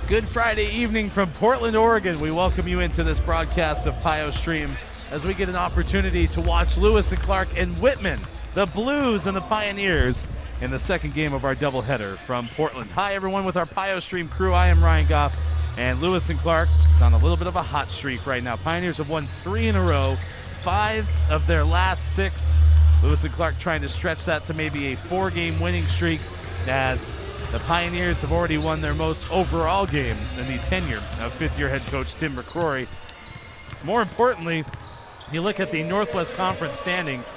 Good Friday evening from Portland, Oregon. We welcome you into this broadcast of Pio Stream as we get an opportunity to watch Lewis and Clark and Whitman, the Blues and the Pioneers, in the second game of our doubleheader from Portland. Hi, everyone, with our Pio Stream crew. I am Ryan Goff, and Lewis and Clark, it's on a little bit of a hot streak right now. Pioneers have won 3 in a row, 5 of their last 6. Lewis and Clark trying to stretch that to maybe a 4-game winning streak, as the Pioneers have already won their most overall games in the tenure of fifth-year head coach Tim McCrory. More importantly, you look at the Northwest Conference standings,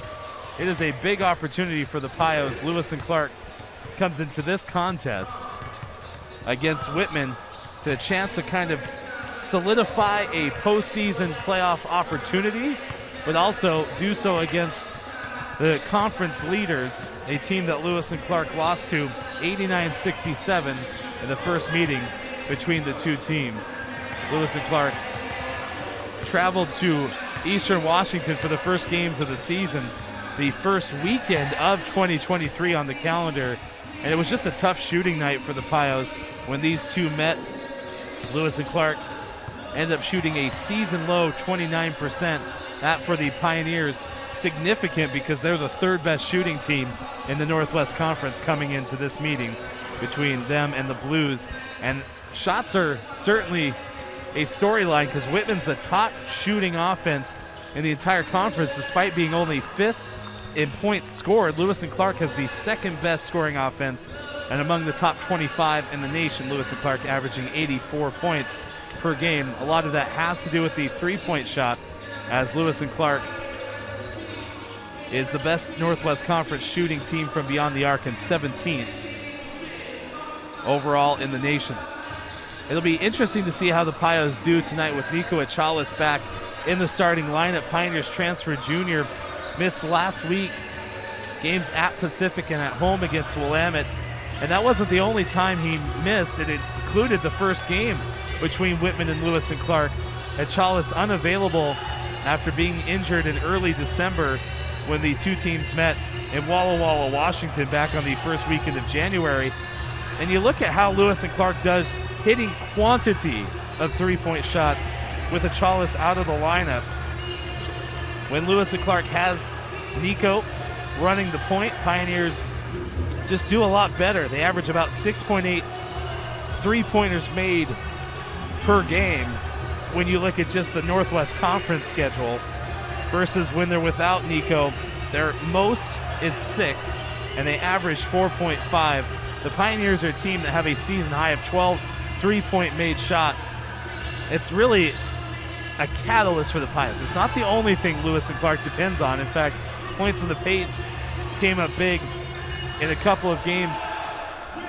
it is a big opportunity for the Pios. Lewis and Clark comes into this contest against Whitman to a chance to kind of solidify a postseason playoff opportunity, but also do so against the conference leaders, a team that Lewis and Clark lost to 89-67 in the first meeting between the two teams. Lewis and Clark traveled to Eastern Washington for the first games of the season, the first weekend of 2023 on the calendar, and it was just a tough shooting night for the Pios when these two met. Lewis and Clark ended up shooting a season-low 29%. That for the Pioneers, significant because they're the third best shooting team in the Northwest Conference coming into this meeting between them and the Blues. And shots are certainly a storyline because Whitman's the top shooting offense in the entire conference despite being only 5th in points scored. Lewis and Clark has the second best scoring offense and among the top 25 in the nation. Lewis and Clark averaging 84 points per game. A lot of that has to do with the three-point shot, as Lewis and Clark is the best Northwest Conference shooting team from beyond the arc and 17th overall in the nation. It'll be interesting to see how the Pios do tonight with Nico Achalis back in the starting lineup. Pioneers transfer junior missed last week, games at Pacific and at home against Willamette, and that wasn't the only time he missed. It included the first game between Whitman and Lewis and Clark. Achalis unavailable after being injured in early December when the two teams met in Walla Walla, Washington back on the first weekend of January. And you look at how Lewis and Clark does hitting quantity of three-point shots with Achalis out of the lineup. When Lewis and Clark has Nico running the point, Pioneers just do a lot better. They average about 6.8 three-pointers made per game when you look at just the Northwest Conference schedule versus when they're without Nico. Their most is 6, and they average 4.5. The Pioneers are a team that have a season high of 12 three-point made shots. It's really a catalyst for the Pios. It's not the only thing Lewis and Clark depends on. In fact, points in the paint came up big in a couple of games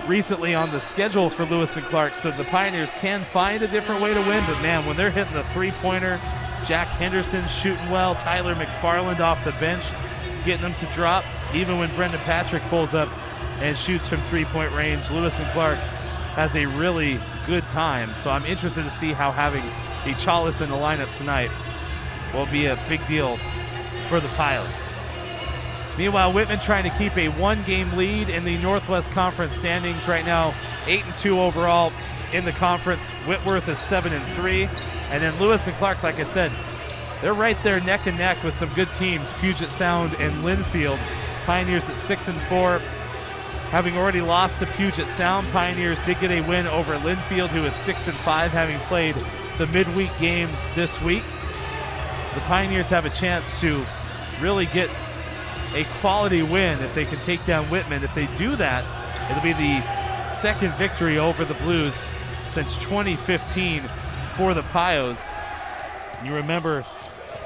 recently on the schedule for Lewis and Clark, so the Pioneers can find a different way to win. But man, when they're hitting the three-pointer, Jack Henderson shooting well, Tyler McFarland off the bench getting them to drop, even when Brendan Patrick pulls up and shoots from three-point range, Lewis and Clark has a really good time. So I'm interested to see how having Achalis in the lineup tonight will be a big deal for the Pios. Meanwhile, Whitman trying to keep a 1-game lead in the Northwest Conference standings right now, 8-2 overall in the conference. Whitworth is 7-3, and then Lewis and Clark, like I said, they're right there neck and neck with some good teams, Puget Sound and Linfield. Pioneers at 6-4, having already lost to Puget Sound. Pioneers did get a win over Linfield, who is 6-5, having played the midweek game this week. The Pioneers have a chance to really get a quality win if they can take down Whitman. If they do that, it'll be the second victory over the Blues since 2015 for the Pios. You remember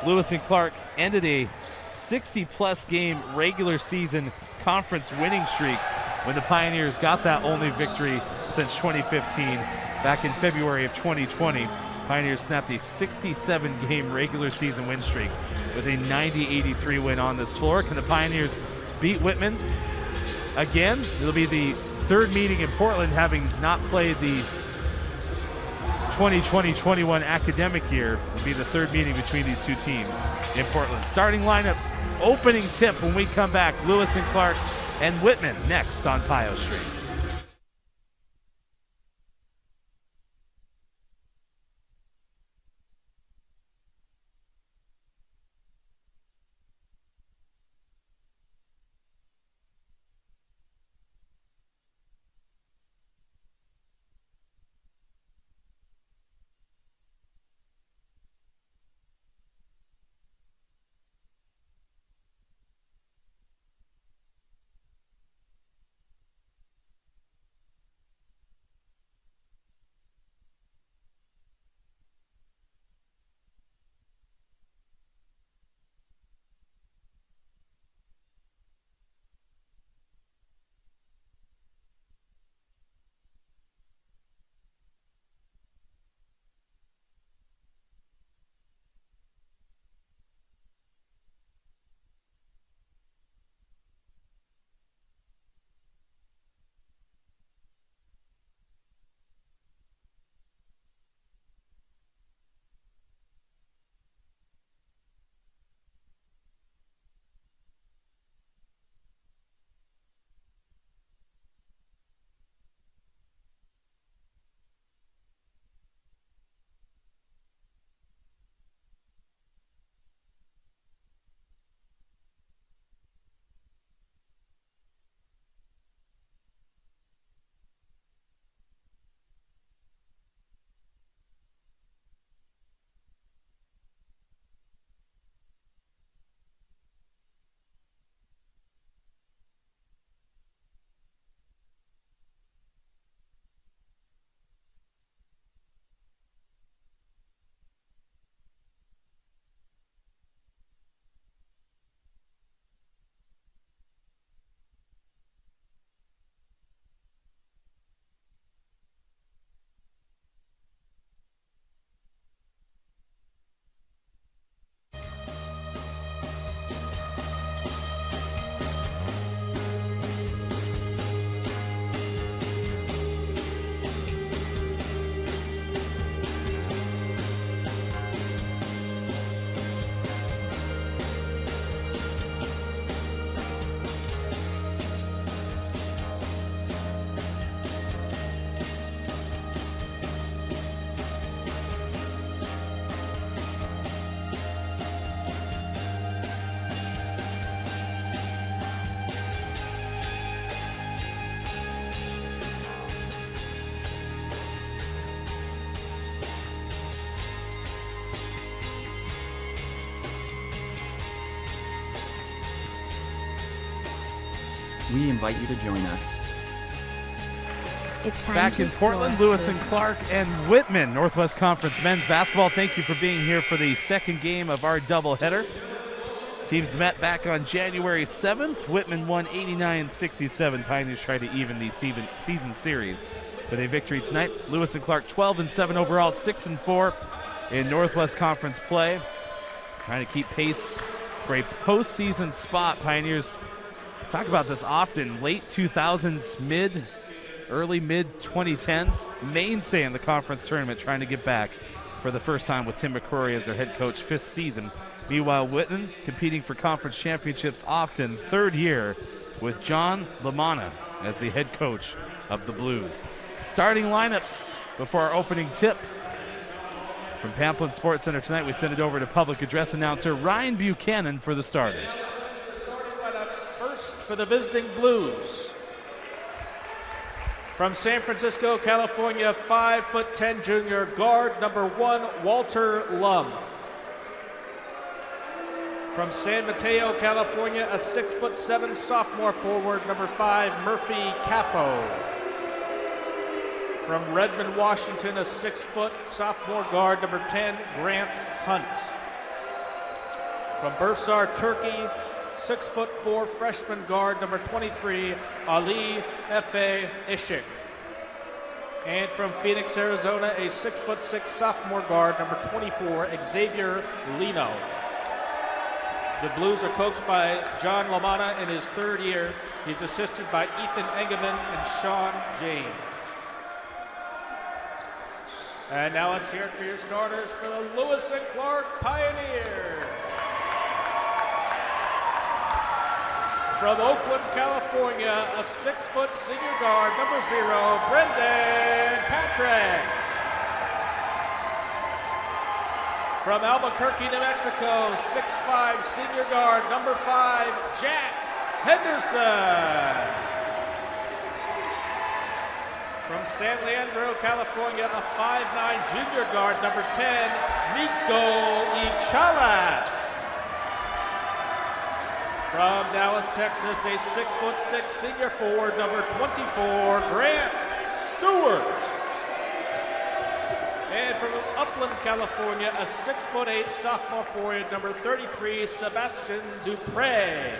Lewis and Clark ended a 60-plus game regular season conference winning streak when the Pioneers got that only victory since 2015. Back in February of 2020, Pioneers snapped a 67-game regular season win streak with a 90-83 win on this floor. Can the Pioneers beat Whitman again? It'll be the third meeting in Portland, having not played the 2020-21 academic year. Will be the third meeting between these two teams in Portland. Starting lineups, opening tip when we come back. Lewis and Clark and Whitman next on Pio Street. we invite you to join us. It's time Back to in explore Portland, Lewis and Clark and Whitman, Northwest Conference men's basketball. Thank you for being here for the second game of our doubleheader. Teams met back on January 7th. Whitman won 89-67. Pioneers tried to even the season series with a victory tonight. Lewis and Clark 12-7 overall, 6-4 in Northwest Conference play. Trying to keep pace for a postseason spot. Pioneers talk about this often. Late 2000s, early mid 2010s, mainstay in the conference tournament, trying to get back for the first time with Tim McCrory as their head coach, 5th season. Meanwhile, Whitman competing for conference championships often, 3rd year with John LaManna as the head coach of the Blues. Starting lineups before our opening tip. From Pamplin Sports Center tonight, we send it over to public address announcer Ryan Buchanan for the starters. Starting lineups first for the visiting Blues. From San Francisco, California, 5'10" junior guard, number 1, Walter Lum. From San Mateo, California, a 6'7" sophomore forward, number 5, Murphy Caffo. From Redmond, Washington, a 6-foot sophomore guard, number 10, Grant Hunt. From Bursar, Turkey, 6'4" freshman guard, number 23, Ali Efe Ishik. And from Phoenix, Arizona, a 6'6" sophomore guard, number 24, Xavier Lino. The Blues are coached by John LaManna in his 3rd year. He's assisted by Ethan Engelman and Sean James. And now let's hear it for your starters for the Lewis and Clark Pioneers. From Oakland, California, a 6-foot senior guard, number 0, Brendan Patrick. From Albuquerque, New Mexico, 6'5" senior guard, number 5, Jack Henderson. From San Leandro, California, a 5'9" junior guard, number 10, Nico Ichalas. From Dallas, Texas, a 6'6" senior forward, number 24, Grant Stewart. And from Upland, California, a 6'8" sophomore forward, number 33, Sebastian Dupre.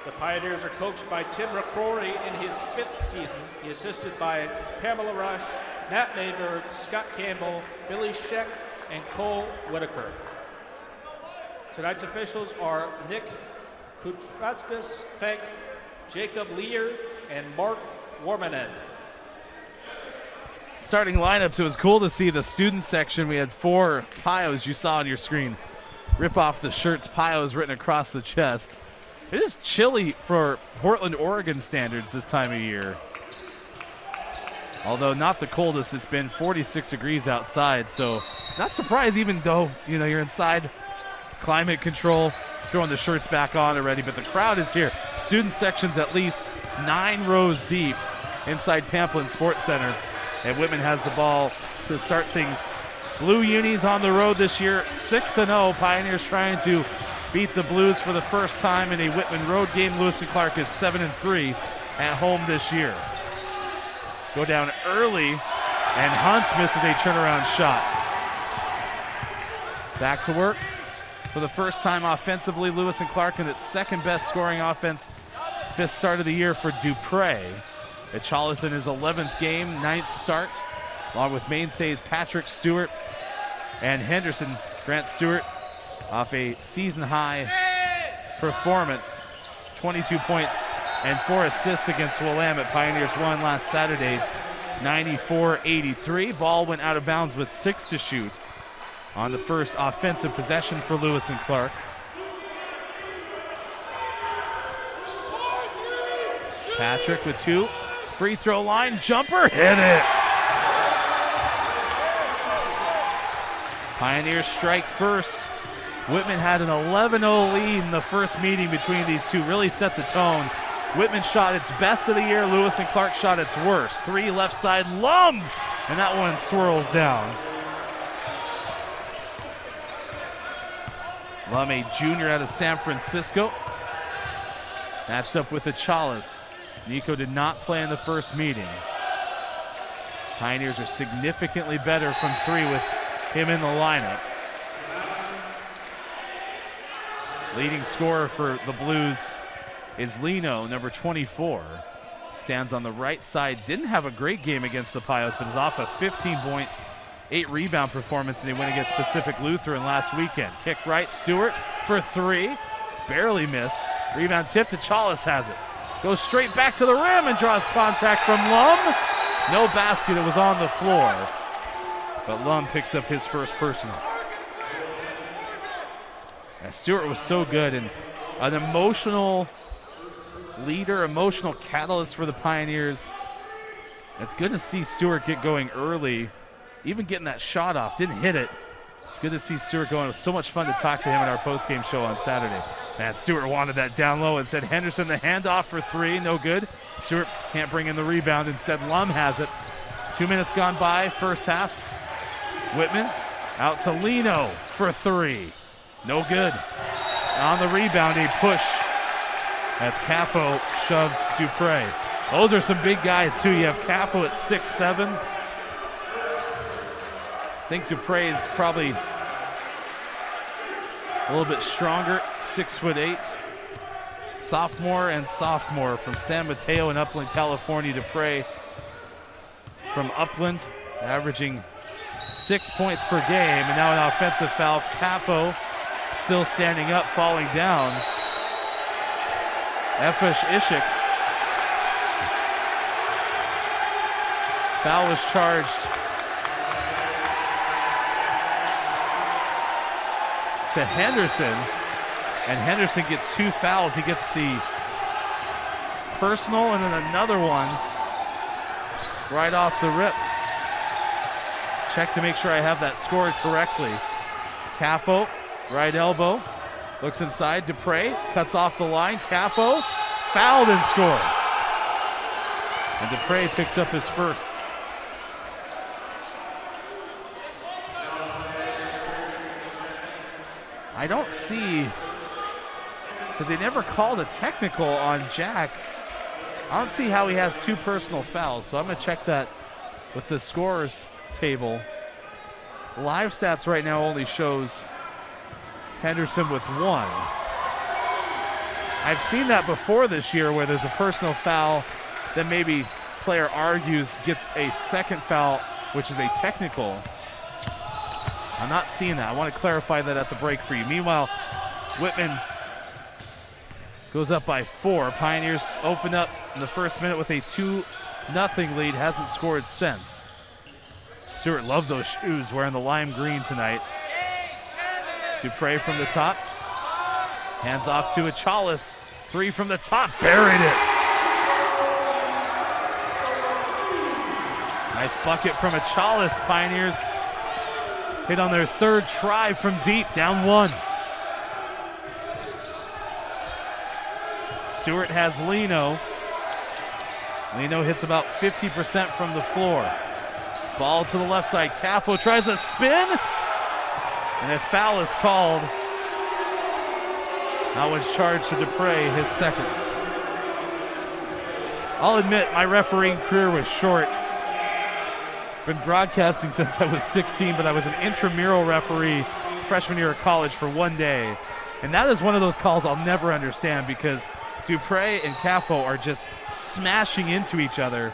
The Pioneers are coached by Tim McCrory in his 5th season. He's assisted by Pamela Rush, Matt Mayberg, Scott Campbell, Billy Scheck, and Cole Whitaker. Tonight's officials are Nick Kutratskas, Fenk, Jacob Lear, and Mark Warmanen. Starting lineups, it was cool to see the student section. We had 4 Pios you saw on your screen. Rip off the shirts, Pios written across the chest. It is chilly for Portland, Oregon standards this time of year. Although not the coldest, it's been 46 degrees outside, so not surprised even though, you're inside. Climate control, throwing the shirts back on already, but the crowd is here. Student section's at least 9 rows deep inside Pamplin Sports Center. And Whitman has the ball to start things. Blue unis on the road this year, 6-0. Pioneers trying to beat the Blues for the first time in a Whitman road game. Lewis and Clark is 7-3 at home this year. Go down early, and Hunt misses a turnaround shot. Back to work for the first time offensively. Lewis and Clark in its 2nd best scoring offense. 5th start of the year for Dupre. Ichalas in his 11th game, 9th start, along with mainstays Patrick Stewart and Henderson. Grant Stewart off a season-high performance, 22 points and 4 assists against Willamette. Pioneers won last Saturday, 94-83. Ball went out of bounds with 6 to shoot on the first offensive possession for Lewis and Clark. Patrick with 2. Free throw line, jumper, hit it. Pioneers strike first. Whitman had an 11-0 lead in the first meeting between these two, really set the tone. Whitman shot its best of the year. Lewis and Clark shot its worst. 3 left side, Lum, and that one swirls down. Lum, a junior out of San Francisco. Matched up with Chalice. Nico did not play in the first meeting. Pioneers are significantly better from three with him in the lineup. Leading scorer for the Blues is Lino, number 24. Stands on the right side. Didn't have a great game against the Pios, but is off a 15-point, 8-rebound performance, and they win against Pacific Lutheran last weekend. Kick right, Stewart for three. Barely missed. Rebound tip to Chalice has it. Goes straight back to the rim and draws contact from Lum. No basket, it was on the floor. But Lum picks up his first personal. And Stewart was so good and an emotional leader, emotional catalyst for the Pioneers. It's good to see Stewart get going early, even getting that shot off. Didn't hit it. It's good to see Stewart going. It was so much fun to talk to him at our postgame show on Saturday. Man, Stewart wanted that down low and said Henderson the handoff for three, no good. Stewart can't bring in the rebound. Instead, Lum has it. 2 minutes gone by, first half. Whitman out to Lino for three. No good. On the rebound, a push as Caffo shoved Dupre. Those are some big guys, too. You have Caffo at 6'7". I think Dupre is probably a little bit stronger, 6'8". Sophomore from San Mateo in Upland, California. Dupre from Upland, averaging 6 points per game. And now an offensive foul. Caffo still standing up, falling down. Efish Ishik. Foul was charged to Henderson, and Henderson gets 2 fouls. He gets the personal and then another one right off the rip. Check to make sure I have that scored correctly. Caffo, right elbow, looks inside. Dupre cuts off the line. Caffo fouled and scores. And Dupre picks up his first. I don't see, because they never called a technical on Jack. I don't see how he has 2 personal fouls, so I'm going to check that with the scorers table. Live stats right now only shows Henderson with 1. I've seen that before this year where there's a personal foul, then maybe player argues, gets a second foul, which is a technical. I'm not seeing that. I want to clarify that at the break for you. Meanwhile, Whitman goes up by 4. Pioneers open up in the first minute with a 2-0 lead. Hasn't scored since. Stewart loved those shoes, wearing the lime green tonight. Dupre from the top. Hands off to Chalice. 3 from the top. Buried it. Nice bucket from Chalice. Pioneers hit on their 3rd try from deep, down 1. Stewart has Lino. Lino hits about 50% from the floor. Ball to the left side. Caffo tries a spin, and a foul is called. That one's charged to Dupre, his second. I'll admit my refereeing career was short. Been broadcasting since I was 16, but I was an intramural referee freshman year of college for 1 day. And that is one of those calls I'll never understand, because Dupre and Caffo are just smashing into each other.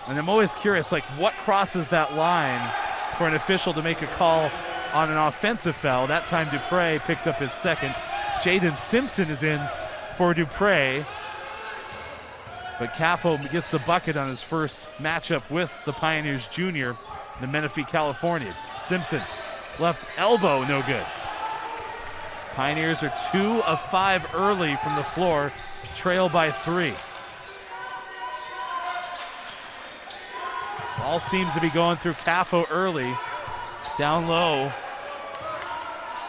And I'm always curious, like, what crosses that line for an official to make a call on an offensive foul? That time Dupre picks up his second. Jaden Simpson is in for Dupre. But Caffo gets the bucket on his first matchup with the Pioneers junior in Menifee, California. Simpson, left elbow, no good. Pioneers are 2 of 5 early from the floor, trail by 3. Ball seems to be going through Caffo early. Down low,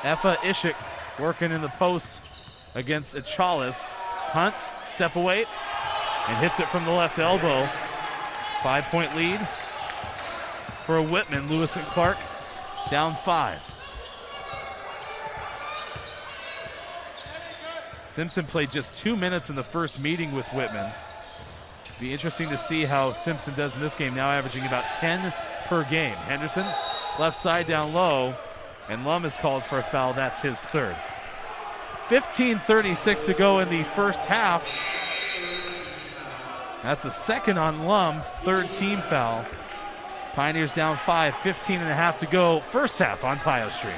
Efish Ishik working in the post against Chalice. Hunt, step away, and hits it from the left elbow. 5-point lead for Whitman. Lewis and Clark down 5. Simpson played just 2 minutes in the first meeting with Whitman. Be interesting to see how Simpson does in this game, now averaging about 10 per game. Henderson, left side down low, and Lum is called for a foul. That's his third. 15:36 to go in the first half. That's the second on Lum, third team foul. Pioneers down 5, 15 and a half to go, first half on Pio Stream.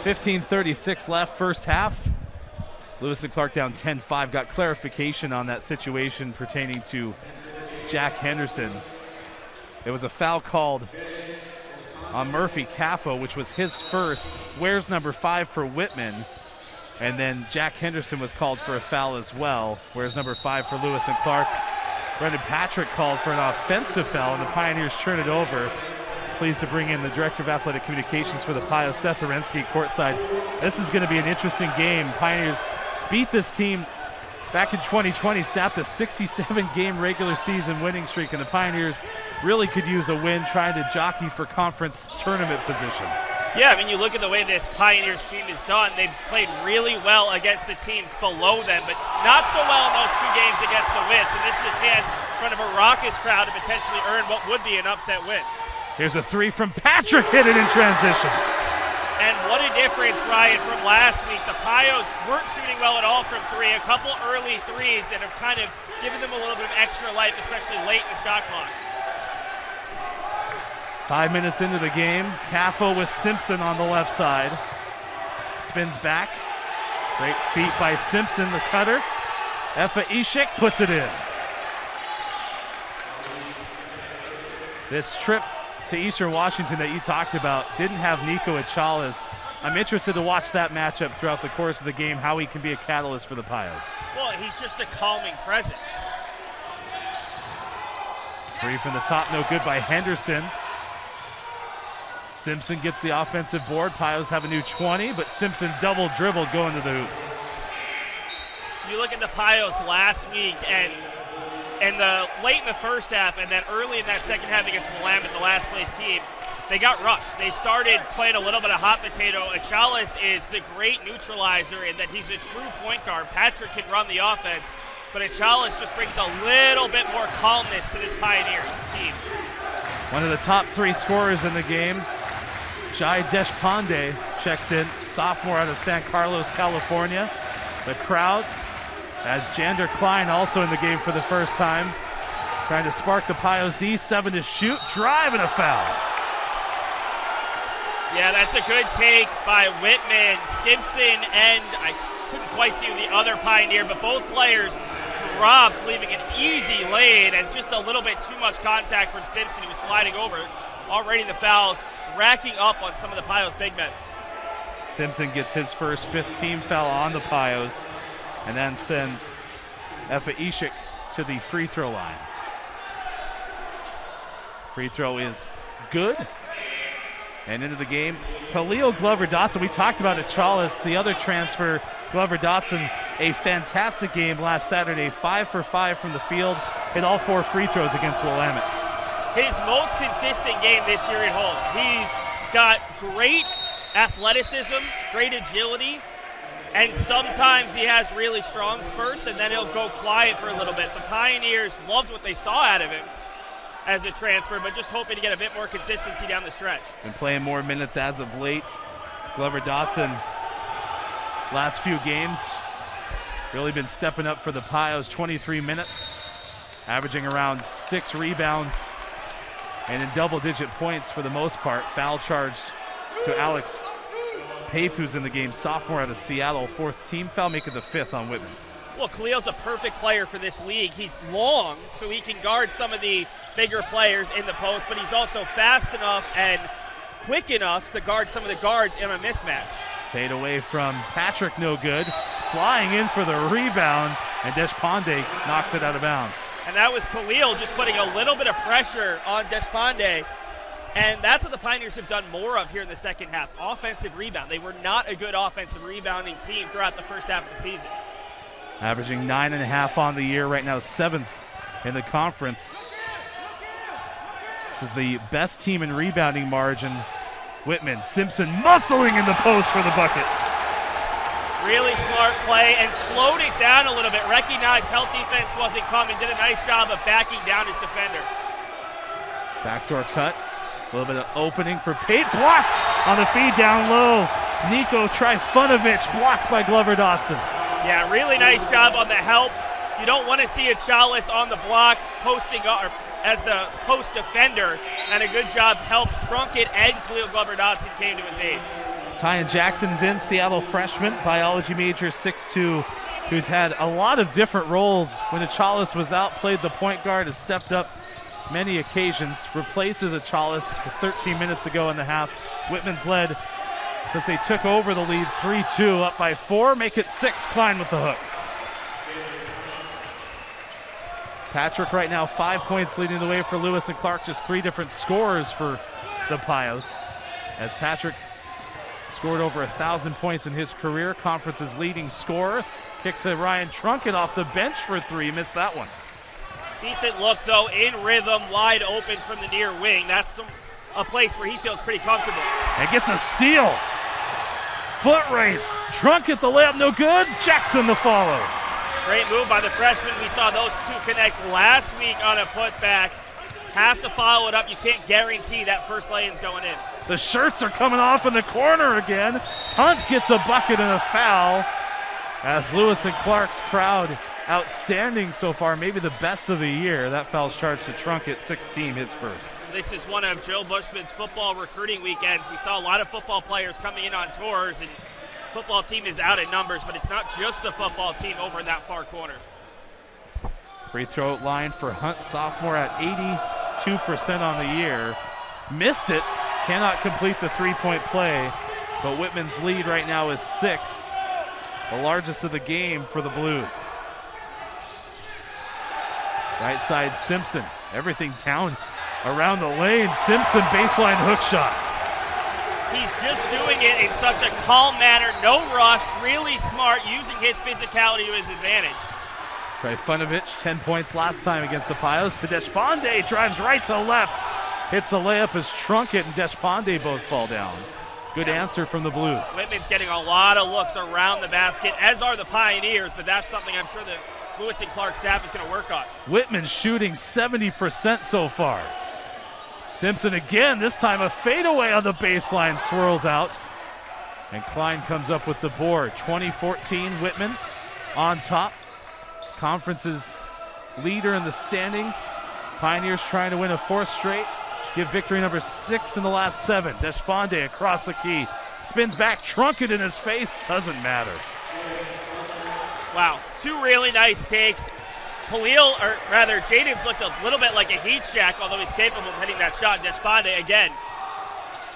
$15:36 left, first half. Lewis and Clark down 10-5. Got clarification on that situation pertaining to Jack Henderson. There was a foul called on Murphy Caffo, which was his first. Wears number 5 for Whitman. And then Jack Henderson was called for a foul as well. Wears number 5 for Lewis and Clark. Brendan Patrick called for an offensive foul, and the Pioneers turn it over. Pleased to bring in the Director of Athletic Communications for the Pio, Seth Orensky, courtside. This is going to be an interesting game. Pioneers beat this team back in 2020, snapped a 67-game regular season winning streak, and the Pioneers really could use a win trying to jockey for conference tournament position. Yeah, I mean, you look at the way this Pioneers team is done. They've played really well against the teams below them, but not so well in those 2 games against the Wits, and this is a chance in front of a raucous crowd to potentially earn what would be an upset win. Here's a 3 from Patrick, hit it in transition. And what a difference, Ryan, from last week. The Pios weren't shooting well at all from 3. A couple early threes that have kind of given them a little bit of extra life, especially late in the shot clock. 5 minutes into the game, Caffo with Simpson on the left side. Spins back. Great feet by Simpson, the cutter. Efa Ishik puts it in. This trip to Eastern Washington that you talked about didn't have Nico Achalas. I'm interested to watch that matchup throughout the course of the game, how he can be a catalyst for the Pios. Well, he's just a calming presence. 3 from the top, no good by Henderson. Simpson gets the offensive board. Pios have a new 20, but Simpson double dribbled going to the hoop. You look at the Pios last week, and late in the first half and then early in that second half against Willamette, the last place team, they got rushed. They started playing a little bit of hot potato. Achalas is the great neutralizer in that he's a true point guard. Patrick can run the offense, but Achalas just brings a little bit more calmness to this Pioneers team. One of the top 3 scorers in the game, Jai Deshpande, checks in, sophomore out of San Carlos, California. The crowd has Jander Klein also in the game for the first time. Trying to spark the Pios D, 7 to shoot, drive and a foul. Yeah, that's a good take by Whitman. Simpson and I couldn't quite see the other Pioneer, but both players dropped, leaving an easy lane and just a little bit too much contact from Simpson, who was sliding over. Already the fouls racking up on some of the Pios big men. Simpson gets his first 5th team foul on the Pios, and then sends Efa Ishik to the free throw line. Free throw is good. And into the game, Khalil Glover-Dotson. We talked about Achalas, the other transfer. Glover-Dotson, a fantastic game last Saturday. 5 for 5 from the field. Hit all 4 free throws against Willamette. his most consistent game this year at home. He's got great athleticism, great agility, and sometimes he has really strong spurts, and then he'll go quiet for a little bit. The Pioneers loved what they saw out of him as a transfer, but just hoping to get a bit more consistency down the stretch. Been playing more minutes as of late. Glover Dotson, last few games, really been stepping up for the Pios. 23 minutes, averaging around 6 rebounds, and in double-digit points for the most part. Foul charged to Alex Pape, who's in the game, sophomore out of Seattle, 4th team foul, making the 5th on Whitman. Well, Khalil's a perfect player for this league. He's long, so he can guard some of the bigger players in the post, but he's also fast enough and quick enough to guard some of the guards in a mismatch. Fade away from Patrick, no good. Flying in for the rebound, and Deshpande knocks it out of bounds. And that was Khalil just putting a little bit of pressure on Deshpande, and that's what the Pioneers have done more of here in the second half, offensive rebound. They were not a good offensive rebounding team throughout the first half of the season. Averaging 9.5 on the year, right now 7th in the conference. This is the best team in rebounding margin. Whitman, Simpson muscling in the post for the bucket. Really smart play and slowed it down a little bit. Recognized help defense wasn't coming. Did a nice job of backing down his defender. Backdoor cut. A little bit of opening for Pate. Blocked on the feed down low. Nico Trifunovic blocked by Glover Dotson. Yeah, really nice job on the help. You don't want to see a Chalice on the block posting or as the post defender, and a good job help Trunkett and Khalil Glover Dotson came to his aid. Tyan Jackson's in, Seattle freshman, biology major, 6'2", who's had a lot of different roles. When Achilles was out, played the point guard, has stepped up many occasions, replaces Achilles 13 minutes ago in the half. Whitman's led since they took over the lead 3-2, up by 4, make it 6. Klein with the hook. Patrick right now 5 points leading the way for Lewis and Clark, just 3 different scorers for the Pios. As Patrick scored over 1,000 points in his career, conference's leading scorer. Kick to Ryan Trunkett off the bench for 3, missed that one. Decent look though, in rhythm, wide open from the near wing. That's a place where he feels pretty comfortable. And gets a steal. Foot race. Trunkett the layup, no good. Jackson the follow. Great move by the freshman. We saw those two connect last week on a putback. Have to follow it up. You can't guarantee that first lay-in's going in. The shirts are coming off in the corner again. Hunt gets a bucket and a foul. As Lewis and Clark's crowd outstanding so far, maybe the best of the year. That foul's charged to Trunkett, 16, his first. This is one of Joe Bushman's football recruiting weekends. We saw a lot of football players coming in on tours, and football team is out in numbers, but it's not just the football team over in that far corner. Free throw line for Hunt, sophomore, at 82% on the year. Missed it, cannot complete the three-point play, but Whitman's lead right now is 6, the largest of the game for the Blues. Right side, Simpson, everything down around the lane. Simpson, baseline hook shot. He's just doing it in such a calm manner, no rush, really smart, using his physicality to his advantage. Trifunovic, 10 points last time against the Pios. To Deshpande, drives right to left. Hits the layup as Trunkett and Deshpande both fall down. Good answer from the Blues. Whitman's getting a lot of looks around the basket, as are the Pioneers, but that's something I'm sure the Lewis and Clark staff is going to work on. Whitman shooting 70% so far. Simpson again, this time a fadeaway on the baseline, swirls out. And Klein comes up with the board. 2014, Whitman on top. Conference's leader in the standings. Pioneers trying to win a 4th straight. Give victory number 6 in the last 7. Deshpande across the key. Spins back, Trunkett in his face. Doesn't matter. Wow, 2 really nice takes. Jaden's looked a little bit like a heat check, although he's capable of hitting that shot. Deshpande, again,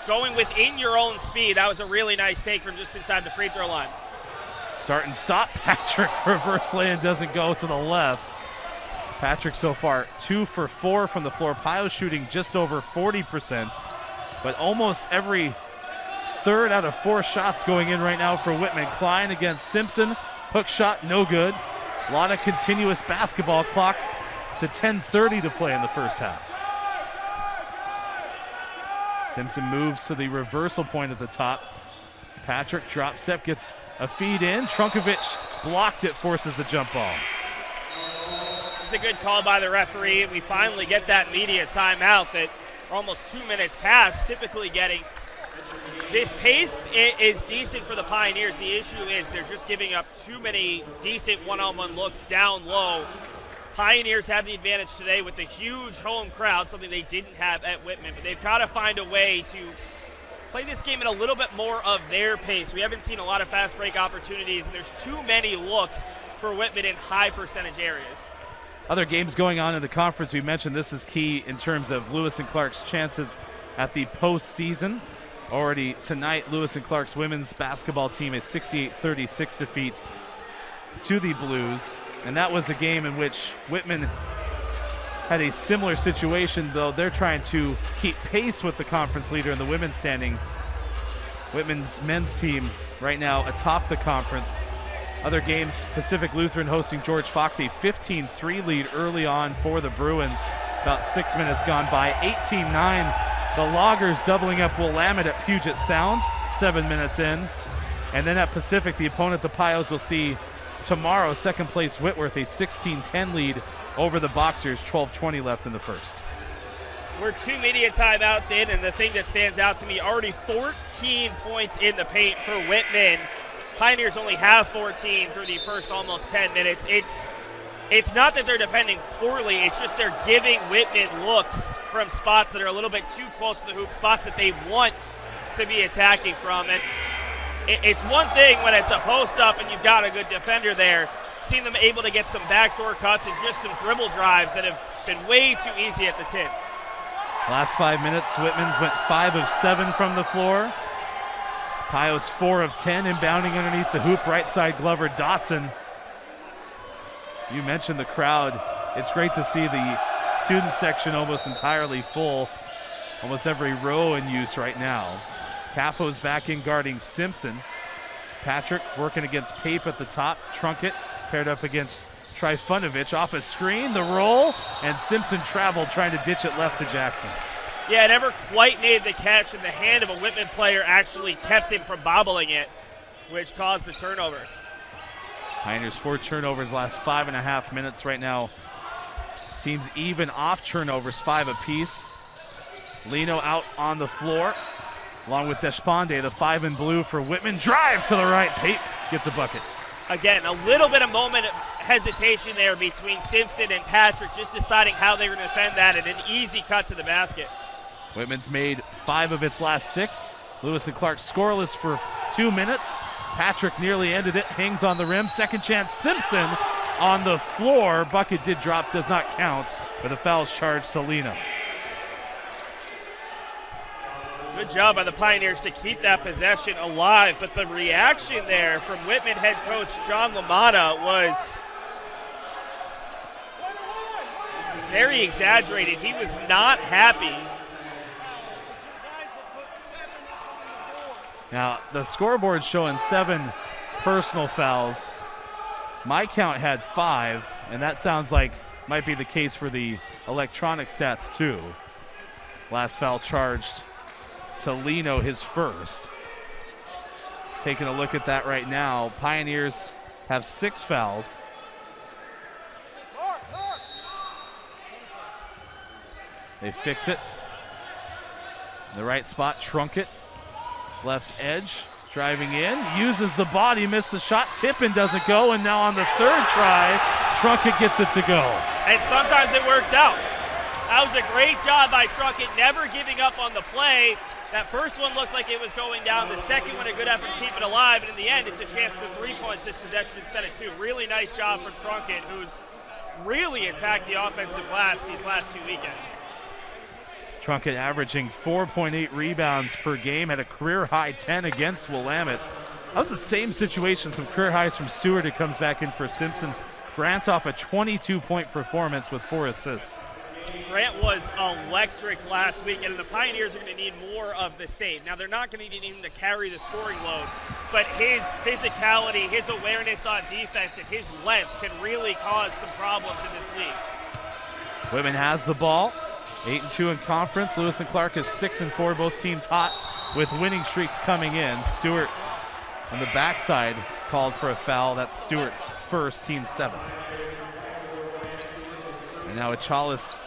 going within your own speed. That was a really nice take from just inside the free throw line. Start and stop. Patrick reverse lay-in doesn't go to the left. Patrick so far 2 for 4 from the floor. Pio shooting just over 40%, but almost every 3rd out of 4 shots going in right now for Whitman. Klein against Simpson. Hook shot, no good. A lot of continuous basketball clock to 10:30 to play in the first half. Simpson moves to the reversal point at the top. Patrick drop step, gets a feed in. Trunkovic blocked it, forces the jump ball. It's a good call by the referee, and we finally get that media timeout that we're almost 2 minutes past, typically getting. This pace is decent for the Pioneers. The issue is they're just giving up too many decent one-on-one looks down low. Pioneers have the advantage today with the huge home crowd, something they didn't have at Whitman, but they've got to find a way to play this game at a little bit more of their pace. We haven't seen a lot of fast break opportunities, and there's too many looks for Whitman in high percentage areas. Other games going on in the conference, we mentioned this is key in terms of Lewis and Clark's chances at the postseason. Already tonight, Lewis and Clark's women's basketball team is 68-36 defeat to the Blues. And that was a game in which Whitman had a similar situation, though they're trying to keep pace with the conference leader in the women's standing. Whitman's men's team right now atop the conference. Other games, Pacific Lutheran hosting George Fox, a 15-3 lead early on for the Bruins. About 6 minutes gone by, 18-9. The Loggers doubling up Willamette at Puget Sound, 7 minutes in. And then at Pacific, the opponent, the Pios, will see tomorrow, second place Whitworth, a 16-10 lead over the Boxers, 12:20 left in the first. We're 2 media timeouts in, and the thing that stands out to me, already 14 points in the paint for Whitman. Pioneers only have 14 through the first almost 10 minutes. It's not that they're defending poorly, it's just they're giving Whitman looks from spots that are a little bit too close to the hoop, spots that they want to be attacking from. And it's one thing when it's a post-up and you've got a good defender there. Seen them able to get some backdoor cuts and just some dribble drives that have been way too easy at the tip. Last 5 minutes, Whitman's went 5 of 7 from the floor. Pios 4 of 10, inbounding underneath the hoop, right side Glover Dotson. You mentioned the crowd. It's great to see the student section almost entirely full. Almost every row in use right now. Cafo's back in guarding Simpson. Patrick working against Pape at the top. Trunkett paired up against Trifunovic. Off a screen, the roll, and Simpson traveled trying to ditch it left to Jackson. Yeah, never quite made the catch, and the hand of a Whitman player actually kept him from bobbling it, which caused the turnover. Pioneers 4 turnovers last 5.5 minutes right now. Teams even off turnovers, 5 apiece. Lino out on the floor, along with Deshpande, the 5 in blue for Whitman. Drive to the right, Pape gets a bucket. Again, a little bit of moment of hesitation there between Simpson and Patrick, just deciding how they were going to defend that, and an easy cut to the basket. Whitman's made 5 of its last 6. Lewis and Clark scoreless for 2 minutes. Patrick nearly ended it, hangs on the rim. Second chance, Simpson on the floor. Bucket did drop, does not count, but the foul's charged to Lino. Good job by the Pioneers to keep that possession alive, but the reaction there from Whitman head coach John LaMotta was very exaggerated. He was not happy. Now, the scoreboard's showing 7 personal fouls. My count had 5, and that sounds like might be the case for the electronic stats too. Last foul charged to Lino, his first. Taking a look at that right now, Pioneers have 6 fouls. They fix it. The right spot, Trunkett. Left edge, driving in, uses the body, missed the shot. Tippin doesn't go, and now on the third try, Trunkett gets it to go. And sometimes it works out. That was a great job by Trunkett, never giving up on the play. That first one looked like it was going down. The second one, a good effort to keep it alive. And in the end, it's a chance for 3 points this possession instead of 2. Really nice job from Trunkett, who's really attacked the offensive glass these last 2 weekends. Trunkett averaging 4.8 rebounds per game, had a career-high 10 against Willamette. That was the same situation, some career highs from Stewart. It comes back in for Simpson. Grant off a 22-point performance with 4 assists. Grant was electric last week, and the Pioneers are going to need more of the same. Now, they're not going to need him to carry the scoring load, but his physicality, his awareness on defense, and his length can really cause some problems in this league. Whitman has the ball. 8-2 in conference. Lewis and Clark is 6-4. Both teams hot with winning streaks coming in. Stewart on the backside called for a foul. That's Stewart's first, team 7th. And now Achales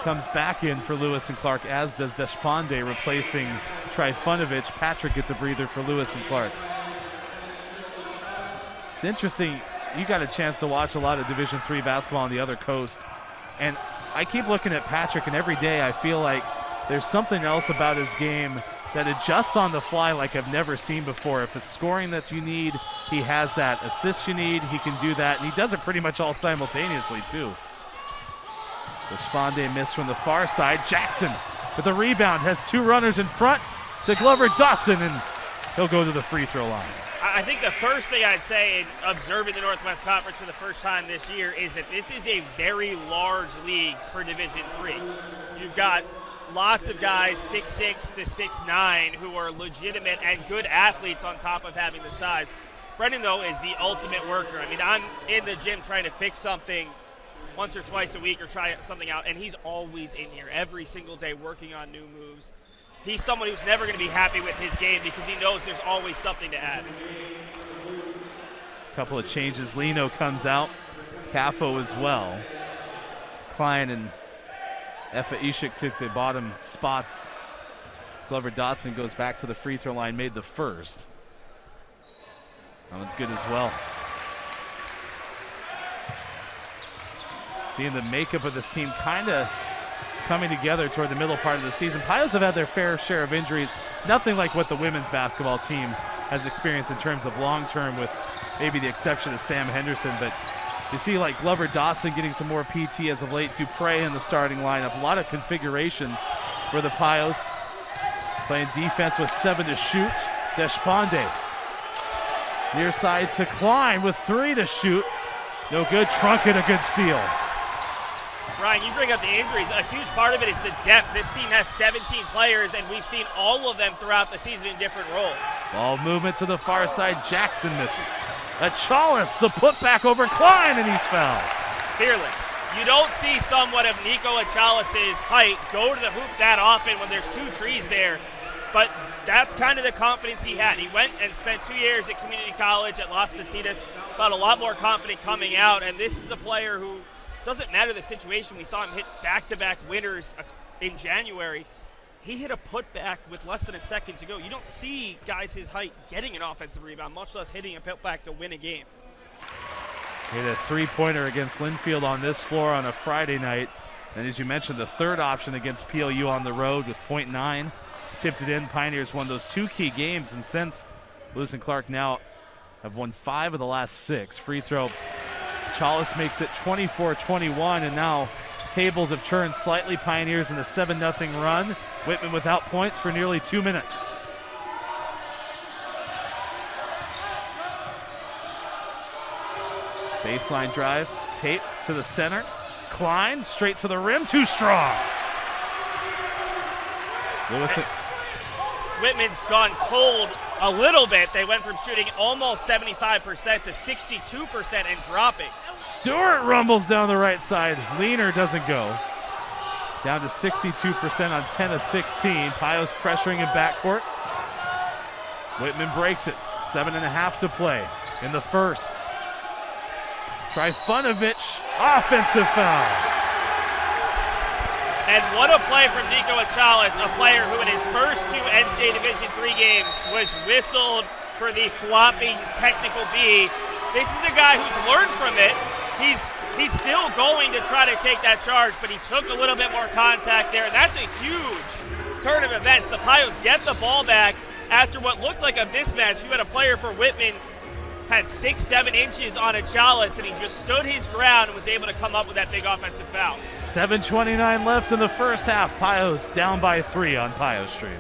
comes back in for Lewis and Clark, as does Deshpande, replacing Trifunovic. Patrick gets a breather for Lewis and Clark. It's interesting. You got a chance to watch a lot of Division III basketball on the other coast. And I keep looking at Patrick, and every day I feel like there's something else about his game that adjusts on the fly like I've never seen before. If it's scoring that you need, he has that. Assists you need, he can do that. And he does it pretty much all simultaneously, too. Deshpande missed from the far side. Jackson with a rebound, has 2 runners in front to Glover Dotson, and he'll go to the free throw line. I think the first thing I'd say in observing the Northwest Conference for the first time this year is that this is a very large league for Division III. You've got lots of guys 6'6" to 6'9" who are legitimate and good athletes on top of having the size. Brendan, though, is the ultimate worker. I mean, I'm in the gym trying to fix something once or twice a week or try something out, and he's always in here every single day working on new moves. He's someone who's never going to be happy with his game because he knows there's always something to add. Couple of changes. Lino comes out. Caffo as well. Klein and Effa Ishik took the bottom spots. Glover Dotson goes back to the free throw line, made the first. That one's good as well. Seeing the makeup of this team kind of coming together toward the middle part of the season. Pios have had their fair share of injuries. Nothing like what the women's basketball team has experienced in terms of long-term, with maybe the exception of Sam Henderson. But you see like Glover Dotson getting some more PT as of late. Dupre in the starting lineup. A lot of configurations for the Pios. Playing defense with 7 to shoot. Deshpande. Near side to Klein with 3 to shoot. No good. Trunket a good seal. Ryan, you bring up the injuries. A huge part of it is the depth. This team has 17 players, and we've seen all of them throughout the season in different roles. Ball movement to the far side. Jackson misses. Achales, the putback over Klein, and he's fouled. Fearless. You don't see someone of Nico Achales' height go to the hoop that often when there's 2 trees there. But that's kind of the confidence he had. He went and spent 2 years at community college at Las Positas, felt a lot more confident coming out, and this is a player who doesn't matter the situation. We saw him hit back-to-back winners in January. He hit a putback with less than a second to go. You don't see guys his height getting an offensive rebound, much less hitting a putback to win a game. Hit a 3-pointer against Linfield on this floor on a Friday night. And as you mentioned, the third option against PLU on the road with .9. Tipped it in. Pioneers won those 2 key games, and since Lewis and Clark now have won 5 of the last 6. Free throw. Chalice makes it 24-21, and now tables have turned slightly. Pioneers in a 7-0 run. Whitman without points for nearly 2 minutes. Baseline drive. Pape to the center. Klein straight to the rim. Too strong. Lewis. Whitman's gone cold a little bit. They went from shooting almost 75% to 62% and dropping. Stewart rumbles down the right side. Leaner doesn't go. Down to 62% on 10 of 16. Pios pressuring in backcourt. Whitman breaks it. 7.5 to play in the first. Trifunovic, offensive foul. And what a play from Nico Achales, a player who in his first 2 NCAA Division III games was whistled for the flopping technical B. This is a guy who's learned from it. He's still going to try to take that charge, but he took a little bit more contact there, and that's a huge turn of events. The Pios get the ball back after what looked like a mismatch. You had a player for Whitman had 6-7 inches on Achales, and he just stood his ground and was able to come up with that big offensive foul. 7:29 left in the first half. Pios down by 3 on Pios Street.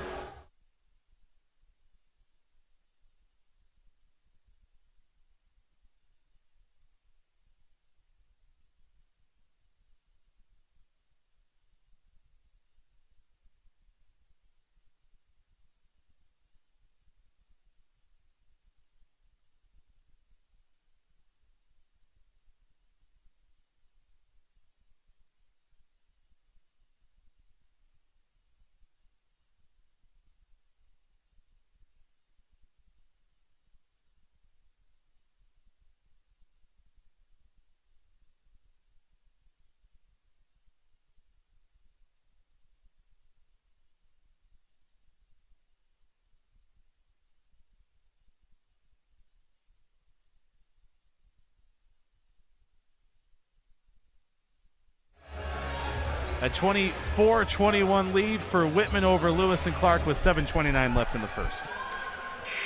A 24-21 lead for Whitman over Lewis and Clark with 7:29 left in the first.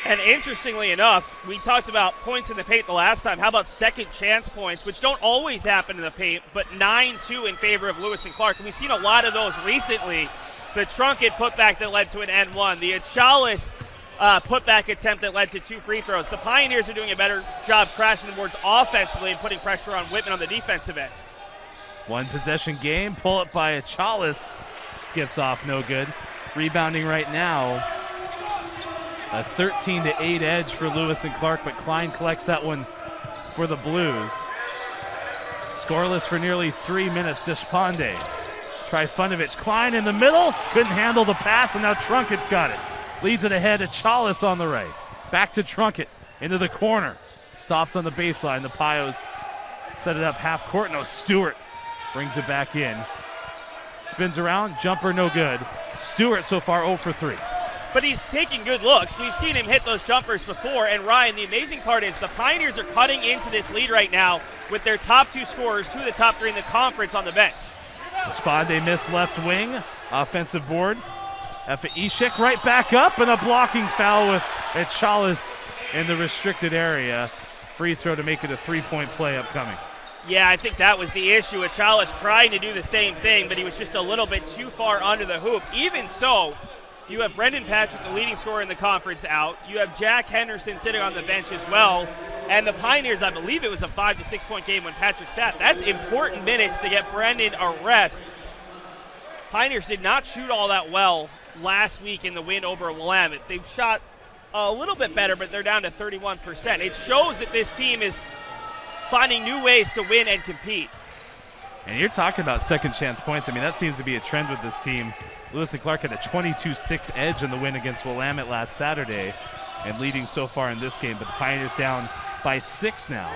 And interestingly enough, we talked about points in the paint the last time. How about second chance points, which don't always happen in the paint, but 9-2 in favor of Lewis and Clark. And we've seen a lot of those recently. The Trunkett putback that led to an N1. The Chalice putback attempt that led to 2 free throws. The Pioneers are doing a better job crashing the boards offensively and putting pressure on Whitman on the defensive end. One possession game, pull up by Chalice, skips off, no good. Rebounding right now, a 13-8 edge for Lewis and Clark, but Klein collects that one for the Blues. Scoreless for nearly 3 minutes, Deshpande. Trifunovic, Klein in the middle, couldn't handle the pass, and now Trunkett's got it. Leads it ahead to Chalice on the right. Back to Trunkett, into the corner. Stops on the baseline, the Pios set it up half court, no, Stewart brings it back in. Spins around, jumper no good. Stewart so far 0 for 3. But he's taking good looks. We've seen him hit those jumpers before. And Ryan, the amazing part is the Pioneers are cutting into this lead right now with their top 2 scorers, 2 of the top 3 in the conference on the bench. Deshpande missed left wing, offensive board. Efa Ishik right back up, and a blocking foul with Chalice in the restricted area. Free throw to make it a 3-point play upcoming. Yeah, I think that was the issue with Chalice trying to do the same thing, but he was just a little bit too far under the hoop. Even so, you have Brendan Patrick, the leading scorer in the conference, out. You have Jack Henderson sitting on the bench as well. And the Pioneers, I believe it was a 5 to 6 point game when Patrick sat. That's important minutes to get Brendan a rest. Pioneers did not shoot all that well last week in the win over Willamette. They've shot a little bit better, but they're down to 31%. It shows that this team is finding new ways to win and compete. And you're talking about second chance points. I mean, that seems to be a trend with this team. Lewis and Clark had a 22-6 edge in the win against Willamette last Saturday and leading so far in this game, but the Pioneers down by 6 now.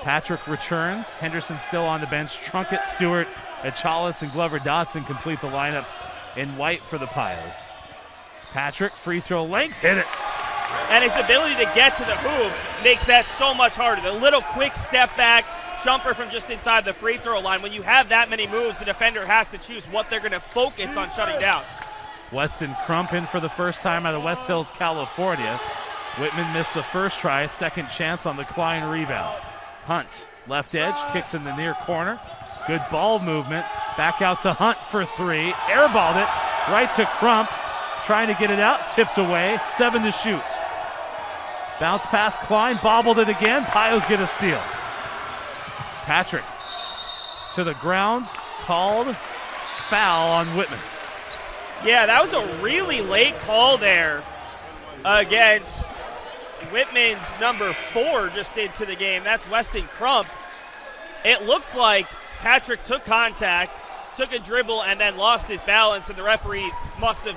Patrick returns. Henderson still on the bench. Trunkett, Stewart, Chalice, and Glover Dotson complete the lineup in white for the Pios. Patrick, free throw length, hit it. And his ability to get to the hoop makes that so much harder. The little quick step back jumper from just inside the free throw line. When you have that many moves, the defender has to choose what they're going to focus on shutting down. Weston Crump in for the first time out of West Hills, California. Whitman missed the first try, second chance on the Klein rebound. Hunt, left edge, kicks in the near corner. Good ball movement. Back out to Hunt for 3. Airballed it right to Crump. Trying to get it out, tipped away, 7 to shoot. Bounce pass, Klein, bobbled it again. Pios get a steal. Patrick to the ground, called foul on Whitman. Yeah, that was a really late call there against Whitman's number 4 just into the game. That's Weston Crump. It looked like Patrick took contact, took a dribble, and then lost his balance, and the referee must have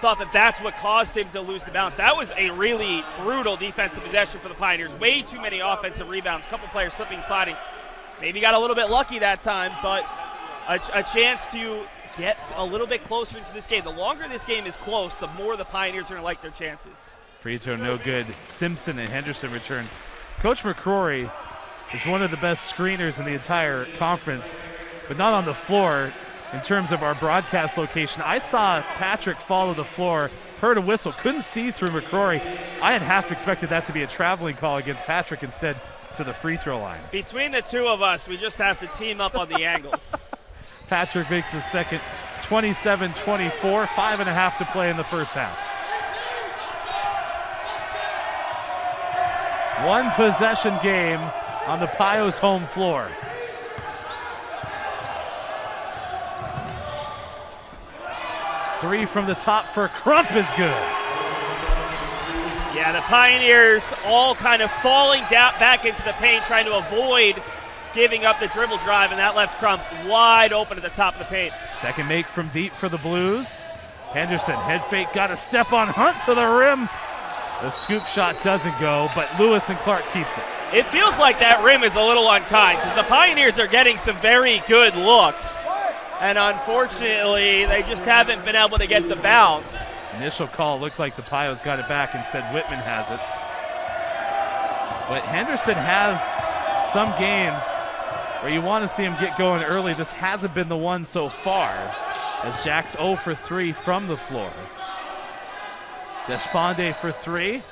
thought that that's what caused him to lose the balance. That was a really brutal defensive possession for the Pioneers. Way too many offensive rebounds, a couple players slipping, sliding. Maybe got a little bit lucky that time, but a chance to get a little bit closer into this game. The longer this game is close, the more the Pioneers are going to like their chances. Free throw no good. Simpson and Henderson return. Coach McCrory is one of the best screeners in the entire conference, but not on the floor. In terms of our broadcast location, I saw Patrick fall to the floor, heard a whistle, couldn't see through McCrory. I had half expected that to be a traveling call against Patrick, instead to the free throw line. Between the two of us, we just have to team up on the angles. Patrick makes the second, 27-24, 5.5 to play in the first half. One possession game on the Pios home floor. Three from the top for Crump is good. Yeah, the Pioneers all kind of falling down back into the paint, trying to avoid giving up the dribble drive, and that left Crump wide open at the top of the paint. Second make from deep for the Blues. Henderson, head fake, got a step on Hunt to the rim. The scoop shot doesn't go, but Lewis and Clark keeps it. It feels like that rim is a little unkind because the Pioneers are getting some very good looks. And unfortunately, they just haven't been able to get the bounce. Initial call looked like the Pios got it back. Instead, Whitman has it. But Henderson has some games where you want to see him get going early. This hasn't been the one so far, as Jack's 0 for 3 from the floor. Despande for 3.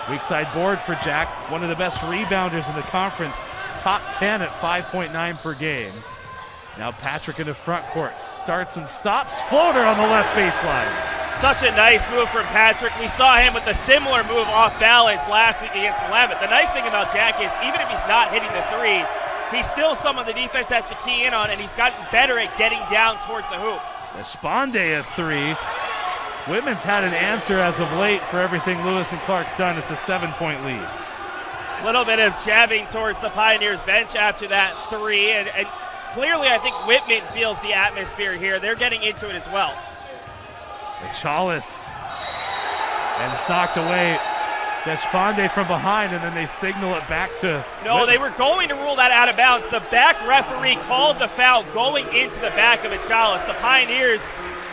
Weak side board for Jack, one of the best rebounders in the conference, top 10 at 5.9 per game. Now Patrick in the front court, starts and stops, floater on the left baseline. Such a nice move from Patrick. We saw him with a similar move off balance last week against Willamette. The nice thing about Jack is even if he's not hitting the three, he's still someone the defense has to key in on, and he's gotten better at getting down towards the hoop. Despande at 3. Whitman's had an answer as of late for everything Lewis and Clark's done. It's a 7-point lead. Little bit of jabbing towards the Pioneers bench after that 3, and clearly I think Whitman feels the atmosphere here. They're getting into it as well. Chalice, and it's knocked away. Despande from behind, and then they signal it back to No, Whitman. they were going to rule that out of bounds. The back referee called the foul going into the back of Chalice. The Pioneers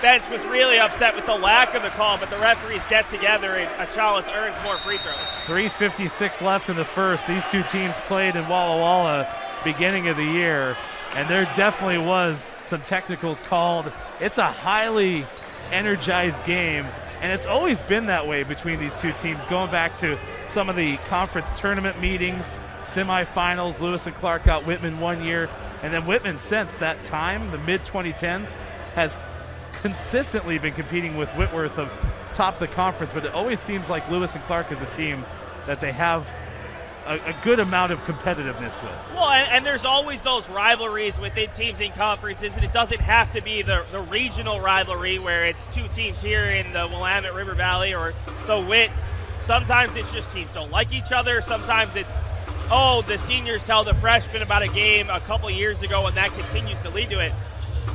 bench was really upset with the lack of the call, but the referees get together and Chalice earns more free throws. 3:56 left in the first. These two teams played in Walla Walla beginning of the year, and there definitely was some technicals called. It's a highly energized game, and it's always been that way between these two teams, going back to some of the conference tournament meetings, semifinals. Lewis and Clark got Whitman one year, and then Whitman since that time, the mid-2010s, has consistently been competing with Whitworth of top the conference, but it always seems like Lewis and Clark is a team that they have a good amount of competitiveness with. Well, and there's always those rivalries within teams in conferences, and it doesn't have to be the regional rivalry where it's two teams here in the Willamette River Valley or the Wits. Sometimes it's just teams don't like each other. Sometimes it's, oh, the seniors tell the freshmen about a game a couple years ago, and that continues to lead to it.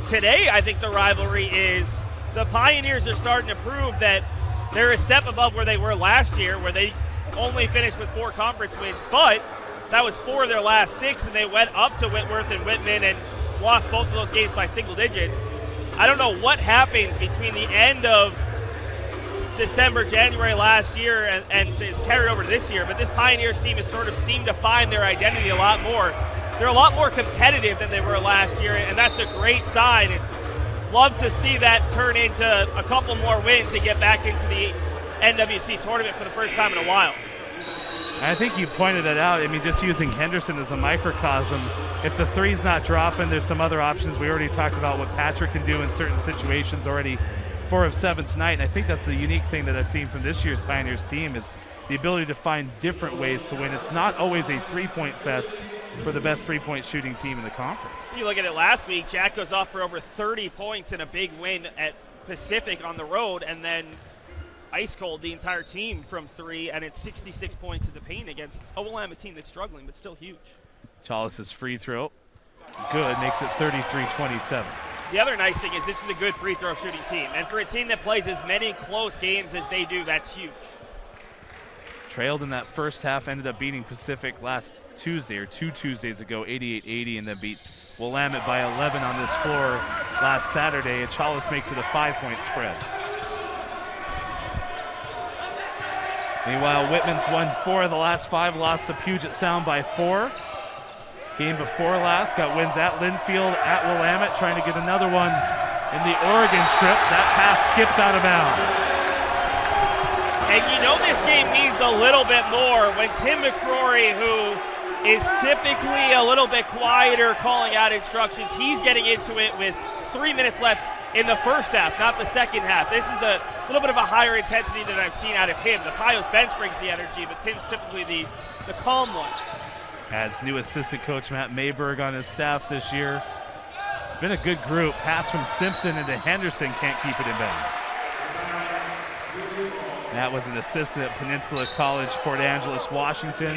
Today, I think the rivalry is the Pioneers are starting to prove that they're a step above where they were last year, where they only finished with 4 conference wins, but that was 4 of their last 6, and they went up to Whitworth and Whitman and lost both of those games by single digits. I don't know what happened between the end of December, January last year and it's carried over to this year, but this Pioneers team has sort of seemed to find their identity a lot more. They're a lot more competitive than they were last year, and that's a great sign. And love to see that turn into a couple more wins and get back into the NWC tournament for the first time in a while. I think you pointed it out. I mean, just using Henderson as a microcosm, if the three's not dropping, there's some other options. We already talked about what Patrick can do in certain situations already. 4 of 7 tonight, and I think that's the unique thing that I've seen from this year's Pioneers team is the ability to find different ways to win. It's not always a three-point fest for the best three-point shooting team in the conference. You look at it last week, Jack goes off for over 30 points in a big win at Pacific on the road, and then ice cold the entire team from 3, and it's 66 points in the paint against a Willamette team that's struggling, but still huge. Chalice's free throw, good, makes it 33-27. The other nice thing is this is a good free throw shooting team, and for a team that plays as many close games as they do, that's huge. Trailed in that first half, ended up beating Pacific last Tuesday, or 2 Tuesdays ago, 88-80, and then beat Willamette by 11 on this floor last Saturday, and Chalice makes it a 5-point spread. Meanwhile, Whitman's won 4 of the last 5, lost to Puget Sound by 4. Game before last, got wins at Linfield, at Willamette, trying to get another one in the Oregon trip. That pass skips out of bounds. And you know this game needs a little bit more when Tim McCrory, who is typically a little bit quieter calling out instructions, he's getting into it with 3 minutes left in the first half, not the second half. This is a little bit of a higher intensity than I've seen out of him. The Pios bench brings the energy, but Tim's typically the calm one. Has new assistant coach Matt Mayberg on his staff this year. It's been a good group. Pass from Simpson into Henderson, can't keep it in bounds. Matt was an assistant at Peninsula College, Port Angeles, Washington.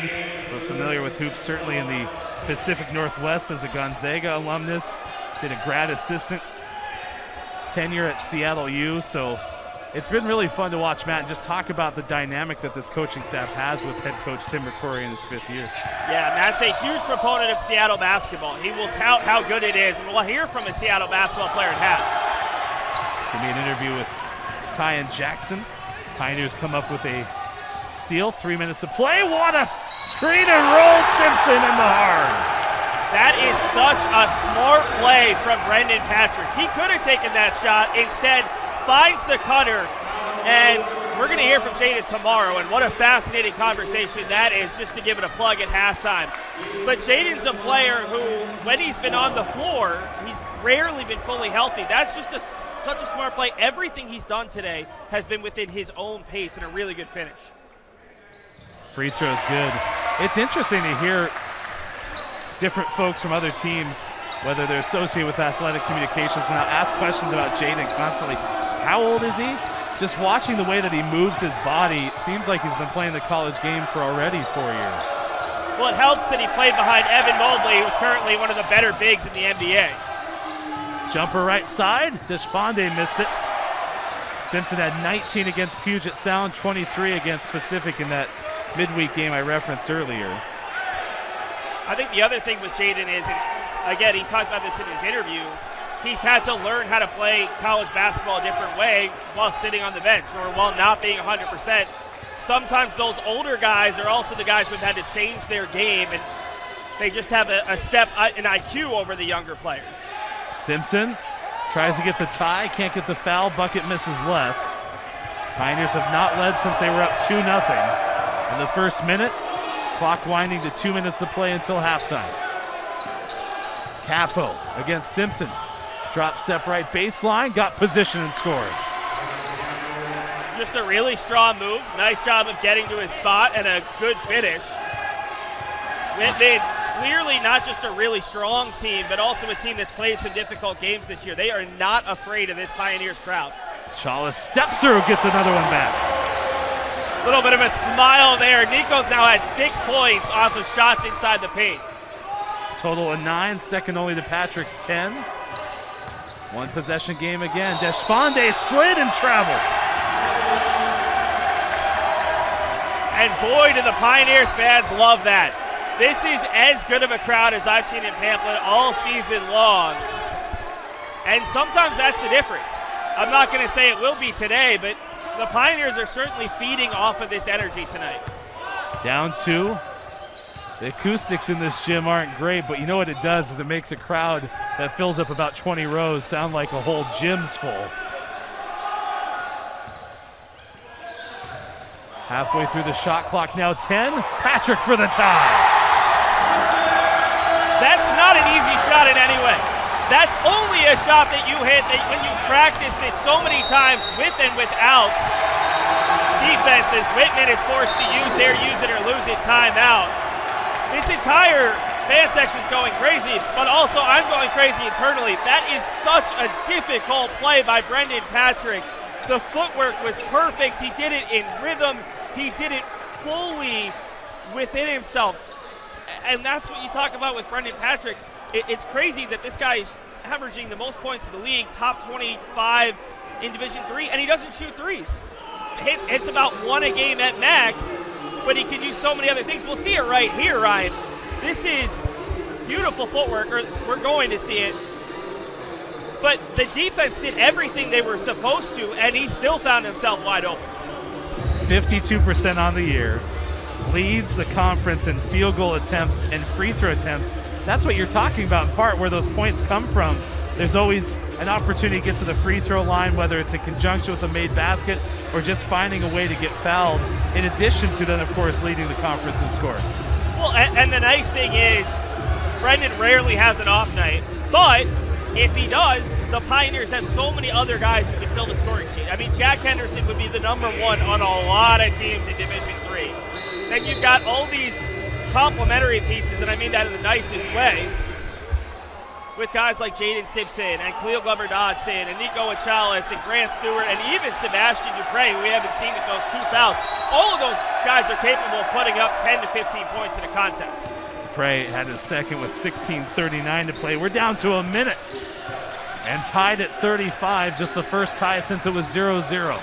We're familiar with hoops certainly in the Pacific Northwest as a Gonzaga alumnus. Did a grad assistant tenure at Seattle U, so it's been really fun to watch Matt and just talk about the dynamic that this coaching staff has with head coach Tim McCrory in his 5th year. Yeah, Matt's a huge proponent of Seattle basketball. He will tout how good it is, and we'll hear from a Seattle basketball player in half. Give me an interview with Tyan Jackson. Pioneers come up with a steal, 3 minutes of play. What a screen and roll, Simpson in the hard. That is such a smart play from Brendan Patrick. He could have taken that shot, instead finds the cutter, and we're going to hear from Jaden tomorrow, and what a fascinating conversation that is, just to give it a plug at halftime. But Jaden's a player who, when he's been on the floor, he's rarely been fully healthy. That's just such a smart play. Everything he's done today has been within his own pace and a really good finish. Free throw's good. It's interesting to hear different folks from other teams, whether they're associated with athletic communications or not, ask questions about Jaden constantly. How old is he? Just watching the way that he moves his body, it seems like he's been playing the college game for already 4 years. Well, it helps that he played behind Evan Mobley, who's currently one of the better bigs in the NBA. Jumper right side. Deshpande missed it. Simpson had 19 against Puget Sound, 23 against Pacific in that midweek game I referenced earlier. I think the other thing with Jaden is, and again, he talks about this in his interview, he's had to learn how to play college basketball a different way while sitting on the bench or while not being 100%. Sometimes those older guys are also the guys who have had to change their game, and they just have a step in IQ over the younger players. Simpson tries to get the tie, can't get the foul, bucket misses left. Pioneers have not led since they were up 2-0 in the first minute. Clock winding to 2 minutes to play until halftime. Caffo against Simpson. Drop step right baseline, got position and scores. Just a really strong move. Nice job of getting to his spot and a good finish. Whitman, clearly not just a really strong team, but also a team that's played some difficult games this year. They are not afraid of this Pioneers crowd. Chalice step through, gets another one back. A little bit of a smile there. Nico's now had 6 points off of shots inside the paint. Total of 9, second only to Patrick's 10. One possession game again. Deshpande slid and traveled. And boy, do the Pioneers fans love that. This is as good of a crowd as I've seen in Pamplin all season long. And sometimes that's the difference. I'm not going to say it will be today, but the Pioneers are certainly feeding off of this energy tonight. Down 2. The acoustics in this gym aren't great, but you know what it does is it makes a crowd that fills up about 20 rows sound like a whole gym's full. Halfway through the shot clock, now 10. Patrick for the tie. That's not an easy shot in any way. That's only a shot that you hit that when you practiced it so many times with and without defenses, Whitman is forced to use their use it or lose it timeout. This entire fan section is going crazy, but also I'm going crazy internally. That is such a difficult play by Brendan Patrick. The footwork was perfect. He did it in rhythm. He did it fully within himself. And that's what you talk about with Brendan Patrick. It's crazy that this guy is averaging the most points in the league, top 25 in Division III, and he doesn't shoot threes. It's about 1 a game at max, but he can do so many other things. We'll see it right here, Ryan. This is beautiful footwork, or we're going to see it. But the defense did everything they were supposed to, and he still found himself wide open. 52% on the year. Leads the conference in field goal attempts and free throw attempts. That's what you're talking about in part, where those points come from. There's always an opportunity to get to the free throw line, whether it's in conjunction with a made basket or just finding a way to get fouled, in addition to then, of course, leading the conference in scoring. Well, and the nice thing is, Brendan rarely has an off night, but if he does, the Pioneers have so many other guys who can fill the scoring sheet. I mean, Jack Henderson would be the #1 on a lot of teams in Division III. Then you've got all these complementary pieces, and I mean that in the nicest way, with guys like Jaden Simpson and Cleo Glover-Dodson and Nico Achales and Grant Stewart and even Sebastian Dupre, who we haven't seen with those 2 fouls. All of those guys are capable of putting up 10 to 15 points in a contest. Dupre had his second with 16:39 to play. We're down to a minute and tied at 35, just the first tie since it was 0-0.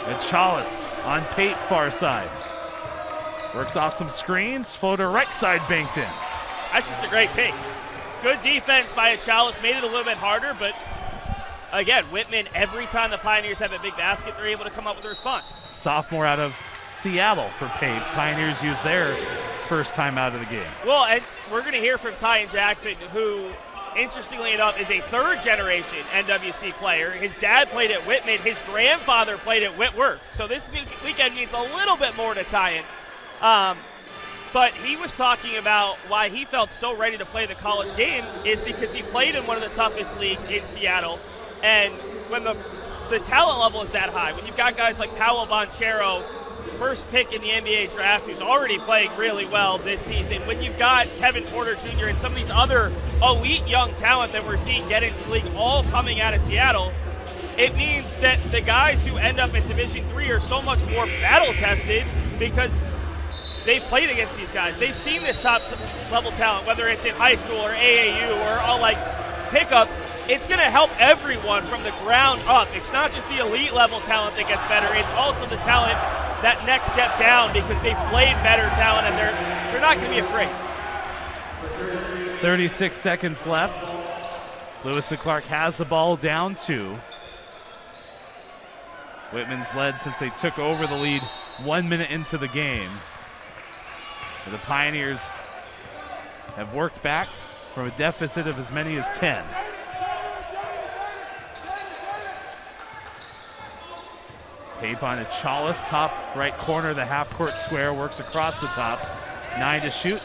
And Chalice on Pate far side. Works off some screens, floater right side banked in. That's just a great take. Good defense by Chalice, made it a little bit harder, but again, Whitman, every time the Pioneers have a big basket, they're able to come up with a response. Sophomore out of Seattle for Pate. Pioneers use their first time out of the game. Well, and we're going to hear from Tyan Jackson, who, interestingly enough, is a third-generation NWC player. His dad played at Whitman. His grandfather played at Whitworth. So this weekend means a little bit more to Tyan. But he was talking about why he felt so ready to play the college game is because he played in one of the toughest leagues in Seattle. And when the talent level is that high, when you've got guys like Paolo Banchero, first pick in the NBA draft, who's already playing really well this season, when you've got Kevin Porter Jr. and some of these other elite young talent that we're seeing get into the league all coming out of Seattle, it means that the guys who end up in Division III are so much more battle-tested because they've played against these guys. They've seen this top-level talent, whether it's in high school or AAU or all like pickup. It's going to help everyone from the ground up. It's not just the elite level talent that gets better. It's also the talent that next step down because they've played better talent and they're not going to be afraid. 36 seconds left. Lewis and Clark has the ball down 2. Whitman's led since they took over the lead 1 minute into the game. The Pioneers have worked back from a deficit of as many as 10. Papon to Chalice, top right corner of the half-court square, works across the top. 9 to shoot.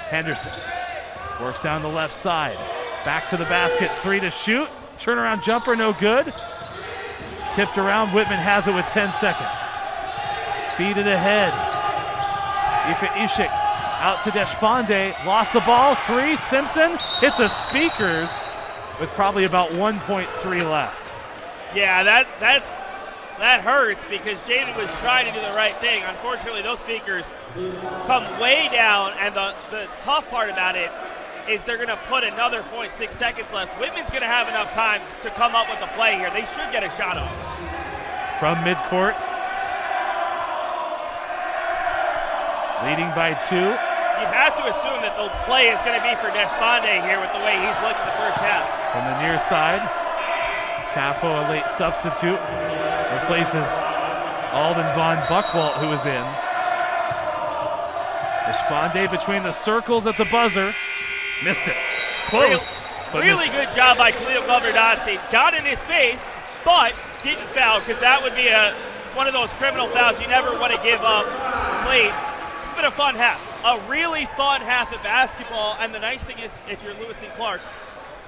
Henderson works down the left side. Back to the basket, 3 to shoot. Turnaround jumper, no good. Tipped around, Whitman has it with 10 seconds. Feed it ahead. Ifa Ishik out to Deshpande, lost the ball, 3, Simpson hit the speakers with probably about 1.3 left. Yeah, that hurts because Jaden was trying to do the right thing. Unfortunately, those speakers come way down, and the tough part about it is they're going to put another 0.6 seconds left. Whitman's going to have enough time to come up with a play here. They should get a shot off. From midcourt, leading by 2. You have to assume that the play is going to be for Deshpande here with the way he's looked in the first half. From the near side, Caffo, a late substitute, replaces Alden Von Buchwalt, who is in. Deshpande between the circles at the buzzer. Missed it. Close. Really good job by Khalil Glover-Dotson. Got in his face, but didn't foul because that would be one of those criminal fouls you never want to give up. Played. It's been a fun half. A really fun half of basketball, and the nice thing is if you're Lewis and Clark,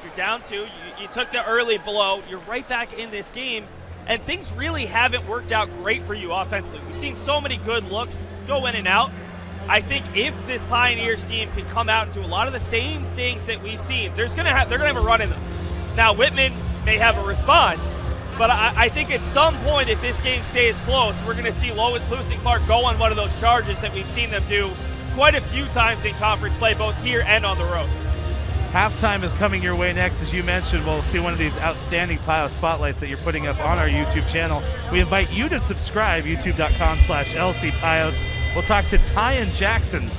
you're down 2, you took the early blow, you're right back in this game, and things really haven't worked out great for you offensively. We've seen so many good looks go in and out. I think if this Pioneers team can come out and do a lot of the same things that we've seen, they're gonna have a run in them. Now Whitman may have a response, but I think at some point, if this game stays close, we're gonna see Lewis and Clark go on one of those charges that we've seen them do quite a few times in conference play, both here and on the road. Halftime is coming your way next. As you mentioned, we'll see one of these outstanding Pio spotlights that you're putting up on our YouTube channel. We invite you to subscribe, youtube.com/LCPios. We'll talk to Tyan Jackson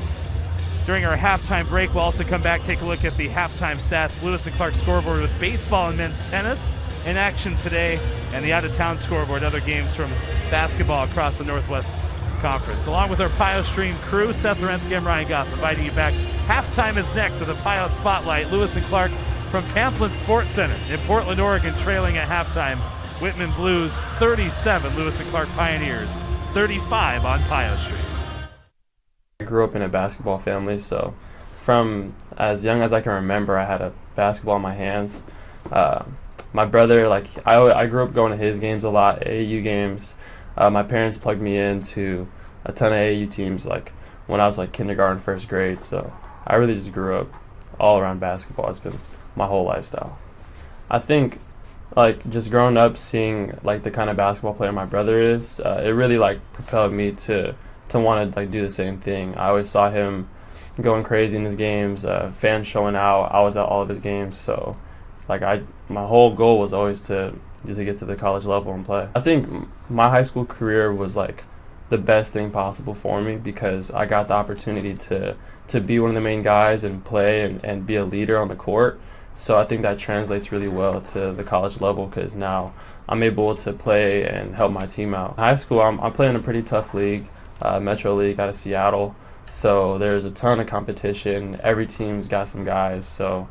during our halftime break. We'll also come back, take a look at the halftime stats. Lewis and Clark scoreboard with baseball and men's tennis in action today, and the out-of-town scoreboard, other games from basketball across the Northwest Conference. Along with our Pio Stream crew, Seth Orensky and Ryan Goff, inviting you back. Halftime is next with a Pio Spotlight. Lewis and Clark from Pamplin Sports Center in Portland, Oregon, trailing at halftime. Whitman Blues 37, Lewis and Clark Pioneers 35 on Pio Street. I grew up in a basketball family, so from as young as I can remember, I had a basketball in my hands. My brother, I grew up going to his games a lot, AAU games. My parents plugged me into a ton of AAU teams when I was kindergarten, first grade, so I really just grew up all around basketball. It's been my whole lifestyle. I think just growing up seeing the kind of basketball player my brother is, it really propelled me to want to do the same thing. I always saw him going crazy in his games, fans showing out. I was at all of his games, so my whole goal was always to get to the college level and play. I think my high school career was the best thing possible for me because I got the opportunity to be one of the main guys and play and be a leader on the court. So I think that translates really well to the college level because now I'm able to play and help my team out. In high school, I'm playing a pretty tough league, Metro League out of Seattle. So there's a ton of competition. Every team's got some guys. So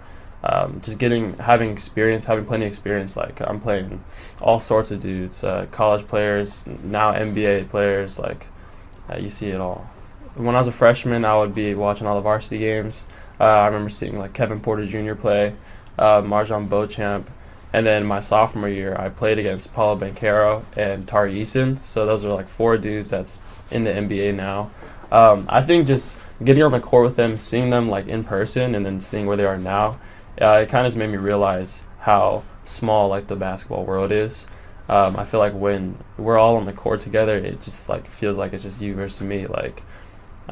just having plenty of experience. Like I'm playing all sorts of dudes, college players, now NBA players. Like you see it all. When I was a freshman, I would be watching all the varsity games. I remember seeing like Kevin Porter Jr. play, Marjon Beauchamp, and then my sophomore year, I played against Paulo Banchero and Tari Eason. So those are like 4 dudes that's in the NBA now. I think just getting on the court with them, seeing them like in person, and then seeing where they are now, it kind of just made me realize how small like the basketball world is. I feel like when we're all on the court together, it just like feels like it's just you versus me. Like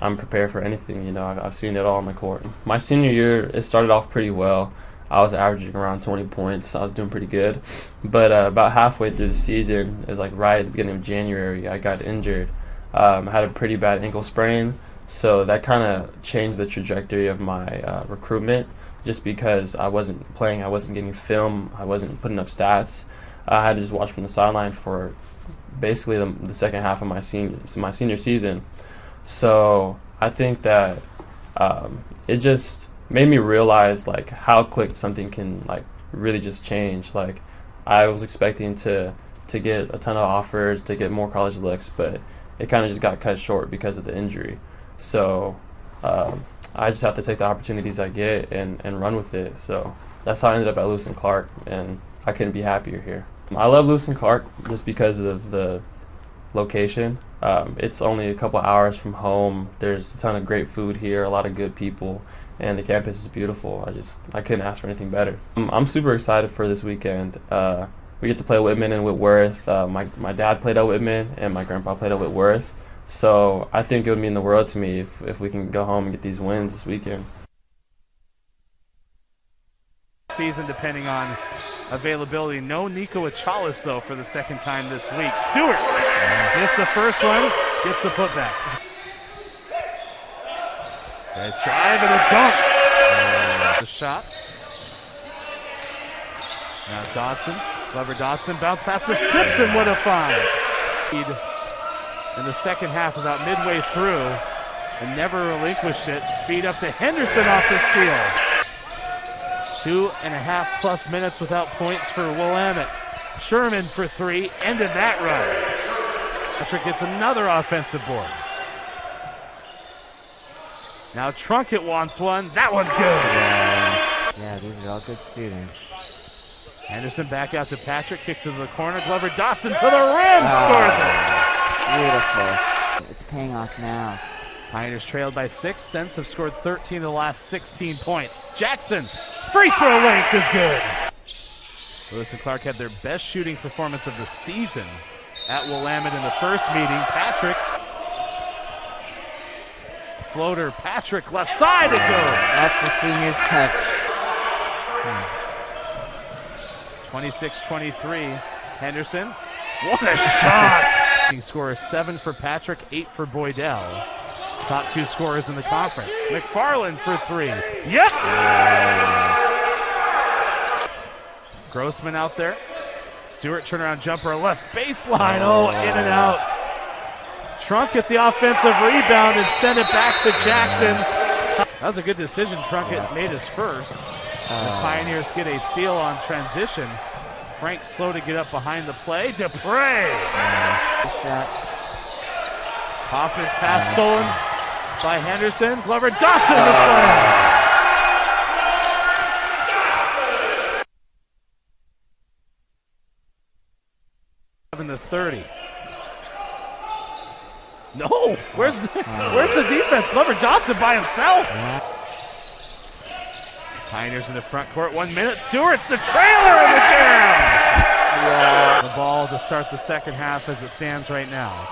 I'm prepared for anything, you know. I've seen it all on the court. My senior year, it started off pretty well. I was averaging around 20 points. I was doing pretty good. But about halfway through the season, it was like right at the beginning of January, I got injured. I had a pretty bad ankle sprain, so that kind of changed the trajectory of my recruitment, just because I wasn't playing, I wasn't getting film, I wasn't putting up stats. I had to just watch from the sideline for basically the second half of my senior season. So I think that it just made me realize like how quick something can like really just change. Like I was expecting to get a ton of offers, to get more college looks, but it kind of just got cut short because of the injury. So I just have to take the opportunities I get and run with it. So that's how I ended up at Lewis and Clark, and I couldn't be happier here. I love Lewis and Clark just because of the location. It's only a couple hours from home. There's a ton of great food here, a lot of good people, and the campus is beautiful. I couldn't ask for anything better. I'm super excited for this weekend. We get to play Whitman and Whitworth. My dad played at Whitman, and my grandpa played at Whitworth. So I think it would mean the world to me if we can go home and get these wins this weekend. Season depending on availability. No Nico Achalis, though, for the second time this week. Stewart missed the first one, gets the putback. Nice drive and a dunk. The shot. Now Dotson, clever Dotson, bounce pass to Simpson, what a find. In the second half, about midway through, and never relinquished it. Feed up to Henderson off the steal. 2.5+ minutes without points for Willamette. Sherman for 3, ended that run. Patrick gets another offensive board. Now Trunkett wants one. That one's good. Yeah, these are all good students. Henderson back out to Patrick, kicks into the corner. Glover Dotson to the rim, scores it. Beautiful. It's paying off now. Pioneers trailed by 6. Sens have scored 13 of the last 16 points. Jackson, free throw length is good. Lewis and Clark had their best shooting performance of the season at Willamette in the first meeting. Patrick, floater, Patrick, left side, it goes. That's the senior's touch. 26-23, Henderson. What a shot! Scorer 7 for Patrick, 8 for Boydell. Top 2 scorers in the conference. McFarland for 3. Yep! Grossman out there. Stewart turnaround jumper left baseline. Oh, in and out. Trunkett the offensive rebound and send it back to Jackson. That was a good decision. Trunkett made his first. The Pioneers get a steal on transition. Frank slow to get up behind the play. Dupre. Hoffman's pass stolen by Henderson. Glover Dotson the slam. To 30. No, where's the defense? Glover Dotson by himself. Pioneers in the front court. 1 minute. Stewart's the trailer in the jam. The ball to start the second half as it stands right now.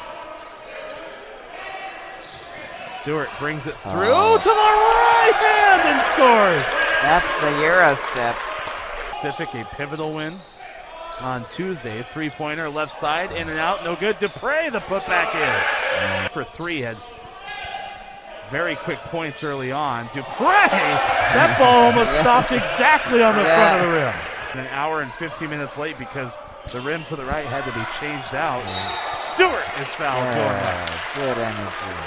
Stewart brings it through to the right hand and scores. That's the Euro step. Pacific, a pivotal win on Tuesday. 3-pointer left side, in and out, no good. Dupre, the putback is. For 3, had very quick points early on. Dupre, that ball almost stopped exactly on the front of the rim. An hour and 15 minutes late because the rim to the right had to be changed out. Stewart is fouled going up. Good energy.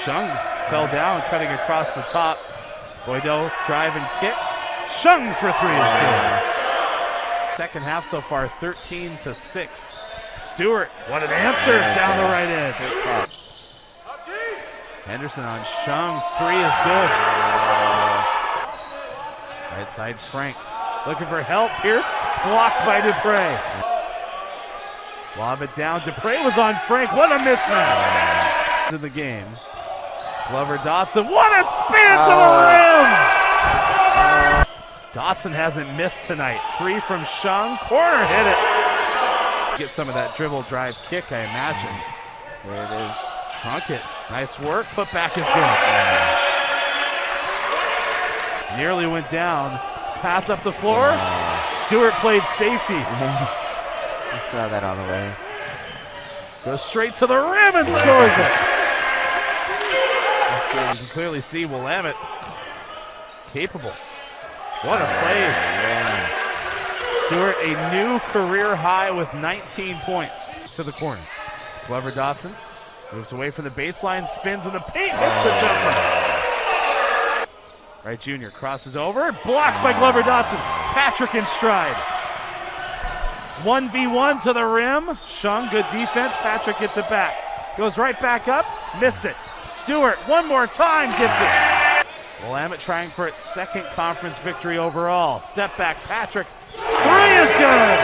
Shung fell down, cutting across the top. Boydo drive and kick. Shung for three is good. Second half so far, 13-6. Stewart, what an answer down the right edge. Henderson on Shung, three is good. Right side, Frank looking for help. Pierce blocked by Dupre. Lob it down. Dupre was on Frank. What a mismatch in the game. Glover Dotson. What a spin to the rim! Dotson hasn't missed tonight. Three from Shung. Corner hit it. Get some of that dribble drive kick, I imagine. There it is. Trunk it. Nice work. Put back is good. Nearly went down. Pass up the floor. Stewart played safety. I saw that all the way. Goes straight to the rim and scores it. You can clearly see Willamette capable. What a play. Stewart, a new career high with 19 points to the corner. Glover Dotson moves away from the baseline, spins in the paint, hits the jumper. Wright Jr. crosses over, blocked by Glover Dotson. Patrick in stride. 1v1 to the rim. Shung, good defense. Patrick gets it back. Goes right back up, missed it. Stewart, one more time, gets it. Willamette trying for its second conference victory overall. Step back, Patrick. Three is good.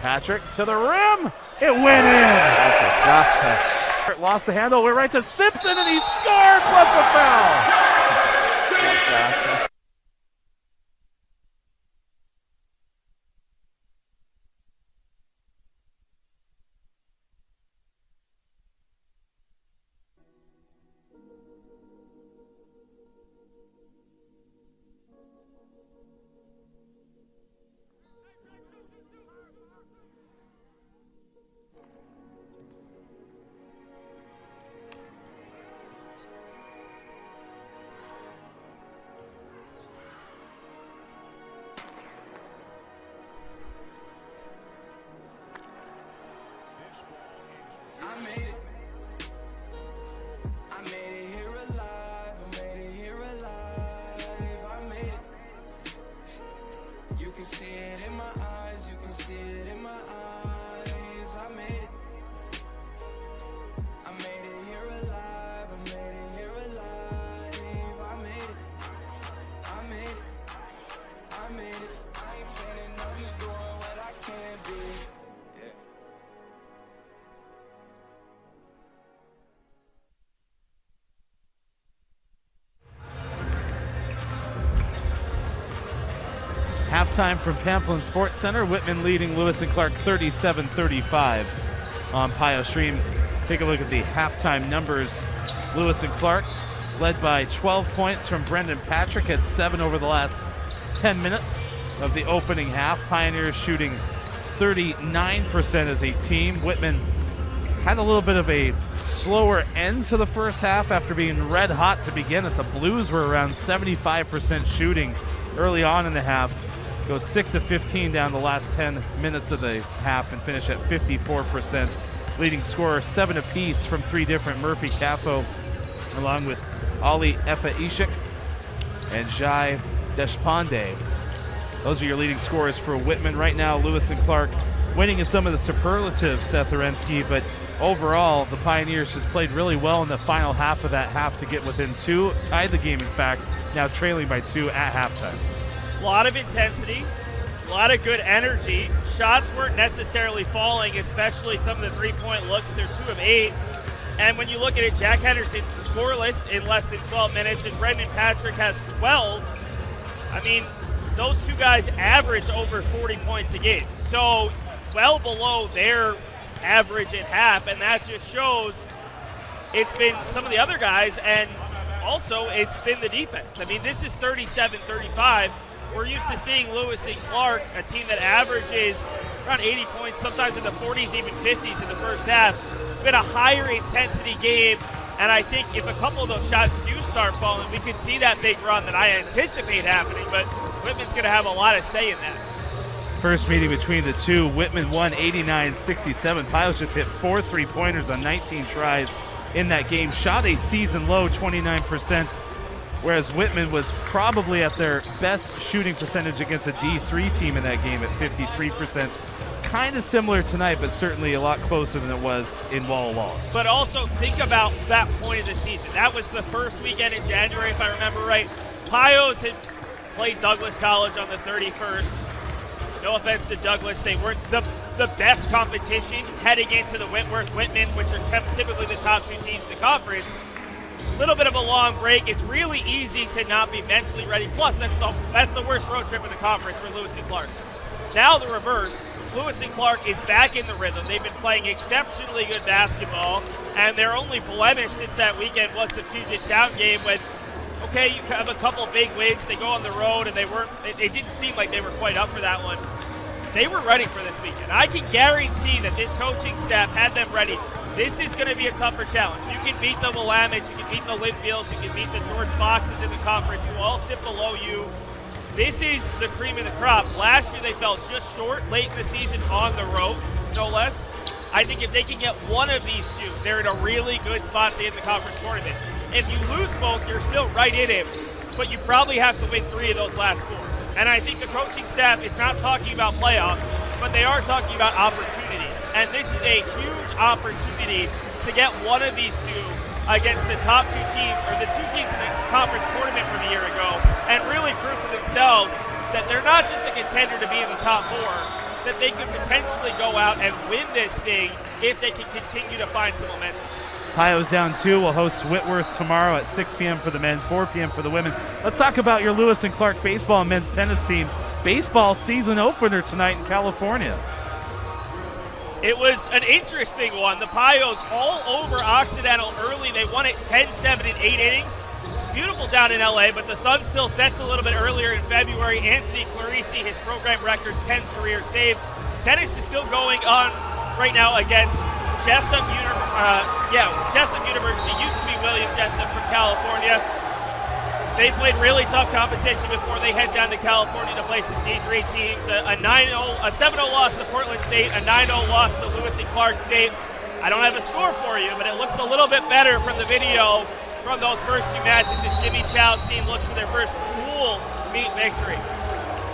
Patrick to the rim. It went in. That's a soft touch. Lost the handle. We're right to Simpson, and he scored plus a foul. That's awesome. Halftime from Pamplin Sports Center. Whitman leading Lewis and Clark 37-35 on Pio Stream. Take a look at the halftime numbers. Lewis and Clark led by 12 points from Brendan Patrick at 7 over the last 10 minutes of the opening half. Pioneers shooting 39% as a team. Whitman had a little bit of a slower end to the first half after being red hot to begin it. The Blues were around 75% shooting early on in the half. Go 6 of 15 down the last 10 minutes of the half and finish at 54%. Leading scorer 7 apiece from 3 different. Murphy Caffo, along with Ali Efa Ishik and Jai Deshpande. Those are your leading scorers for Whitman. Right now, Lewis and Clark winning in some of the superlatives, Seth Orensky, but overall, the Pioneers just played really well in the final half of that half to get within 2. Tied the game, in fact, now trailing by 2 at halftime. A lot of intensity, a lot of good energy. Shots weren't necessarily falling, especially some of the three-point looks. They're 2 of 8. And when you look at it, Jack Henderson scoreless in less than 12 minutes, and Brendan Patrick has 12. I mean, those two guys average over 40 points a game. So well below their average at half, and that just shows it's been some of the other guys, and also it's been the defense. I mean, this is 37-35. We're used to seeing Lewis and Clark, a team that averages around 80 points, sometimes in the 40s, even 50s in the first half. It's been a higher intensity game, and I think if a couple of those shots do start falling, we could see that big run that I anticipate happening, but Whitman's going to have a lot of say in that. First meeting between the two, Whitman won 89-67. Pios just hit 4 3-pointers on 19 tries in that game. Shot a season low 29%, whereas Whitman was probably at their best shooting percentage against a D3 team in that game at 53%. Kind of similar tonight, but certainly a lot closer than it was in Walla Walla. But also think about that point of the season. That was the first weekend in January, if I remember right. Pios had played Douglas College on the 31st. No offense to Douglas, they weren't the best competition heading into the Whitworth-Whitman, which are typically the top two teams in the conference. A little bit of a long break. It's really easy to not be mentally ready. Plus, that's the worst road trip in the conference for Lewis and Clark. Now the reverse. Lewis and Clark is back in the rhythm. They've been playing exceptionally good basketball, and their only blemish since that weekend was the Puget Sound game when, okay, you have a couple big wigs, they go on the road, and they didn't seem like they were quite up for that one. They were ready for this weekend. I can guarantee that this coaching staff had them ready. This is going to be a tougher challenge. You can beat the Willamette, you can beat the Linfields, you can beat the George Foxes in the conference, who all sit below you. This is the cream of the crop. Last year they fell just short late in the season on the road, no less. I think if they can get one of these two, they're in a really good spot to hit the conference tournament. If you lose both, you're still right in it, but you probably have to win 3 of those last 4. And I think the coaching staff is not talking about playoffs, but they are talking about opportunity. And this is a huge opportunity to get one of these two against the top 2 teams, or the 2 teams in the conference tournament from a year ago, and really prove to themselves that they're not just a contender to be in the top 4, that they could potentially go out and win this thing if they can continue to find some momentum. Pios down 2 will host Whitworth tomorrow at 6 p.m. for the men, 4 p.m. for the women. Let's talk about your Lewis and Clark baseball and men's tennis teams. Baseball season opener tonight in California. It was an interesting one. The Pios all over Occidental early. They won it 10-7 in 8 innings. Beautiful down in LA, but the sun still sets a little bit earlier in February. Anthony Clarisi, his program record, 10 career saves. Tennis is still going on right now against Jessup University. Used to be William Jessup from California. They played really tough competition before they head down to California to play some D3 teams. A 7-0 loss to Portland State, a 9-0 loss to Lewis and Clark State. I don't have a score for you, but it looks a little bit better from the video from those first 2 matches as Jimmy Chow's team looks for their first cool meet victory.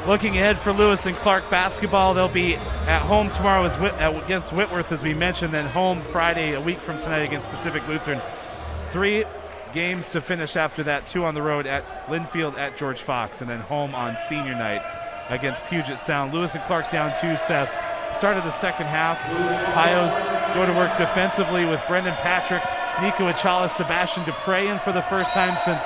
Looking ahead for Lewis and Clark basketball, they'll be at home tomorrow against Whitworth, as we mentioned, then home Friday, a week from tonight, against Pacific Lutheran. 3 games to finish after that, 2 on the road at Linfield, at George Fox, and then home on senior night against Puget Sound. Lewis and Clark down 2, Seth. Started the second half. Pios go to work defensively with Brendan Patrick, Nico Achalas, Sebastian Dupre in for the first time since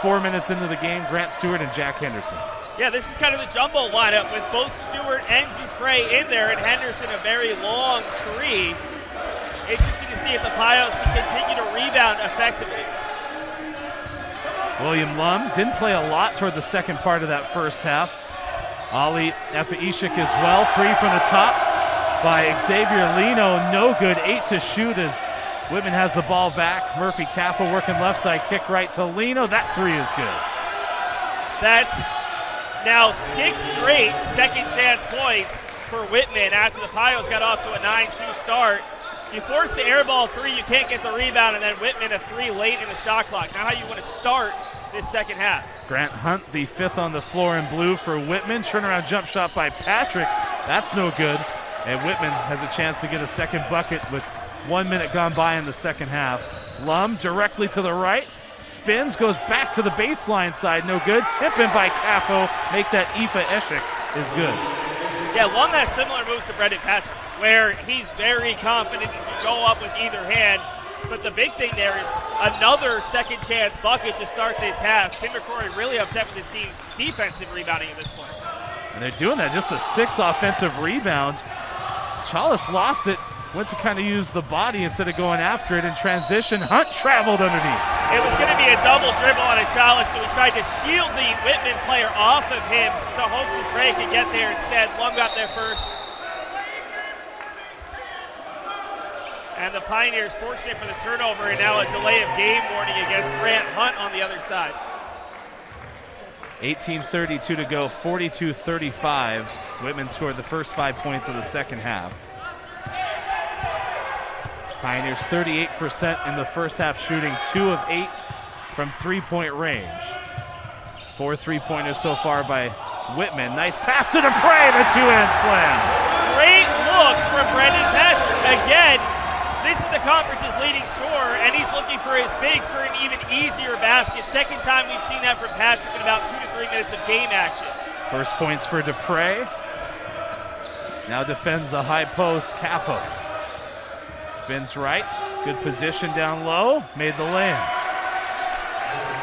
4 minutes into the game, Grant Stewart and Jack Henderson. Yeah, this is kind of the jumbo lineup with both Stewart and Dupre in there, and Henderson a very long 3. Interesting to see if the Pios can continue to rebound effectively. William Lum didn't play a lot toward the second part of that first half. Ali Efaishik as well, 3 from the top by Xavier Lino, no good, 8 to shoot as Whitman has the ball back. Murphy Caffel working left side, kick right to Lino, that 3 is good. That's now 6 straight second chance points for Whitman after the Pios got off to a 9-2 start. You force the air ball 3, you can't get the rebound, and then Whitman a 3 late in the shot clock. Now how you want to start this second half. Grant Hunt, the 5th on the floor in blue for Whitman. Turnaround jump shot by Patrick. That's no good. And Whitman has a chance to get a second bucket with 1 minute gone by in the second half. Lum directly to the right. Spins, goes back to the baseline side. No good. Tip in by Caffo. Make that Efaishik is good. Yeah, Lum has similar moves to Brendan Patrick, where he's very confident he can go up with either hand. But the big thing there is another second chance bucket to start this half. Tim McCrory really upset with his team's defensive rebounding at this point. And they're doing that, just the 6th offensive rebound. Chalice lost it, went to kind of use the body instead of going after it in transition. Hunt traveled underneath. It was going to be a double dribble on a Chalice, so he tried to shield the Whitman player off of him to hope Dupre could get there. Instead, Lum got there first. And the Pioneers fortunate for the turnover, and now a delay of game warning against Grant Hunt on the other side. 18:32 to go, 42-35. Whitman scored the first 5 points of the second half. Pioneers 38% in the first half shooting, 2 of 8 from three-point range. 4 3-pointers so far by Whitman. Nice pass to Dupre, the two-hand slam. Great look from Brendan Patrick. Again, this is the conference's leading scorer, and he's looking for his big for an even easier basket. Second time we've seen that from Patrick in about 2 to 3 minutes of game action. First points for Dupre. Now defends the high post, Caffo. Spins right, good position down low, made the lane.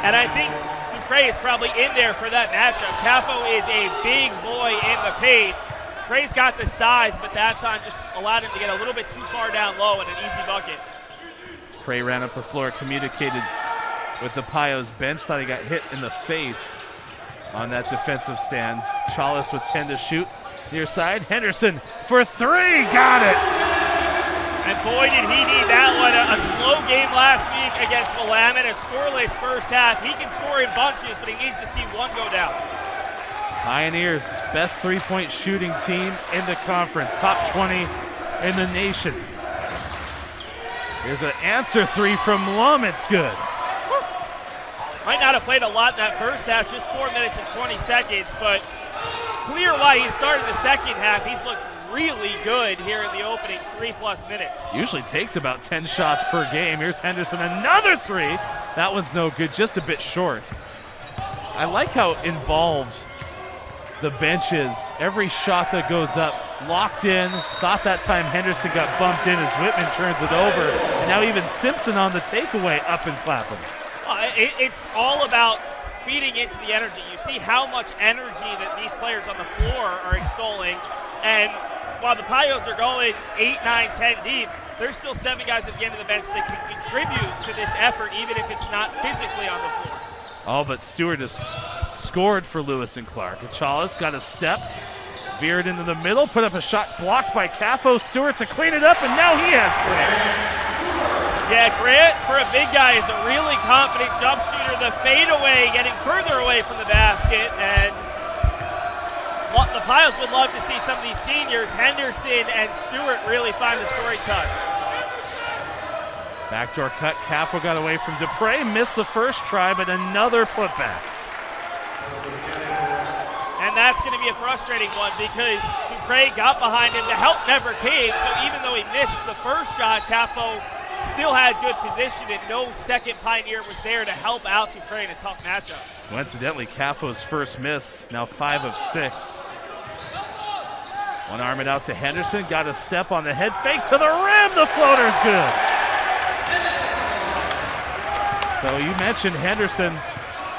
And I think Dupre is probably in there for that matchup. Caffo is a big boy in the paint. Dupre's got the size, but that time just allowed him to get a little bit too far down low and an easy bucket. Dupre ran up the floor, communicated with the Pios bench, thought he got hit in the face on that defensive stand. Chalice with 10 to shoot. Near side, Henderson for 3, got it! And boy, did he need that one. A slow game last week against Willamette, a scoreless first half. He can score in bunches, but he needs to see one go down. Pioneers, best three-point shooting team in the conference, top 20 in the nation. Here's an answer 3 from Lum, it's good. Might not have played a lot in that first half, just 4 minutes and 20 seconds, but clear why he started the second half. He's looked really good here in the opening 3+ minutes. Usually takes about 10 shots per game. Here's Henderson, another 3. That one's no good, just a bit short. I like how involved the bench is. Every shot that goes up, locked in. Thought that time Henderson got bumped in as Whitman turns it over. And now even Simpson on the takeaway up and clapping. It's all about feeding into the energy. You see how much energy that these players on the floor are extolling. And while the Pios are going 8, 9, 10 deep, there's still 7 guys at the end of the bench that can contribute to this effort, even if it's not physically on the floor. Oh, but Stewart has scored for Lewis and Clark. Chalice got a step, veered into the middle, put up a shot blocked by Caffo. Stewart to clean it up, and now he has points. Yeah, Grant, for a big guy, is a really confident jump shooter. The fadeaway getting further away from the basket, and the Pios would love to see some of these seniors, Henderson and Stewart, really find the scoring touch. Backdoor cut, Caffo got away from Dupre, missed the first try, but another putback. And that's going to be a frustrating one because Dupre got behind him. The help never came, so even though he missed the first shot, Caffo still had good position, and no second Pioneer was there to help out Dupre in a tough matchup. Coincidentally, Caffo's first miss, now 5 of 6. One arm it out to Henderson, got a step on the head fake to the rim, the floater's good. So you mentioned Henderson,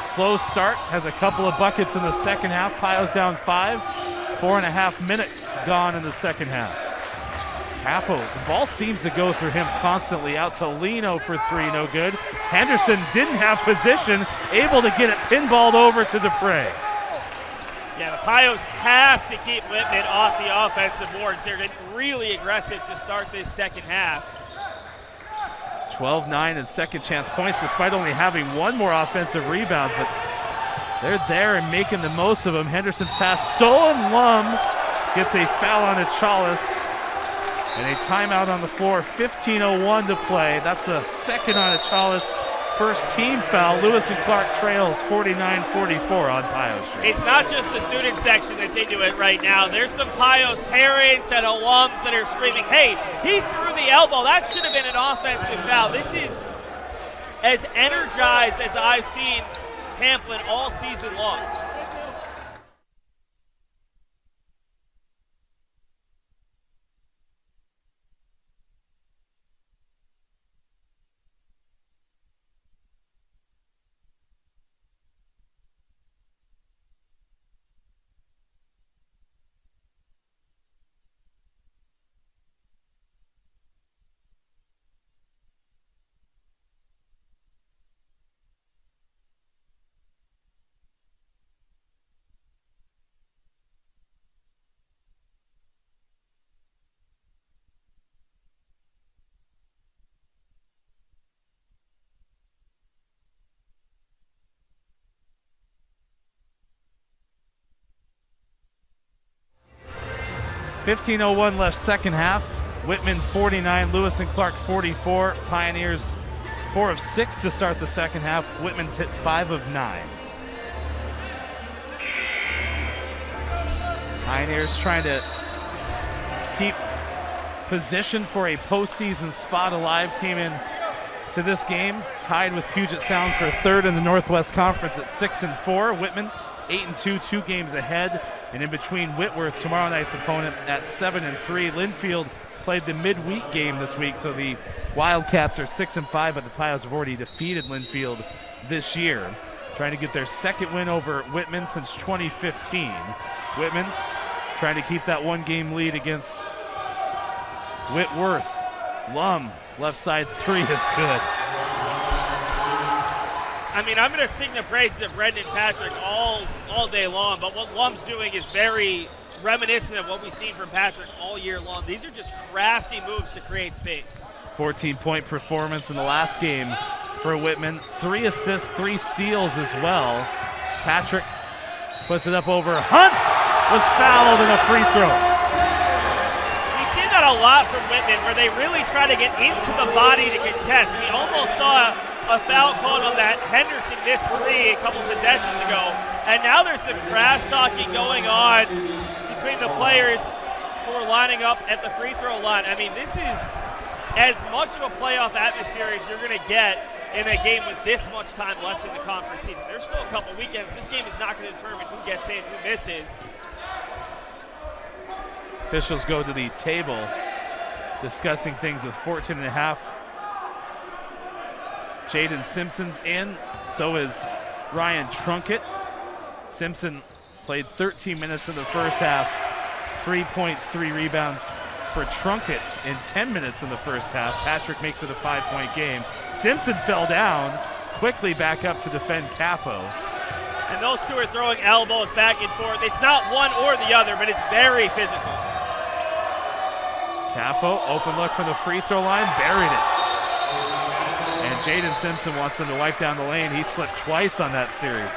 slow start, has a couple of buckets in the second half. Pios down 5, 4.5 minutes gone in the second half. Caffo, the ball seems to go through him constantly. Out to Lino for 3, no good. Henderson didn't have position, able to get it pinballed over to Dupre. Yeah, the Pios have to keep Whitman off the offensive boards. They're getting really aggressive to start this second half. 12-9 and second chance points despite only having 1 more offensive rebound, but they're there and making the most of them. Henderson's pass stolen. Lum gets a foul on Chalice. And a timeout on the floor, 15:01 to play. That's the second on Chalice. First team foul. Lewis and Clark trails 49-44 on Pios Street. It's not just the student section that's into it right now. There's some Pios parents and alums that are screaming, hey, he threw the elbow. That should have been an offensive foul. This is as energized as I've seen Pamplin all season long. 15:01 left second half. Whitman 49, Lewis and Clark 44. Pioneers 4 of 6 to start the second half. Whitman's hit 5 of 9. Pioneers trying to keep position for a postseason spot alive. Came in to this game tied with Puget Sound for third in the Northwest Conference at 6-4. Whitman 8-2, 2 games ahead. And in between Whitworth, tomorrow night's opponent, at 7-3. Linfield played the midweek game this week, so the Wildcats are 6-5, but the Pios have already defeated Linfield this year, trying to get their second win over Whitman since 2015. Whitman trying to keep that 1-game lead against Whitworth. Lum, left side 3 is good. I mean, I'm going to sing the praises of Brendan Patrick all day long, but what Lum's doing is very reminiscent of what we've seen from Patrick all year long. These are just crafty moves to create space. 14-point performance in the last game for Whitman. 3 assists, 3 steals as well. Patrick puts it up over Hunt, was fouled in a free throw. We've seen that a lot from Whitman, where they really try to get into the body to contest. We almost saw a foul called on that Henderson missed 3 a couple possessions ago. And now there's some trash talking going on between the players who are lining up at the free throw line. I mean, this is as much of a playoff atmosphere as you're going to get in a game with this much time left in the conference season. There's still a couple weekends. This game is not going to determine who gets in, who misses. Officials go to the table discussing things with 14.5. Jaden Simpson's in, so is Ryan Trunkett. Simpson played 13 minutes in the first half, 3 points, 3 rebounds for Trunkett in 10 minutes in the first half. Patrick makes it a 5-point game. Simpson fell down, quickly back up to defend Caffo. And those two are throwing elbows back and forth. It's not one or the other, but it's very physical. Caffo, open look from the free throw line, buried it. And Jaden Simpson wants them to wipe down the lane. He slipped twice on that series.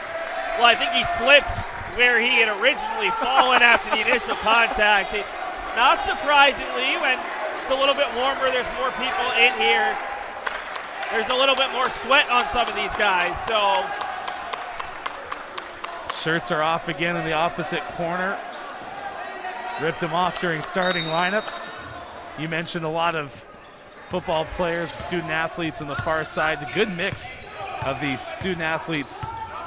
Well, I think he slipped where he had originally fallen after the initial contact. Not surprisingly, when it's a little bit warmer, there's more people in here. There's a little bit more sweat on some of these guys, so. Shirts are off again in the opposite corner. Ripped them off during starting lineups. You mentioned a lot of football players, student athletes on the far side. A good mix of the student athletes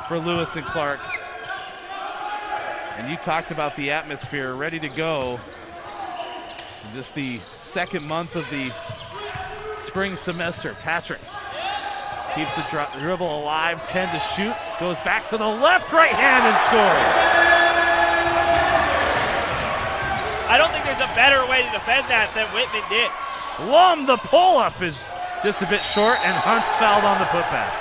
for Lewis and Clark. And you talked about the atmosphere, ready to go. Just the second month of the spring semester. Patrick keeps the dribble alive, 10 to shoot, goes back to the left, right hand, and scores. I don't think there's a better way to defend that than Whitman did. Lum, the pull-up is just a bit short, and Hunt's fouled on the putback.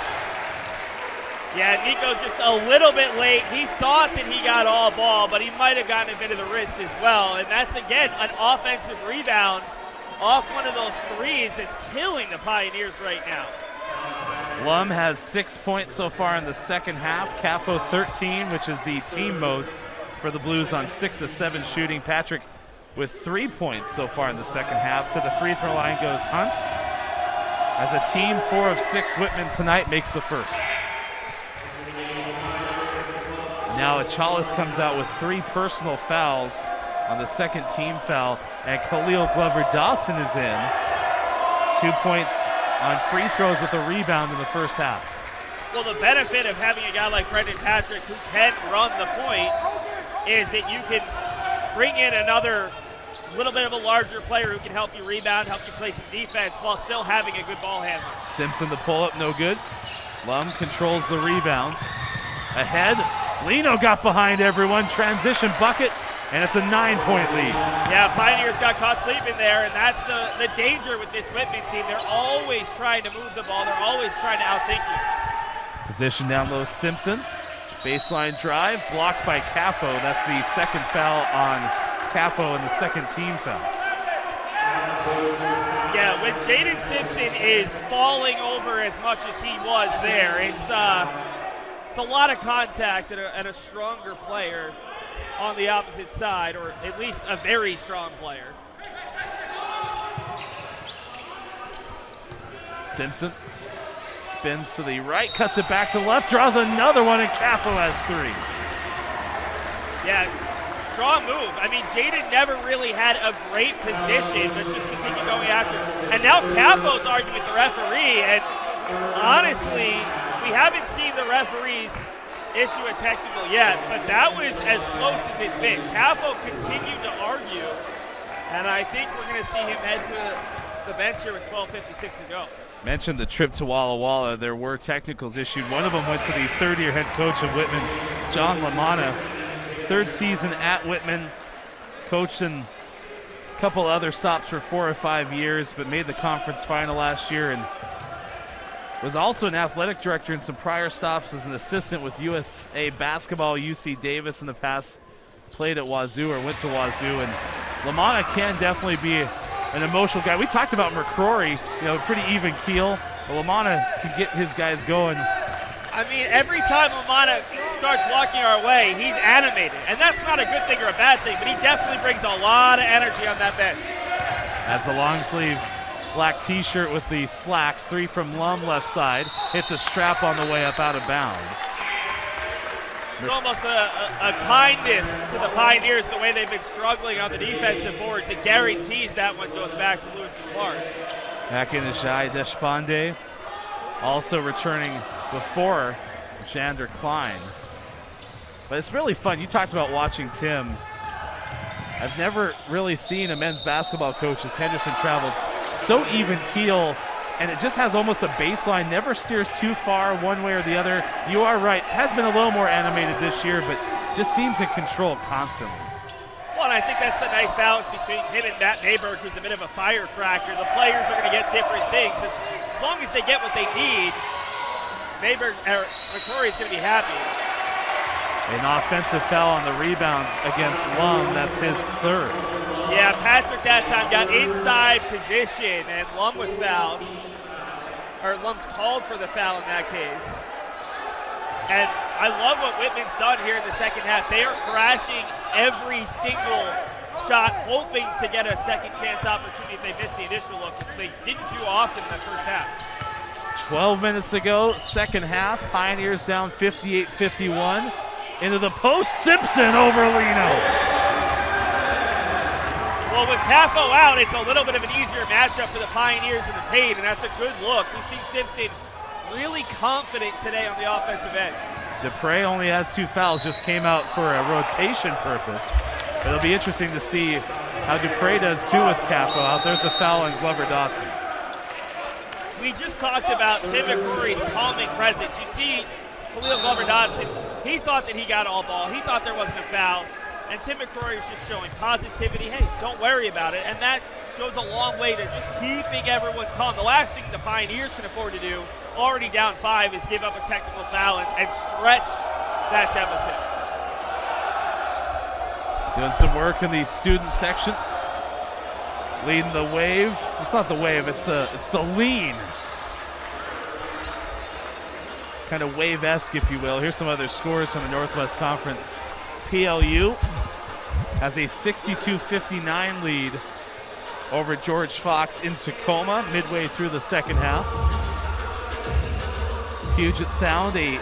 Yeah, Nico just a little bit late. He thought that he got all ball, but he might have gotten a bit of the wrist as well. And that's, again, an offensive rebound off one of those threes that's killing the Pioneers right now. Lum has 6 points so far in the second half. Caffo 13, which is the team most for the Blues on 6 of 7 shooting. Patrick with 3 points so far in the second half. To the free throw line goes Hunt. As a team, 4 of 6, Whitman tonight makes the first. Now Achales comes out with 3 personal fouls on the second team foul, and Khalil Glover-Dotson is in. 2 points on free throws with a rebound in the first half. Well, the benefit of having a guy like Brendan Patrick who can run the point is that you can bring in another little bit of a larger player who can help you rebound, help you play some defense while still having a good ball handler. Simpson, the pull-up, no good. Lum controls the rebound. Ahead, Lino got behind everyone, transition bucket, and it's a 9-point lead. Yeah, Pioneers got caught sleeping there, and that's the danger with this Whitman team. They're always trying to move the ball. They're always trying to outthink you. Position down low, Simpson. Baseline drive, blocked by Caffo. That's the second foul on Caffo and the second team foul. Yeah, when Jaden Simpson is falling over as much as he was there, it's a lot of contact and a stronger player on the opposite side, or at least a very strong player. Simpson spins to the right, cuts it back to left, draws another one, and Caffo has 3. Yeah, strong move. I mean, Jaden never really had a great position, but just continued going after. And now Cafo's arguing with the referee, and honestly, we haven't seen the referees issue a technical yet, but that was as close as it's been. Caffo continued to argue, and I think we're going to see him head to the bench here with 12:56 to go. Mentioned the trip to Walla Walla. There were technicals issued. One of them went to the third-year head coach of Whitman, John Lamanna. 3rd season at Whitman, coached in a couple other stops for 4 or 5 years, but made the conference final last year, and was also an athletic director in some prior stops as an assistant with USA Basketball, UC Davis in the past. Played at Wazoo or went to Wazoo, and Lamanna can definitely be an emotional guy. We talked about McCrory, pretty even keel. But Lamanna can get his guys going. I mean, every time Lamanna starts walking our way, he's animated. And that's not a good thing or a bad thing, but he definitely brings a lot of energy on that bench. As the long sleeve black t-shirt with the slacks, 3 from Lum left side, hit the strap on the way up out of bounds. It's almost a kindness to the Pioneers the way they've been struggling on the defensive boards. It guarantees that one goes back to Lewis and Clark. Back in Ajay Deshpande, also returning before Jander Klein. But it's really fun. You talked about watching Tim. I've never really seen a men's basketball coach as Henderson travels so even keel, and it just has almost a baseline, never steers too far one way or the other. You are right, has been a little more animated this year, but just seems in control constantly. Well, and I think that's the nice balance between him and Matt Mayberg, who's a bit of a firecracker. The players are going to get different things. As long as they get what they need, McCrory is going to be happy. An offensive foul on the rebounds against Lum. That's his 3rd. Yeah, Patrick that time got inside position, and Lum was fouled. Or Lum's called for the foul in that case. And I love what Whitman's done here in the second half. They are crashing every single shot, hoping to get a second chance opportunity if they missed the initial look, which they didn't do often in the first half. 12 minutes ago, second half, Pioneers down 58-51. Into the post, Simpson over Lino. Well, with Caffo out, it's a little bit of an easier matchup for the Pioneers in the paint, and that's a good look. We've seen Simpson really confident today on the offensive end. Dupre only has 2 fouls, just came out for a rotation purpose. But it'll be interesting to see how Dupre does too with Caffo out. There's a foul on Glover Dotson. We just talked about Tim McCrory's calming presence. You see Khalil Glover Dotson, he thought that he got all ball. He thought there wasn't a foul. And Tim McCrory is just showing positivity. Hey, don't worry about it. And that goes a long way to just keeping everyone calm. The last thing the Pioneers can afford to do, already down 5, is give up a technical foul and stretch that deficit. Doing some work in the student section. Leading the wave. It's not the wave, it's the lean. Kind of wave-esque, if you will. Here's some other scores from the Northwest Conference. PLU has a 62-59 lead over George Fox in Tacoma midway through the second half. Puget Sound a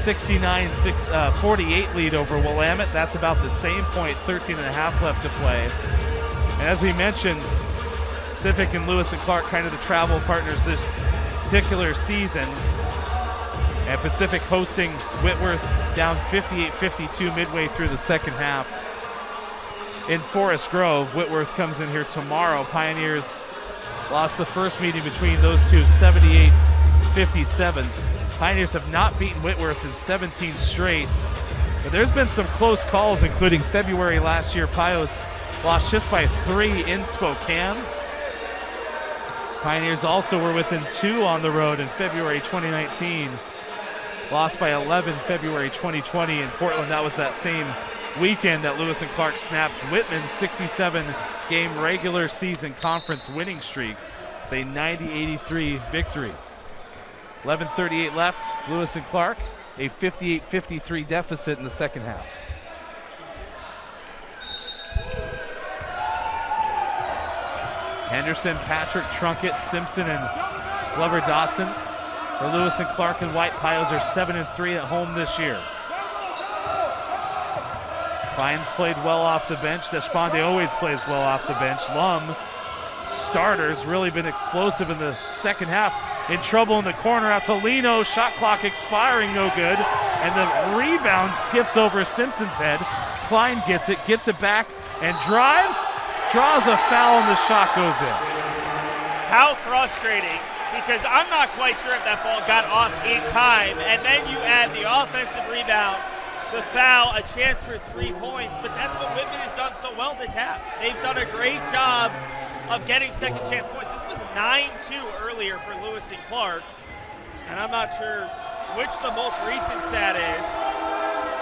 69-48 lead over Willamette. That's about the same point, 13 and a half left to play. And as we mentioned, Pacific and Lewis and Clark kind of the travel partners this particular season. And Pacific hosting Whitworth down 58-52 midway through the second half. In Forest Grove, Whitworth comes in here tomorrow. Pioneers lost the first meeting between those two, 78-57. Pioneers have not beaten Whitworth in 17 straight. But there's been some close calls, including February last year. Pios lost just by 3 in Spokane. Pioneers also were within 2 on the road in February 2019. Lost by 11 February 2020 in Portland. That was that same weekend that Lewis and Clark snapped Whitman's 67-game regular season conference winning streak with a 90-83 victory. 11:38 left. Lewis and Clark, a 58-53 deficit in the second half. Henderson, Patrick, Trunkett, Simpson, and Glover Dotson. For Lewis and Clark and White, Pios are 7-3 at home this year. Fines played well off the bench. Deshpande always plays well off the bench. Lum, starters, really been explosive in the second half. In trouble in the corner out to Lino. Shot clock expiring, no good. And the rebound skips over Simpson's head. Klein gets it back, and drives. Draws a foul, and the shot goes in. How frustrating, because I'm not quite sure if that ball got off in time. And then you add the offensive rebound, the foul, a chance for 3 points. But that's what Whitman has done so well this half. They've done a great job of getting second chance points. This was 9-2 earlier for Lewis and Clark. And I'm not sure which the most recent stat is,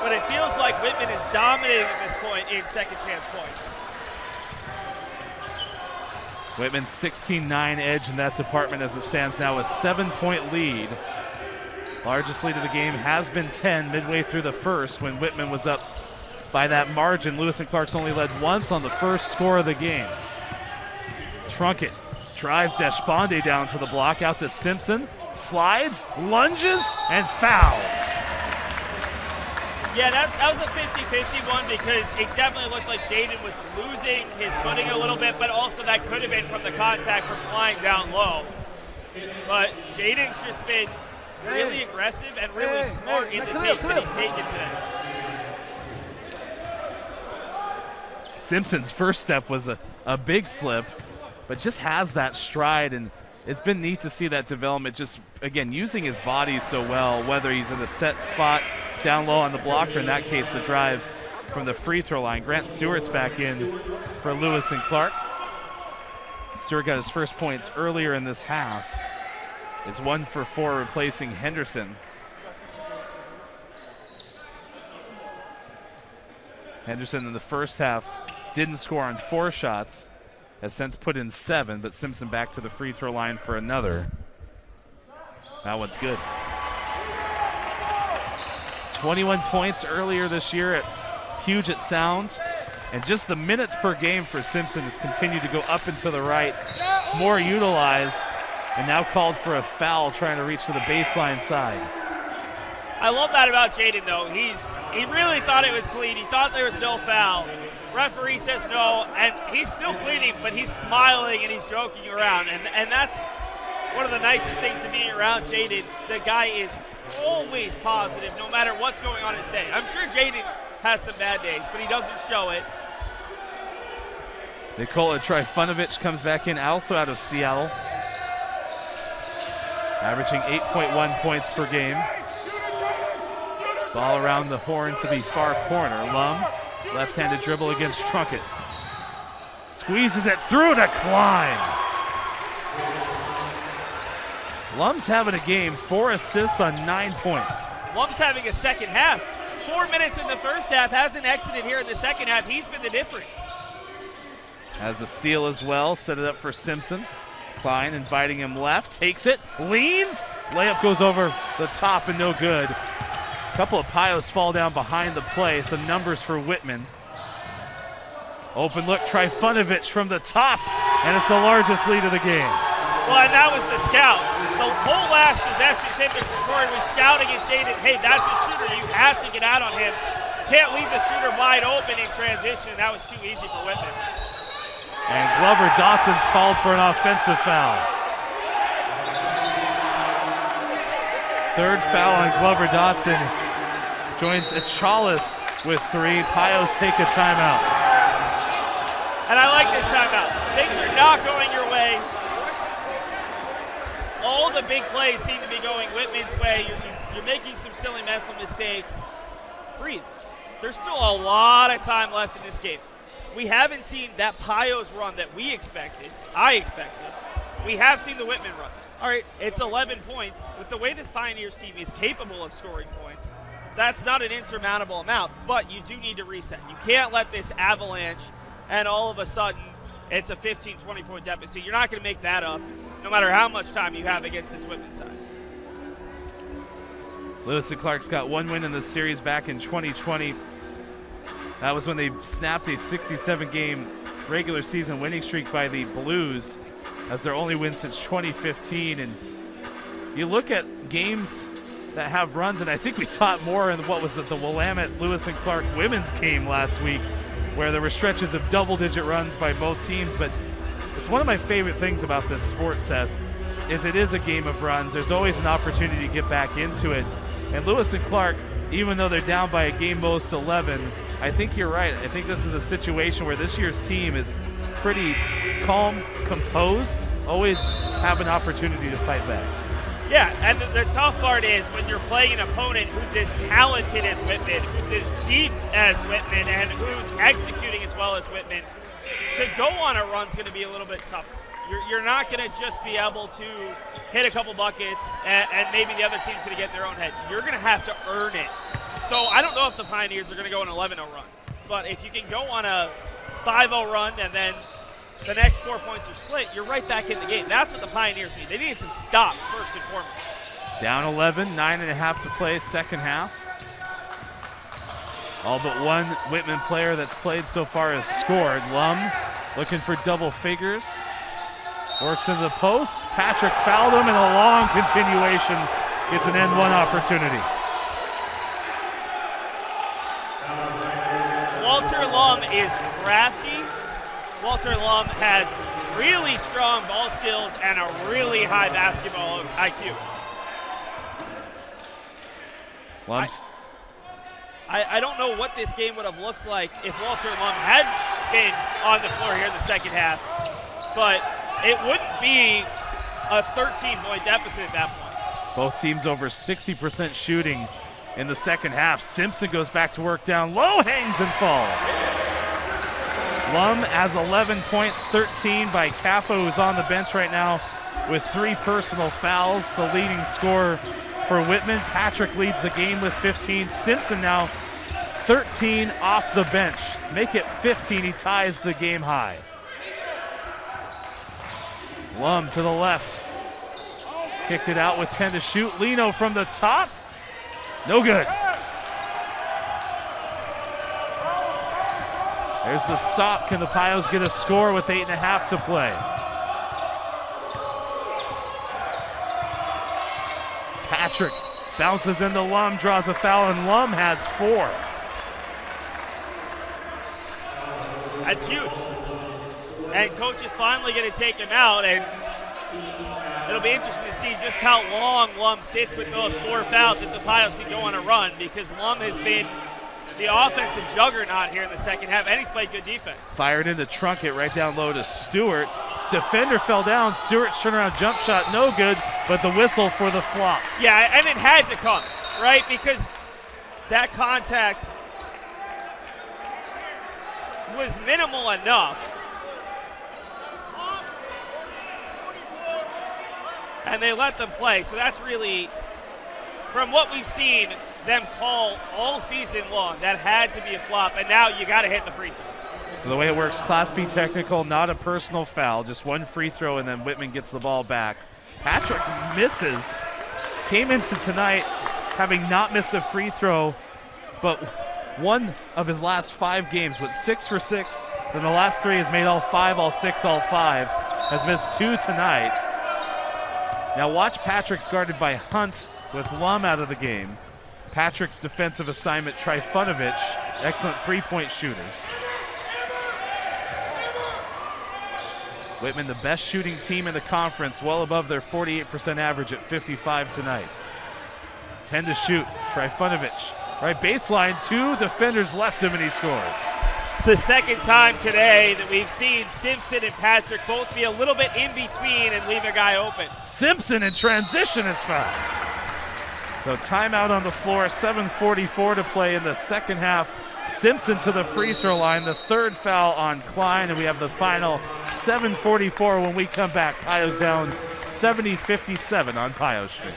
but it feels like Whitman is dominating at this point in second chance points. Whitman's 16-9 edge in that department as it stands now, a 7-point lead. Largest lead of the game has been 10 midway through the first when Whitman was up by that margin. Lewis and Clark's only led once on the first score of the game. Trunkett drives Deshpande down to the block, out to Simpson, slides, lunges, and foul. Yeah, that was a 50-50 one because it definitely looked like Jaden was losing his footing a little bit, but also that could have been from the contact from flying down low. But Jaden's just been really aggressive and really smart in the takes that he's taken today. Simpson's first step was a big slip, but just has that stride, and it's been neat to see that development, just, again, using his body so well, whether he's in a set spot down low on the block, or in that case, the drive from the free throw line. Grant Stewart's back in for Lewis and Clark. Stewart got his first points earlier in this half. Is 1 for 4, replacing Henderson. Henderson in the first half didn't score on 4 shots, has since put in 7, but Simpson back to the free throw line for another. That one's good. 21 points earlier this year at Puget Sound, and just the minutes per game for Simpson has continued to go up and to the right, more utilized, and now called for a foul trying to reach to the baseline side. I love that about Jaden, though. He really thought it was clean. He thought there was no foul. Referee says no, and he's still pleading, but he's smiling and he's joking around, and that's one of the nicest things to be around Jaden. The guy is always positive, no matter what's going on in his day. I'm sure Jaden has some bad days, but he doesn't show it. Nikola Trifunovic comes back in, also out of Seattle, averaging 8.1 points per game. Ball around the horn to the far corner. Lum, left-handed dribble against Trunkett. Squeezes it through to Klein. Lum's having a game, 4 assists on 9 points. Lum's having a second half. 4 minutes in the first half, hasn't exited here in the second half. He's been the difference. Has a steal as well, set it up for Simpson. Klein inviting him left, takes it, leans. Layup goes over the top and no good. A couple of Pios fall down behind the play, some numbers for Whitman. Open look, Trifunovic from the top, and it's the largest lead of the game. Well, and that was the scout. The whole last possession, Tim McCord was shouting at Jaden, hey, that's a shooter. You have to get out on him. Can't leave the shooter wide open in transition. That was too easy for Whitman. And Glover Dotson's called for an offensive foul. Third foul on Glover Dotson. Joins Achalis with 3. Pios take a timeout. And I like this timeout. Things are not going your way. All the big plays seem to be going Whitman's way. You're making some silly mental mistakes. Breathe. There's still a lot of time left in this game. We haven't seen that Pios run that we expected. I expected. We have seen the Whitman run. All right, it's 11 points. With the way this Pioneers team is capable of scoring points, that's not an insurmountable amount, but you do need to reset. You can't let this avalanche and all of a sudden it's a 15, 20-point deficit. You're not going to make that up no matter how much time you have against this Whitman side. Lewis and Clark's got 1 win in this series back in 2020. That was when they snapped a 67-game regular season winning streak by the Blues as their only win since 2015. And you look at games that have runs, and I think we saw it more in what was it, the Willamette Lewis and Clark women's game last week, where there were stretches of double-digit runs by both teams. But it's one of my favorite things about this sport, Seth, is it is a game of runs. There's always an opportunity to get back into it. And Lewis and Clark, even though they're down by a game most 11, I think you're right. I think this is a situation where this year's team is pretty calm, composed, always have an opportunity to fight back. Yeah, and the tough part is when you're playing an opponent who's as talented as Whitman, who's as deep as Whitman, and who's executing as well as Whitman, to go on a run is going to be a little bit tougher. You're not going to just be able to hit a couple buckets and maybe the other team's going to get their own head. You're going to have to earn it. So I don't know if the Pioneers are going to go an 11-0 run, but if you can go on a 5-0 run and then the next 4 points are split, you're right back in the game. That's what the Pioneers need. They need some stops first and foremost. Down 11, 9.5 to play, second half. All but one Whitman player that's played so far has scored. Lum looking for double figures. Works into the post. Patrick fouled him, and a long continuation gets an end one opportunity. Walter Lum is crafty. Walter Lum has really strong ball skills and a really high basketball IQ. Lum's I don't know what this game would have looked like if Walter Lum had been on the floor here in the second half, but it wouldn't be a 13-point deficit at that point. both teams over 60% shooting in the second half. Simpson goes back to work down low, hangs and falls. Lum has 11 points, 13 by Caffo, who's on the bench right now with 3 personal fouls, the leading scorer for Whitman. Patrick leads the game with 15. Simpson now 13 off the bench. Make it 15, he ties the game high. Lum to the left. Kicked it out with 10 to shoot. Lino from the top. No good. There's the stop. Can the Pios get a score with 8.5 to play? Patrick bounces into Lum, draws a foul, and Lum has 4. That's huge. And coach is finally going to take him out, and it'll be interesting to see just how long Lum sits with those 4 fouls if the Pios can go on a run, because Lum has been the offensive juggernaut here in the second half, and he's played good defense. Fired into Trunkett right down low to Stewart. Defender fell down. Stewart's turnaround jump shot, no good, but the whistle for the flop. Yeah, and it had to come, right? Because that contact was minimal enough. And they let them play. So that's really, from what we've seen them call all season long, that had to be a flop. And now you got to hit the free throws. So the way it works, Class B technical, not a personal foul, just 1 free throw, and then Whitman gets the ball back. Patrick misses. Came into tonight having not missed a free throw, but one of his last 5 games went 6 for 6. Then the last 3 has made all 5, all 6, all 5. Has missed 2 tonight. Now watch Patrick's guarded by Hunt with Lum out of the game. Patrick's defensive assignment, Trifunovic, excellent 3-point shooter. Whitman, the best shooting team in the conference, well above their 48% average at 55 tonight. 10 to shoot, Trifunovic. Right baseline, 2 defenders left him and he scores. The second time today that we've seen Simpson and Patrick both be a little bit in between and leave a guy open. Simpson in transition is fouled. So timeout on the floor, 7:44 to play in the second half. Simpson to the free throw line, the 3rd foul on Klein, and we have the final 7:44 when we come back. Pios down 70-57 on Pio Street.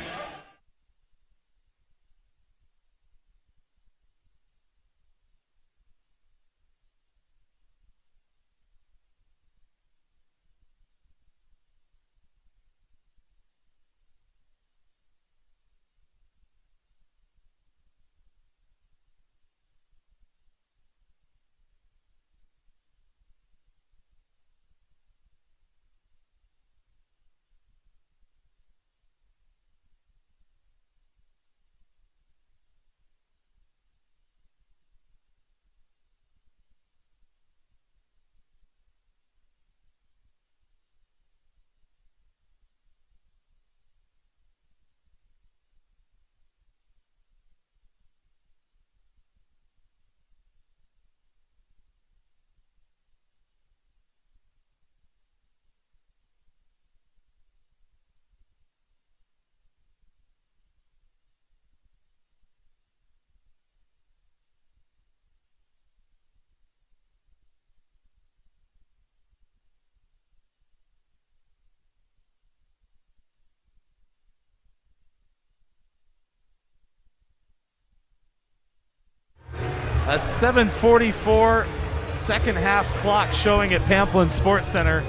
A 7:44 second half clock showing at Pamplin Sports Center.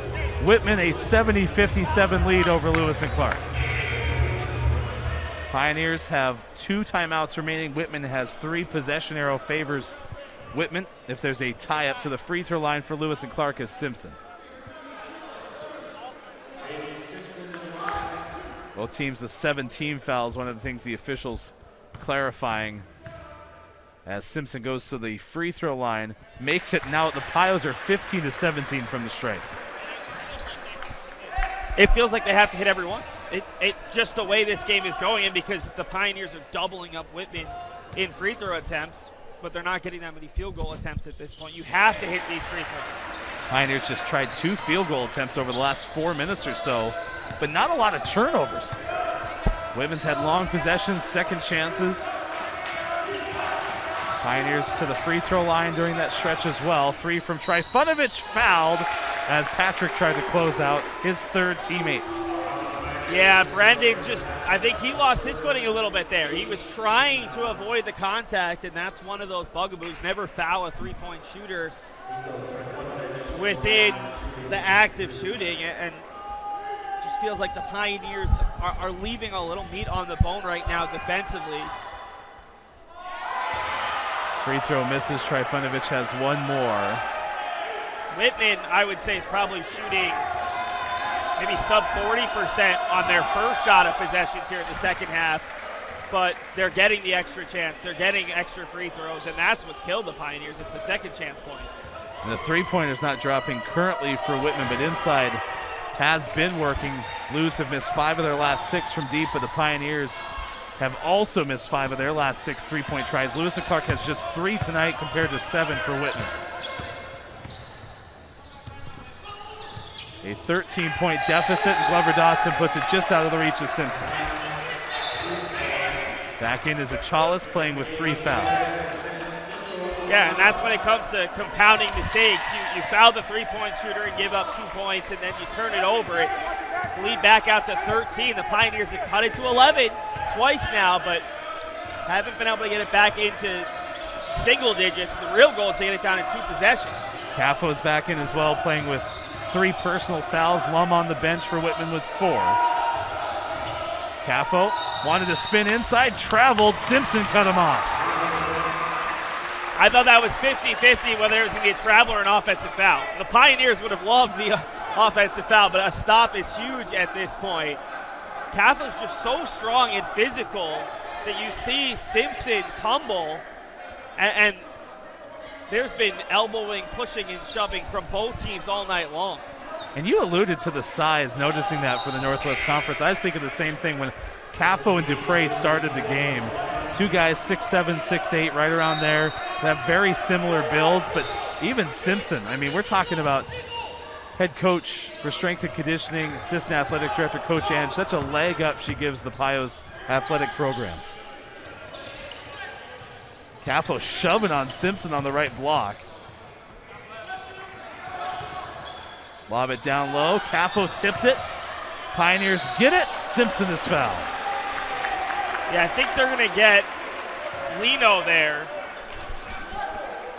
Whitman a 70-57 lead over Lewis and Clark. Pioneers have 2 timeouts remaining. Whitman has 3. Possession arrow favors Whitman. If there's a tie up to the free throw line for Lewis and Clark is Simpson. Both teams with 7 team fouls. One of the things the officials clarifying as Simpson goes to the free throw line, makes it. Now the Pios are 15-17 from the stripe. It feels like they have to hit every one. It just the way this game is going, and because the Pioneers are doubling up Whitman in free throw attempts, but they're not getting that many field goal attempts at this point. You have to hit these free throws. Pioneers just tried 2 field goal attempts over the last 4 minutes or so, but not a lot of turnovers. Whitman's had long possessions, second chances. Pioneers to the free throw line during that stretch as well. 3 from Trifunovic, fouled as Patrick tried to close out his 3rd teammate. Yeah, Brendan I think he lost his footing a little bit there. He was trying to avoid the contact, and that's one of those bugaboos. Never foul a 3-point shooter within the act of shooting, and just feels like the Pioneers are leaving a little meat on the bone right now defensively. Free throw misses. Trifunovic has 1 more. Whitman, I would say, is probably shooting maybe sub 40% on their first shot of possessions here in the second half, but they're getting the extra chance. They're getting extra free throws, and that's what's killed the Pioneers. It's the second chance points. And the three-pointer's not dropping currently for Whitman, but inside has been working. Blues have missed 5 of their last 6 from deep, but the Pioneers have also missed 5 of their last 6 three-point tries. Lewis and Clark has just 3 tonight compared to 7 for Whitman. A 13-point deficit, and Glover Dotson puts it just out of the reach of Simpson. Back in is Achalis playing with 3 fouls. Yeah, and that's when it comes to compounding mistakes. You foul the 3-point shooter and give up 2 points, and then you turn it over. It lead back out to 13. The Pioneers have cut it to 11 twice now, but haven't been able to get it back into single digits. The real goal is to get it down to 2 possessions. Cafo's back in as well, playing with 3 personal fouls. Lum on the bench for Whitman with 4. Cafo wanted to spin inside, traveled. Simpson cut him off. I thought that was 50-50 whether it was going to be a travel or an offensive foul. The Pioneers would have loved the offensive foul, but a stop is huge at this point. Cafo's just so strong and physical that you see Simpson tumble, and there's been elbowing, pushing, and shoving from both teams all night long. And you alluded to the size, noticing that for the Northwest Conference. I was thinking the same thing when Cafo and Dupre started the game. 2 guys, 6'7", 6'8", right around there. They have very similar builds, but even Simpson, I mean, we're talking about head coach for strength and conditioning, assistant athletic director, Coach Ange. Such a leg up she gives the Pios athletic programs. Cafo shoving on Simpson on the right block. Lob it down low. Cafo tipped it. Pioneers get it. Simpson is fouled. Yeah, I think they're going to get Lino there.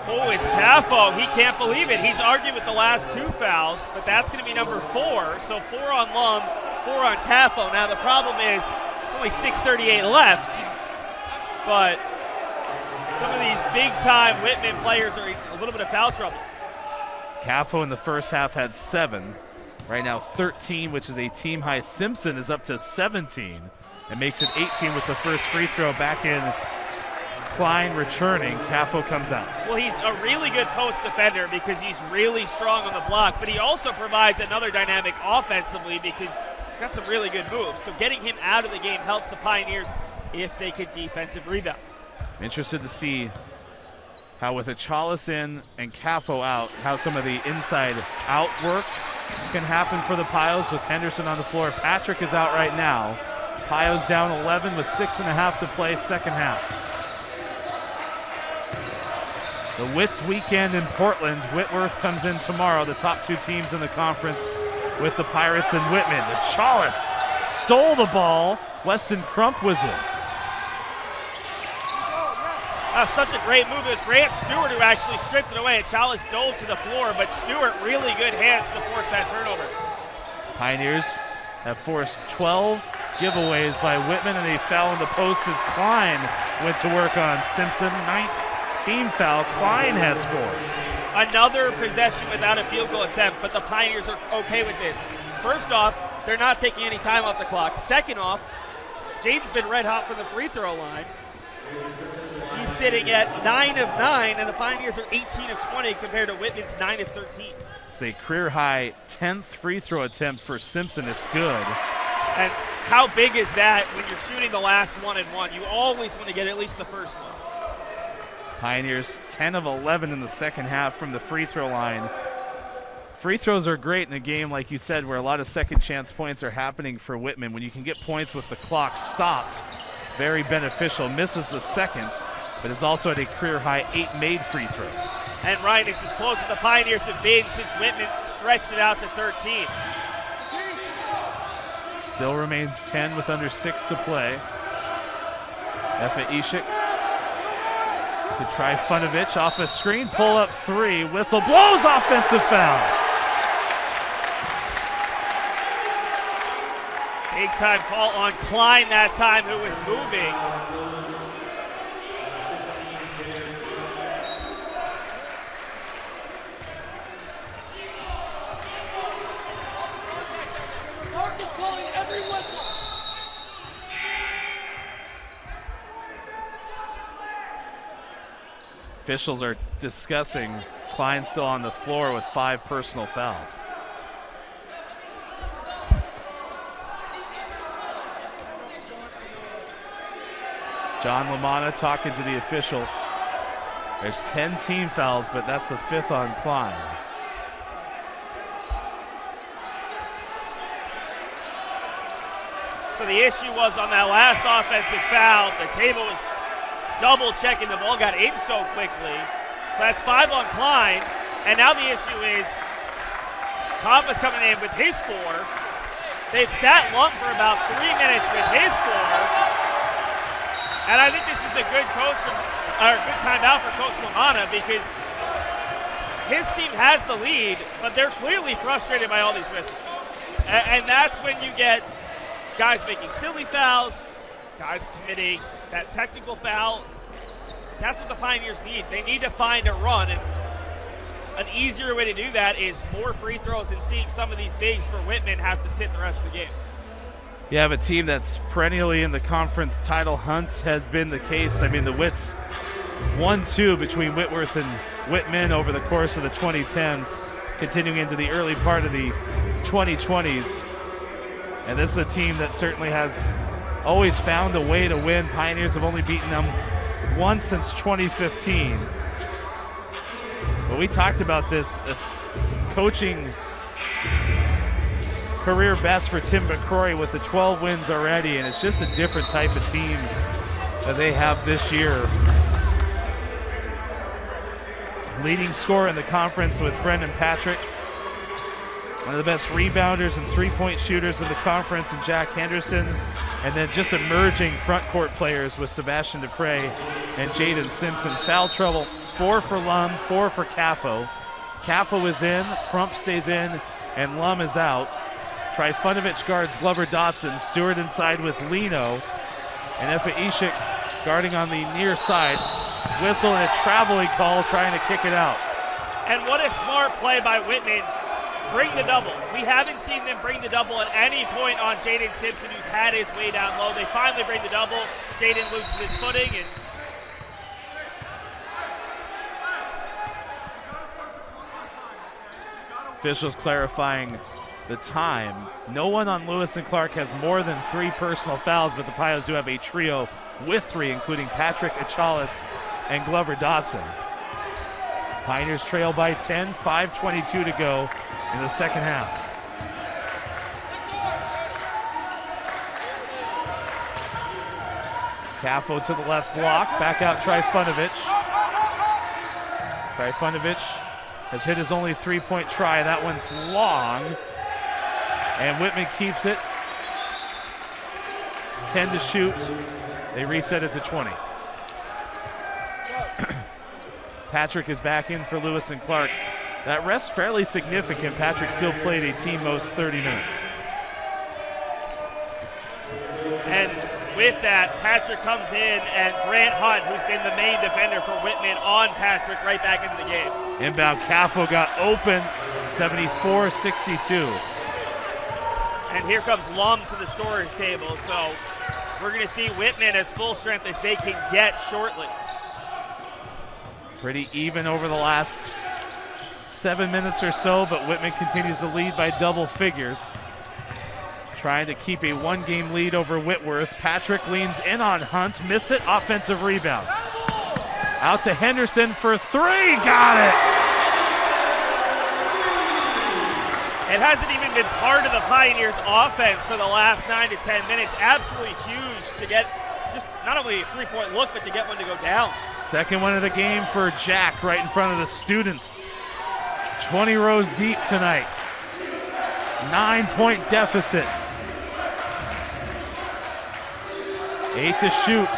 Oh, it's Cafo. He can't believe it. He's argued with the last 2 fouls, but that's going to be number 4. So 4 on Lum, 4 on Cafo. Now the problem is it's only 6:38 left, but some of these big-time Whitman players are in a little bit of foul trouble. Cafo in the first half had 7. Right now 13, which is a team high. Simpson is up to 17 and makes it 18 with the first free throw. Back in, Klein returning. Cafo comes out. Well, he's a really good post defender because he's really strong on the block, but he also provides another dynamic offensively because he's got some really good moves. So getting him out of the game helps the Pioneers if they could defensive rebound. I'm interested to see how, with Achalis in and Cafo out, how some of the inside out work can happen for the Pios with Henderson on the floor. Patrick is out right now. Pios down 11 with 6.5 to play, second half. The Wits weekend in Portland. Whitworth comes in tomorrow, the top 2 teams in the conference with the Pirates and Whitman. Achalis stole the ball. Weston Crump was in. Such a great move. It was Grant Stewart who actually stripped it away. Chalice dove to the floor, but Stewart really good hands to force that turnover. Pioneers have forced 12 giveaways by Whitman, and they foul in the post as Klein went to work on Simpson. 9th team foul. Klein has 4. Another possession without a field goal attempt, but the Pioneers are okay with this. First off, they're not taking any time off the clock. Second off, Jaden's been red hot from the free throw line. He's sitting at 9 of 9, and the Pioneers are 18 of 20 compared to Whitman's 9 of 13. It's a career high 10th free throw attempt for Simpson. It's good. And how big is that when you're shooting the last 1 and 1? You always want to get at least the first one. Pioneers 10 of 11 in the second half from the free throw line. Free throws are great in a game, like you said, where a lot of second chance points are happening for Whitman. When you can get points with the clock stopped, very beneficial. Misses the second, but is also at a career high 8 made free throws. And Ryan, it's as close as the Pioneers have been since Whitman stretched it out to 13. Still remains 10 with under 6 to play. Efa Ishik to Trifunovic off a screen, pull up 3, whistle blows, offensive foul. Big time call on Klein that time, who was moving. Officials are discussing. Klein still on the floor with 5 personal fouls. John LaManna talking to the official. There's 10 team fouls, but that's the 5th on Klein. So the issue was on that last offensive foul, the table was double checking, the ball got in so quickly. So that's 5 on Klein. And now the issue is Compa's coming in with his 4. They've sat Lum for about 3 minutes with his 4. And I think this is a good good timeout for Coach LaManna, because his team has the lead, but they're clearly frustrated by all these misses. And that's when you get guys making silly fouls, guys committing that technical foul. That's what the Pioneers need. They need to find a run, and an easier way to do that is more free throws and seeing some of these bigs for Whitman have to sit the rest of the game. You have a team that's perennially in the conference title hunt, has been the case. I mean, the Wits 1-2 between Whitworth and Whitman over the course of the 2010s, continuing into the early part of the 2020s. And this is a team that certainly has always found a way to win. Pioneers have only beaten them once since 2015. But we talked about this coaching career best for Tim McCrory with the 12 wins already, and it's just a different type of team that they have this year. Leading scorer in the conference with Brendan Patrick. One of the best rebounders and three-point shooters in the conference in Jack Henderson. And then just emerging front court players with Sebastian Dupre and Jaden Simpson. Foul trouble, 4 for Lum, 4 for Caffo. Caffo is in, Crump stays in, and Lum is out. Trifunovic guards Glover Dotson. Stewart inside with Lino. And Efa Ishik guarding on the near side. Whistle and a traveling call trying to kick it out. And what a smart play by Whitman. Bring the double. We haven't seen them bring the double at any point on Jaden Simpson, who's had his way down low. They finally bring the double. Jaden loses his footing, and officials clarifying the time. No one on Lewis and Clark has more than 3 personal fouls, but the Pios do have a trio with 3, including Patrick Achalis and Glover Dotson. Pioneers trail by 10, 5:22 to go in the second half. Caffo to the left block, back out Trifunovic. Trifunovic has hit his only 3-point try. That one's long, and Whitman keeps it. 10 to shoot. They reset it to 20. Patrick is back in for Lewis and Clark. That rest fairly significant. Patrick still played a team most 30 minutes. And with that, Patrick comes in, and Grant Hunt, who's been the main defender for Whitman, on Patrick right back into the game. Inbound, Caffo got open, 74-62. And here comes Lum to the scorer's table, so we're going to see Whitman as full strength as they can get shortly. Pretty even over the last 7 minutes or so, but Whitman continues to lead by double figures. Trying to keep a one-game lead over Whitworth. Patrick leans in on Hunt, missed it, offensive rebound. Out to Henderson for three, got it! It hasn't even been part of the Pioneers' offense for the last 9 to 10 minutes. Absolutely huge to get just not only a three-point look, but to get one to go down. Second one of the game for Jack right in front of the students. 20 rows deep tonight. 9-point deficit. 8 to shoot.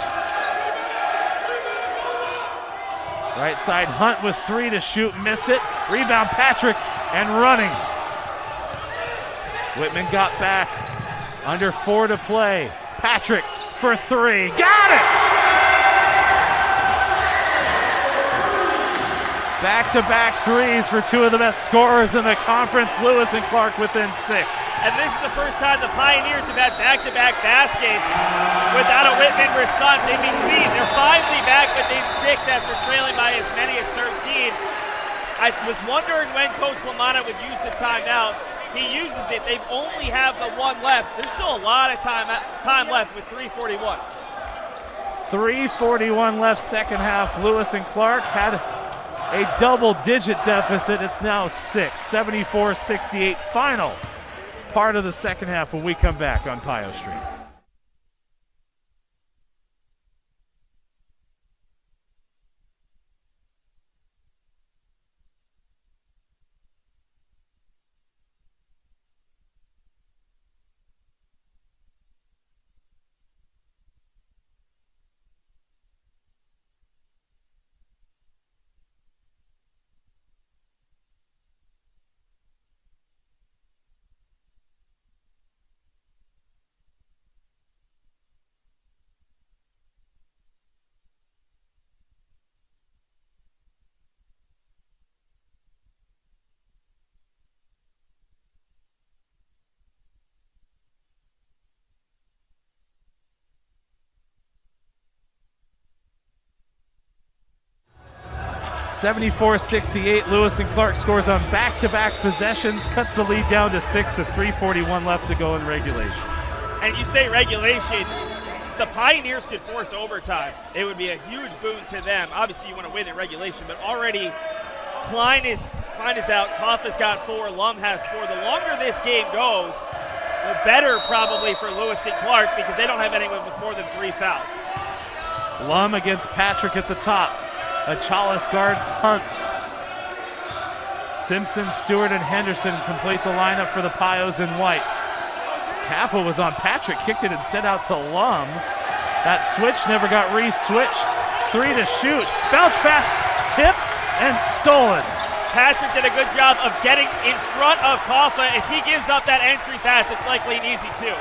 Right side, Hunt with 3 to shoot, missed it. Rebound, Patrick, and running. Whitman got back. Under 4 to play. Patrick for 3. Got it! Back-to-back threes for two of the best scorers in the conference. Lewis and Clark within 6. And this is the first time the Pioneers have had back-to-back baskets without a Whitman response in between. They're finally back within 6 after trailing by as many as 13. I was wondering when Coach Lamanna would use the timeout. He uses it. They only have the one left. There's still a lot of time left with 3:41. 3:41 left second half. Lewis and Clark had a double-digit deficit. It's now 6, 74-68 final part of the second half when we come back on Pio Street. (74-68). Lewis and Clark scores on back-to-back possessions, cuts the lead down to 6 with 3:41 left to go in regulation. And you say regulation, the Pioneers could force overtime. It would be a huge boon to them. Obviously, you want to win in regulation, but already Klein is out. Koffa's got 4. Lum has 4. The longer this game goes, the better probably for Lewis and Clark because they don't have anyone with more than 3 fouls. Lum against Patrick at the top. Chalice guards Hunt. Simpson, Stewart, and Henderson complete the lineup for the Pios in white. Caffo was on Patrick, kicked it instead out to Lum. That switch never got re-switched. 3 to shoot. Bounce pass, tipped, and stolen. Patrick did a good job of getting in front of Koffa. If he gives up that entry pass, it's likely an easy 2.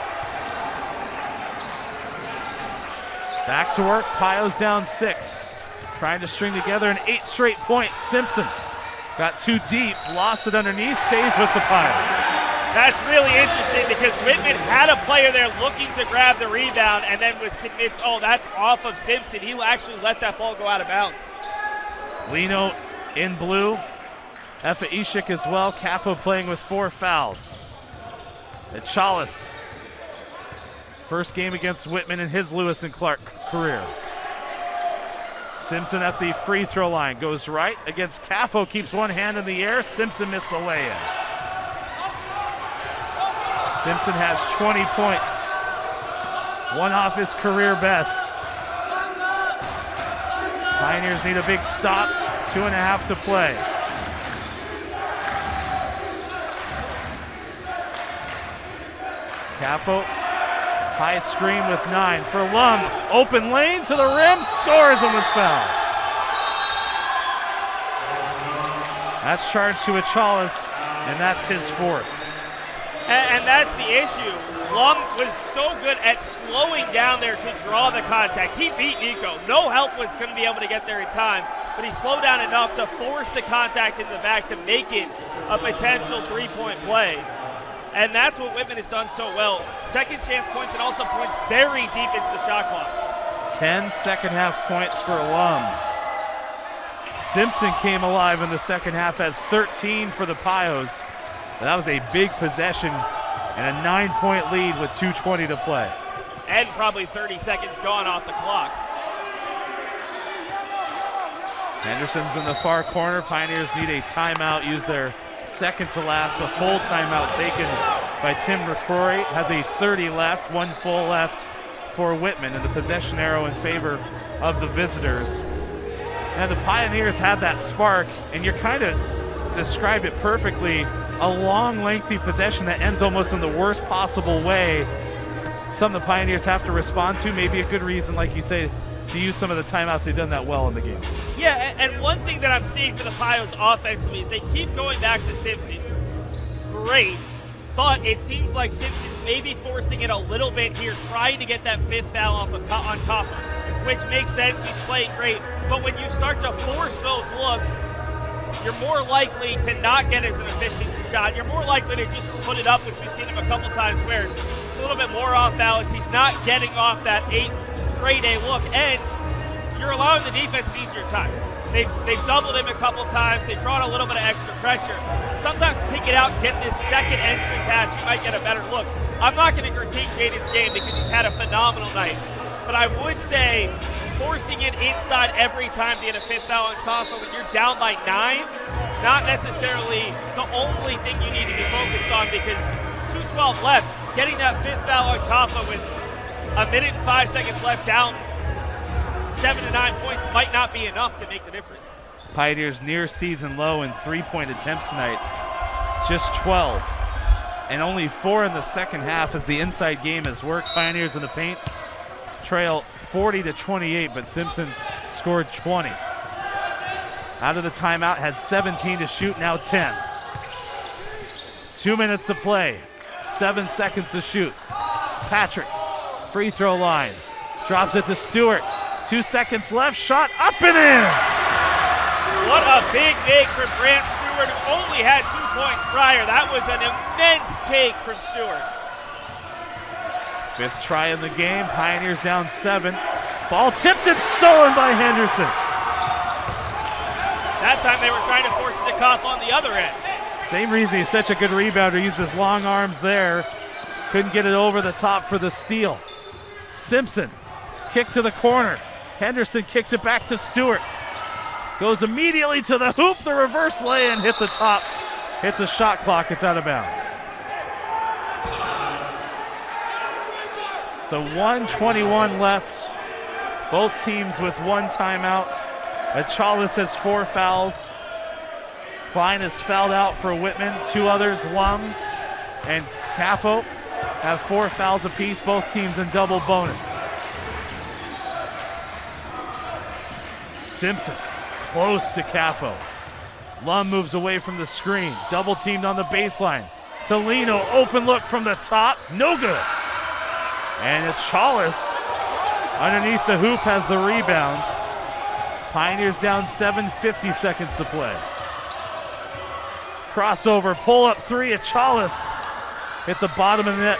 Back to work, Pios down 6. Trying to string together an 8 straight point. Simpson got too deep, lost it underneath, stays with the Pios. That's really interesting because Whitman had a player there looking to grab the rebound and then was convinced, oh, that's off of Simpson. He actually let that ball go out of bounds. Lino in blue. Effa Ishik as well. Caffo playing with 4 fouls. Chalice. First game against Whitman in his Lewis and Clark career. Simpson at the free throw line. Goes right against Caffo. Keeps one hand in the air. Simpson missed the lay-in. Simpson has 20 points. One off his career best. Pioneers need a big stop. 2.5 to play. Caffo, high screen with 9 for Lum. Open lane to the rim, scores and was fouled. That's charged to Achalis, and that's his fourth. And that's the issue. Lum was so good at slowing down there to draw the contact. He beat Nico. No help was going to be able to get there in time, but he slowed down enough to force the contact in the back to make it a potential three-point play. And that's what Whitman has done so well. Second chance points and also points very deep into the shot clock. 10 second half points for Lum. Simpson came alive in the second half as 13 for the Pios. That was a big possession and a 9-point lead with 2:20 to play. And probably 30 seconds gone off the clock. Henderson's in the far corner. Pioneers need a timeout. Use their second to last. The full timeout taken by Tim McCrory. Has a 30 left, one full left for Whitman, and the possession arrow in favor of the visitors. And the Pioneers had that spark, and you kind of described it perfectly. A long, lengthy possession that ends almost in the worst possible way. Something the Pioneers have to respond to. Maybe a good reason, like you say, to use some of the timeouts. They've done that well in the game. Yeah, and one thing that I'm seeing for the Pios offensively is they keep going back to Simpson. Great, but it seems like Simpson's maybe forcing it a little bit here, trying to get that fifth foul off of on Copper, which makes sense. He's playing great, but when you start to force those looks, you're more likely to not get as an efficient shot. You're more likely to just put it up, which we've seen him a couple times where it's a little bit more off balance. He's not getting off that grade A look, and you're allowing the defense easier time. They've doubled him a couple times. They've brought a little bit of extra pressure. Sometimes pick it out, get this second entry pass, you might get a better look. I'm not going to critique Jaden's game because he's had a phenomenal night, but I would say forcing it inside every time to get a fifth foul on Costa when you're down by 9, not necessarily the only thing you need to be focused on, because 2:12 left, getting that fifth foul on Costa with a minute and 5 seconds left, down 7 to 9 points might not be enough to make the difference. Pioneers near season low in three-point attempts tonight, just 12, and only 4 in the second half as the inside game has worked. Pioneers in the paint trail 40 to 28, but Simpson's scored 20. Out of the timeout, had 17 to shoot, now 10. 2 minutes to play, 7 seconds to shoot. Patrick, free throw line, drops it to Stewart. 2 seconds left, shot up and in! What a big dig from Grant Stewart, who only had 2 points prior. That was an immense take from Stewart. 5th try in the game, Pioneers down 7. Ball tipped and stolen by Henderson. That time they were trying to force the cop on the other end. Same reason he's such a good rebounder, used his long arms there. Couldn't get it over the top for the steal. Simpson, kick to the corner. Henderson kicks it back to Stewart. Goes immediately to the hoop, the reverse lay-in, hit the top, hit the shot clock, it's out of bounds. So 1:21 left. Both teams with one timeout. Achalis has 4 fouls. Klein is fouled out for Whitman. 2 others, Lum and Caffo, have 4 fouls apiece. Both teams in double bonus. Simpson close to Caffo. Lum moves away from the screen. Double teamed on the baseline. Tolino, open look from the top. No good. And Achalis underneath the hoop has the rebound. Pioneers down 7, 50 seconds to play. Crossover, pull up 3. Achalis hit the bottom of the net.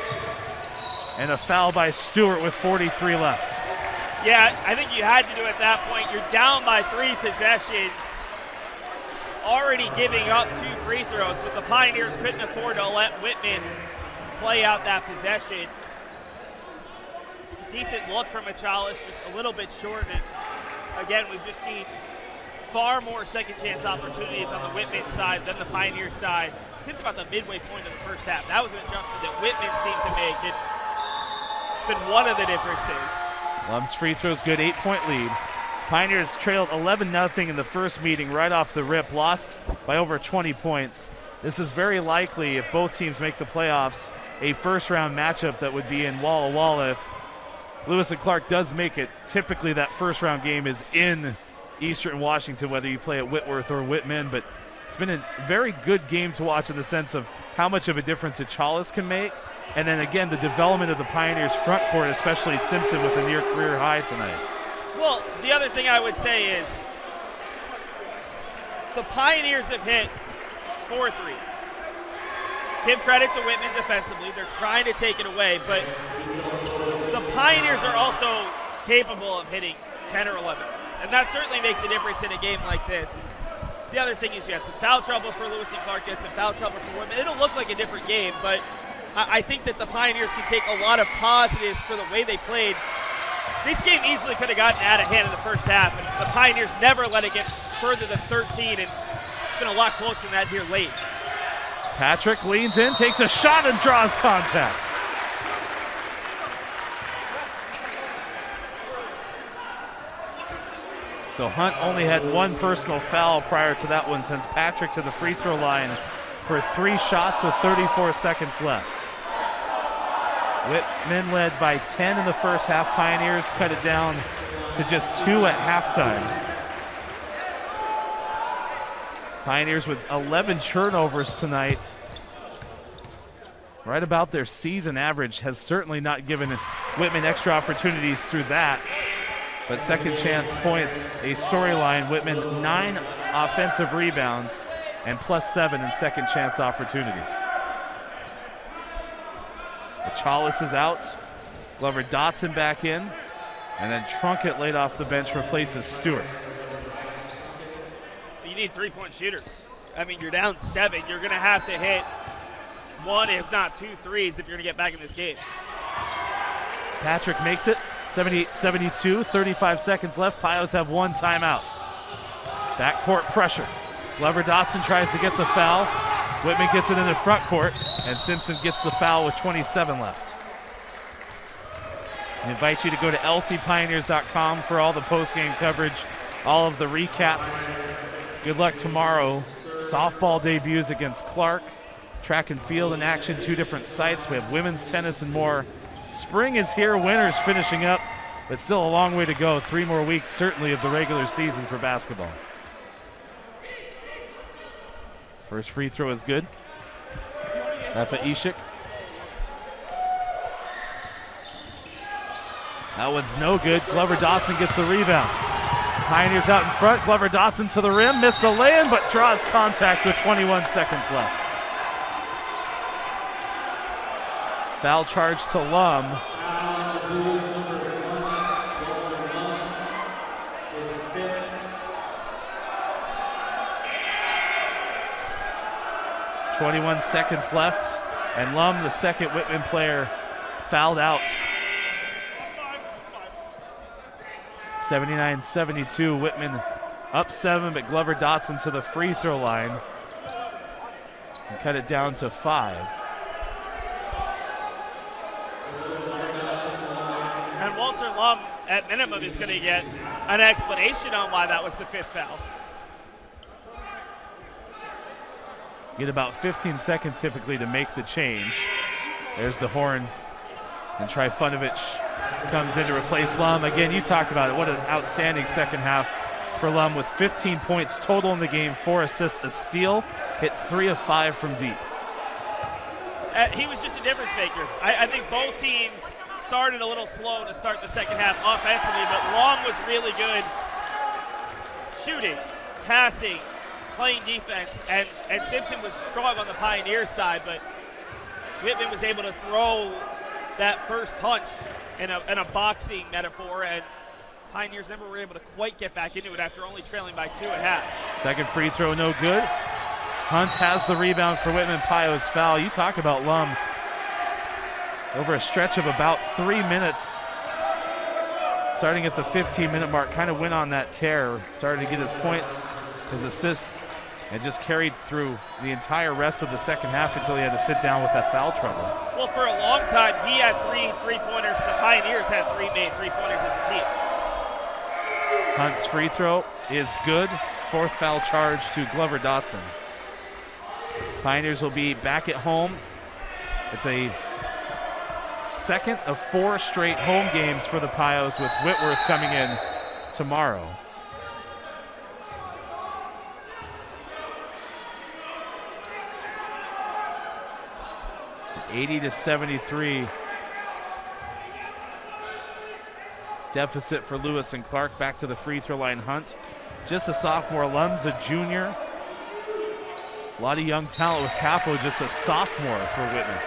And a foul by Stewart with 43 left. Yeah, I think you had to do it at that point. You're down by 3 possessions, already giving up 2 free throws, but the Pioneers couldn't afford to let Whitman play out that possession. Decent look from Achalis, just a little bit short. And again, we've just seen far more second chance opportunities on the Whitman side than the Pioneer side since about the midway point of the first half. That was an adjustment that Whitman seemed to make. It's been one of the differences. Lum's free throws good, 8-point lead. Pioneers trailed 11-0 in the first meeting right off the rip, lost by over 20 points. This is very likely, if both teams make the playoffs, a first-round matchup that would be in Walla Walla. If Lewis and Clark does make it, typically that first-round game is in Eastern Washington, whether you play at Whitworth or Whitman, but it's been a very good game to watch in the sense of how much of a difference Chalice can make. And then again, the development of the Pioneers front court, especially Simpson with a near career high tonight. Well, the other thing I would say is the Pioneers have hit 4 threes. Give credit to Whitman defensively. They're trying to take it away, but the Pioneers are also capable of hitting 10 or 11. And that certainly makes a difference in a game like this. The other thing is you had some foul trouble for Lewis and Clark, you had some foul trouble for Whitman. It'll look like a different game, but I think that the Pioneers can take a lot of positives for the way they played. This game easily could have gotten out of hand in the first half, and the Pioneers never let it get further than 13, and it's been a lot closer than that here late. Patrick leans in, takes a shot, and draws contact. So Hunt only had one personal foul prior to that one, sends Patrick to the free throw line for 3 shots with 34 seconds left. Whitman led by 10 in the first half. Pioneers cut it down to just 2 at halftime. Pioneers with 11 turnovers tonight. Right about their season average, has certainly not given Whitman extra opportunities through that. But second chance points, a storyline. Whitman 9 offensive rebounds and +7 in second chance opportunities. Chalice is out. Glover Dotson back in. And then Trunkett laid off the bench, replaces Stewart. You need 3-point shooters. I mean, you're down 7. You're going to have to hit 1, if not 2 threes if you're going to get back in this game. Patrick makes it. 78-72, 35 seconds left. Pios have 1 timeout. Backcourt pressure. Glover Dotson tries to get the foul. Whitman gets it in the front court, and Simpson gets the foul with 27 left. I invite you to go to lcpioneers.com for all the post-game coverage, all of the recaps. Good luck tomorrow. Softball debuts against Clark. Track and field in action, 2 different sites. We have women's tennis and more. Spring is here, winter's finishing up, but still a long way to go. 3 more weeks, certainly, of the regular season for basketball. First free throw is good. Efa Ishik. That one's no good. Glover Dotson gets the rebound. Pioneers out in front. Glover Dotson to the rim. Missed the lay-in, but draws contact with 21 seconds left. Foul charge to Lum. .21 seconds left, and Lum, the second Whitman player, fouled out. 79-72, Whitman up 7, but Glover Dotson to the free throw line and cut it down to 5. And Walter Lum, at minimum, is going to get an explanation on why that was the 5th foul. Get about 15 seconds typically to make the change. There's the horn, and Trifunovic comes in to replace Lum. Again, you talked about it. What an outstanding second half for Lum with 15 points total in the game, 4 assists, a steal, hit 3 of 5 from deep. He was just a difference maker. I think both teams started a little slow to start the second half offensively, but Long was really good shooting, passing, playing defense, and Simpson was strong on the Pioneers side, but Whitman was able to throw that first punch in a boxing metaphor, and Pioneers never were able to quite get back into it after only trailing by 2 at half. Second free throw, no good. Hunt has the rebound for Whitman. Pios foul. You talk about Lum. Over a stretch of about 3 minutes, starting at the 15-minute mark, kind of went on that tear, started to get his points, his assists, and just carried through the entire rest of the second half until he had to sit down with that foul trouble. Well, for a long time, he had 3 three-pointers, and the Pioneers had 3 made three-pointers as a team. Hunt's free throw is good. 4th foul charge to Glover Dotson. Pioneers will be back at home. It's a second of 4 straight home games for the Pios, with Whitworth coming in tomorrow. 80-73. Deficit for Lewis and Clark. Back to the free throw line, Hunt. Just a sophomore. Lum's a junior. A lot of young talent with Capo, just a sophomore for Whitman.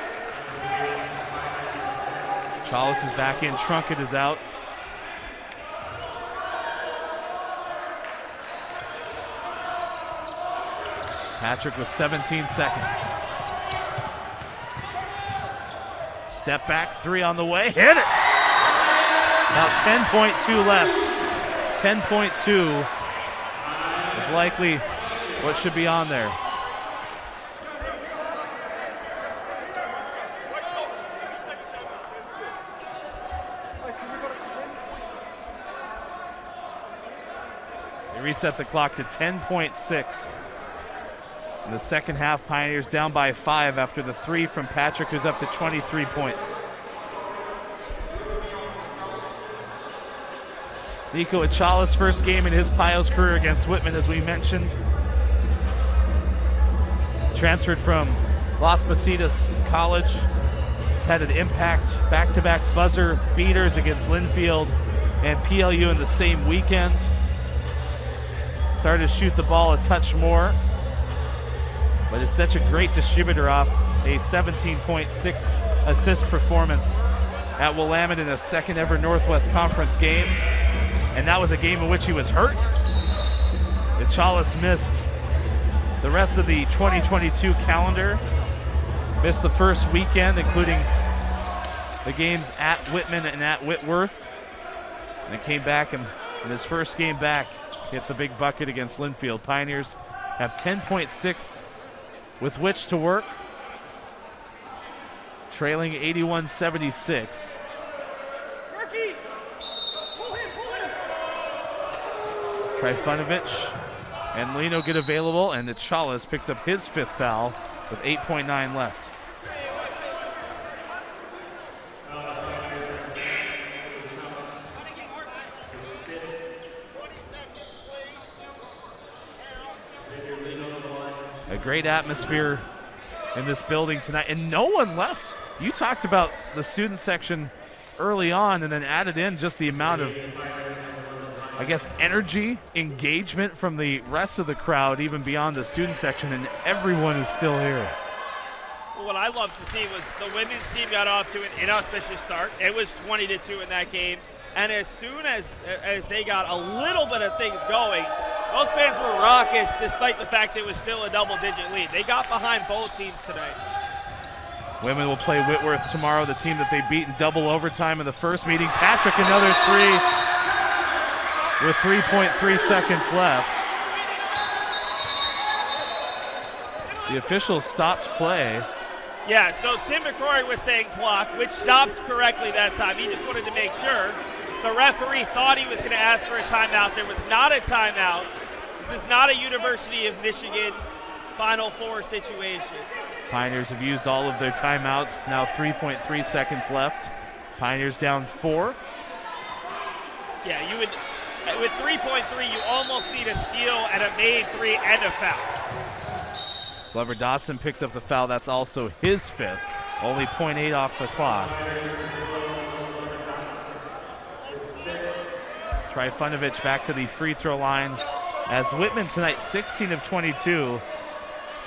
Chalice is back in. Trunkett is out. Patrick with 17 seconds. Step back, three on the way. Hit it! About 10.2 left. 10.2 is likely what should be on there. They reset the clock to 10.6. In the second half, Pioneers down by 5 after the three from Patrick, who's up to 23 points. Nico Achala's first game in his Pios career against Whitman, as we mentioned. Transferred from Las Positas College. He's had an impact, back-to-back buzzer beaters against Linfield and PLU in the same weekend. Started to shoot the ball a touch more, but is such a great distributor off a 17.6 assist performance at Willamette in a second ever Northwest Conference game. And that was a game in which he was hurt. Chalice missed the rest of the 2022 calendar. Missed the first weekend, including the games at Whitman and at Whitworth. And then came back and in his first game back, hit the big bucket against Linfield. Pioneers have 10.6 with which to work, trailing 81-76. Trifunovic and Lino get available, and Chalice picks up his fifth foul with 8.9 left. A great atmosphere in this building tonight, and no one left. You talked about the student section early on and then added in just the amount of, I guess, energy, engagement from the rest of the crowd, even beyond the student section, and everyone is still here. Well, what I loved to see was the women's team got off to an inauspicious start. It was 20-2 in that game, and as soon as they got a little bit of things going, those fans were raucous despite the fact it was still a double-digit lead. They got behind both teams tonight. Women will play Whitworth tomorrow, the team that they beat in double overtime in the first meeting. Patrick, another three with 3.3 seconds left. The officials stopped play. Yeah, so Tim McCrory was saying clock, which stopped correctly that time. He just wanted to make sure. The referee thought he was going to ask for a timeout. There was not a timeout. This is not a University of Michigan Final Four situation. Pioneers have used all of their timeouts. Now 3.3 seconds left. Pioneers down 4. Yeah, you would, with 3.3, you almost need a steal and a made three and a foul. Glover Dotson picks up the foul. That's also his fifth. Only 0.8 off the clock. Trifunovic back to the free throw line as Whitman tonight 16 of 22.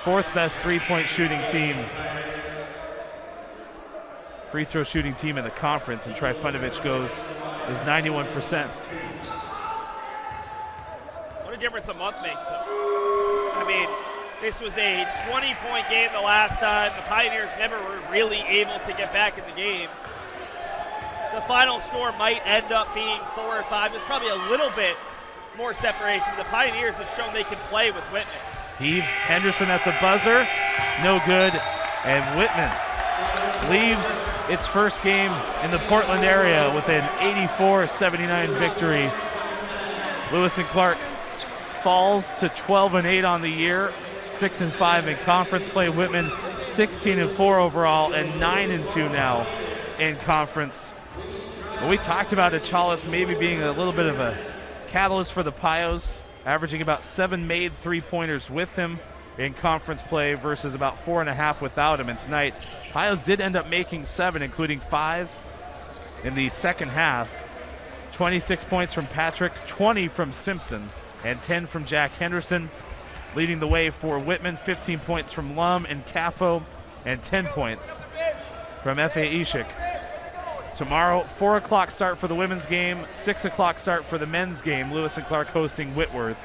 Fourth best three-point shooting team. Free throw shooting team in the conference, and Trifunovic is 91%. What a difference a month makes, though. I mean, this was a 20-point game the last time. The Pioneers never were really able to get back in the game. The final score might end up being 4 or 5. There's probably a little bit more separation. The Pioneers have shown they can play with Whitman. Heave Henderson at the buzzer, no good, and Whitman leaves its first game in the Portland area with an 84-79 victory. Lewis and Clark falls to 12-8 on the year, 6-5 in conference play. Whitman 16-4 overall and 9-2 now in conference. But we talked about Chalice maybe being a little bit of a catalyst for the Pios, averaging about 7 made three-pointers with him. in conference play versus about 4.5 without him. And tonight, Pios did end up making 7, including 5 in the second half. 26 points from Patrick, 20 from Simpson, and 10 from Jack Henderson. Leading the way for Whitman, 15 points from Lum and Caffo, and 10 points from F.A. Ishik. Tomorrow, 4 o'clock start for the women's game, 6 o'clock start for the men's game. Lewis and Clark hosting Whitworth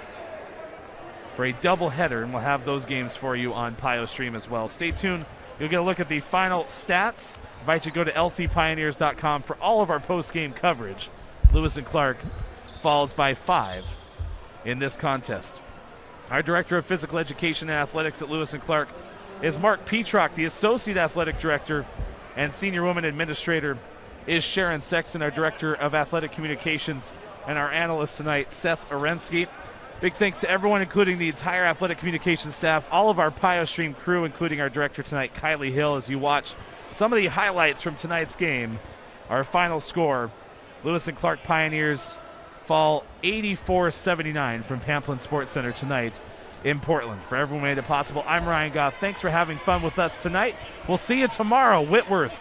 for a doubleheader, and we'll have those games for you on Pio Stream as well. Stay tuned. You'll get a look at the final stats. Invite you to go to lcpioneers.com for all of our post-game coverage. Lewis and Clark falls by 5 in this contest. Our Director of Physical Education and Athletics at Lewis and Clark is Mark Petrock. The Associate Athletic Director and Senior Woman Administrator is Sharon Sexton. Our Director of Athletic Communications and our analyst tonight, Seth Orensky. Big thanks to everyone, including the entire athletic communications staff, all of our Pio Stream crew, including our director tonight, Kylie Hill, as you watch some of the highlights from tonight's game. Our final score, Lewis and Clark Pioneers fall 84-79 from Pamplin Sports Center tonight in Portland. For everyone who made it possible, I'm Ryan Goff. Thanks for having fun with us tonight. We'll see you tomorrow, Whitworth.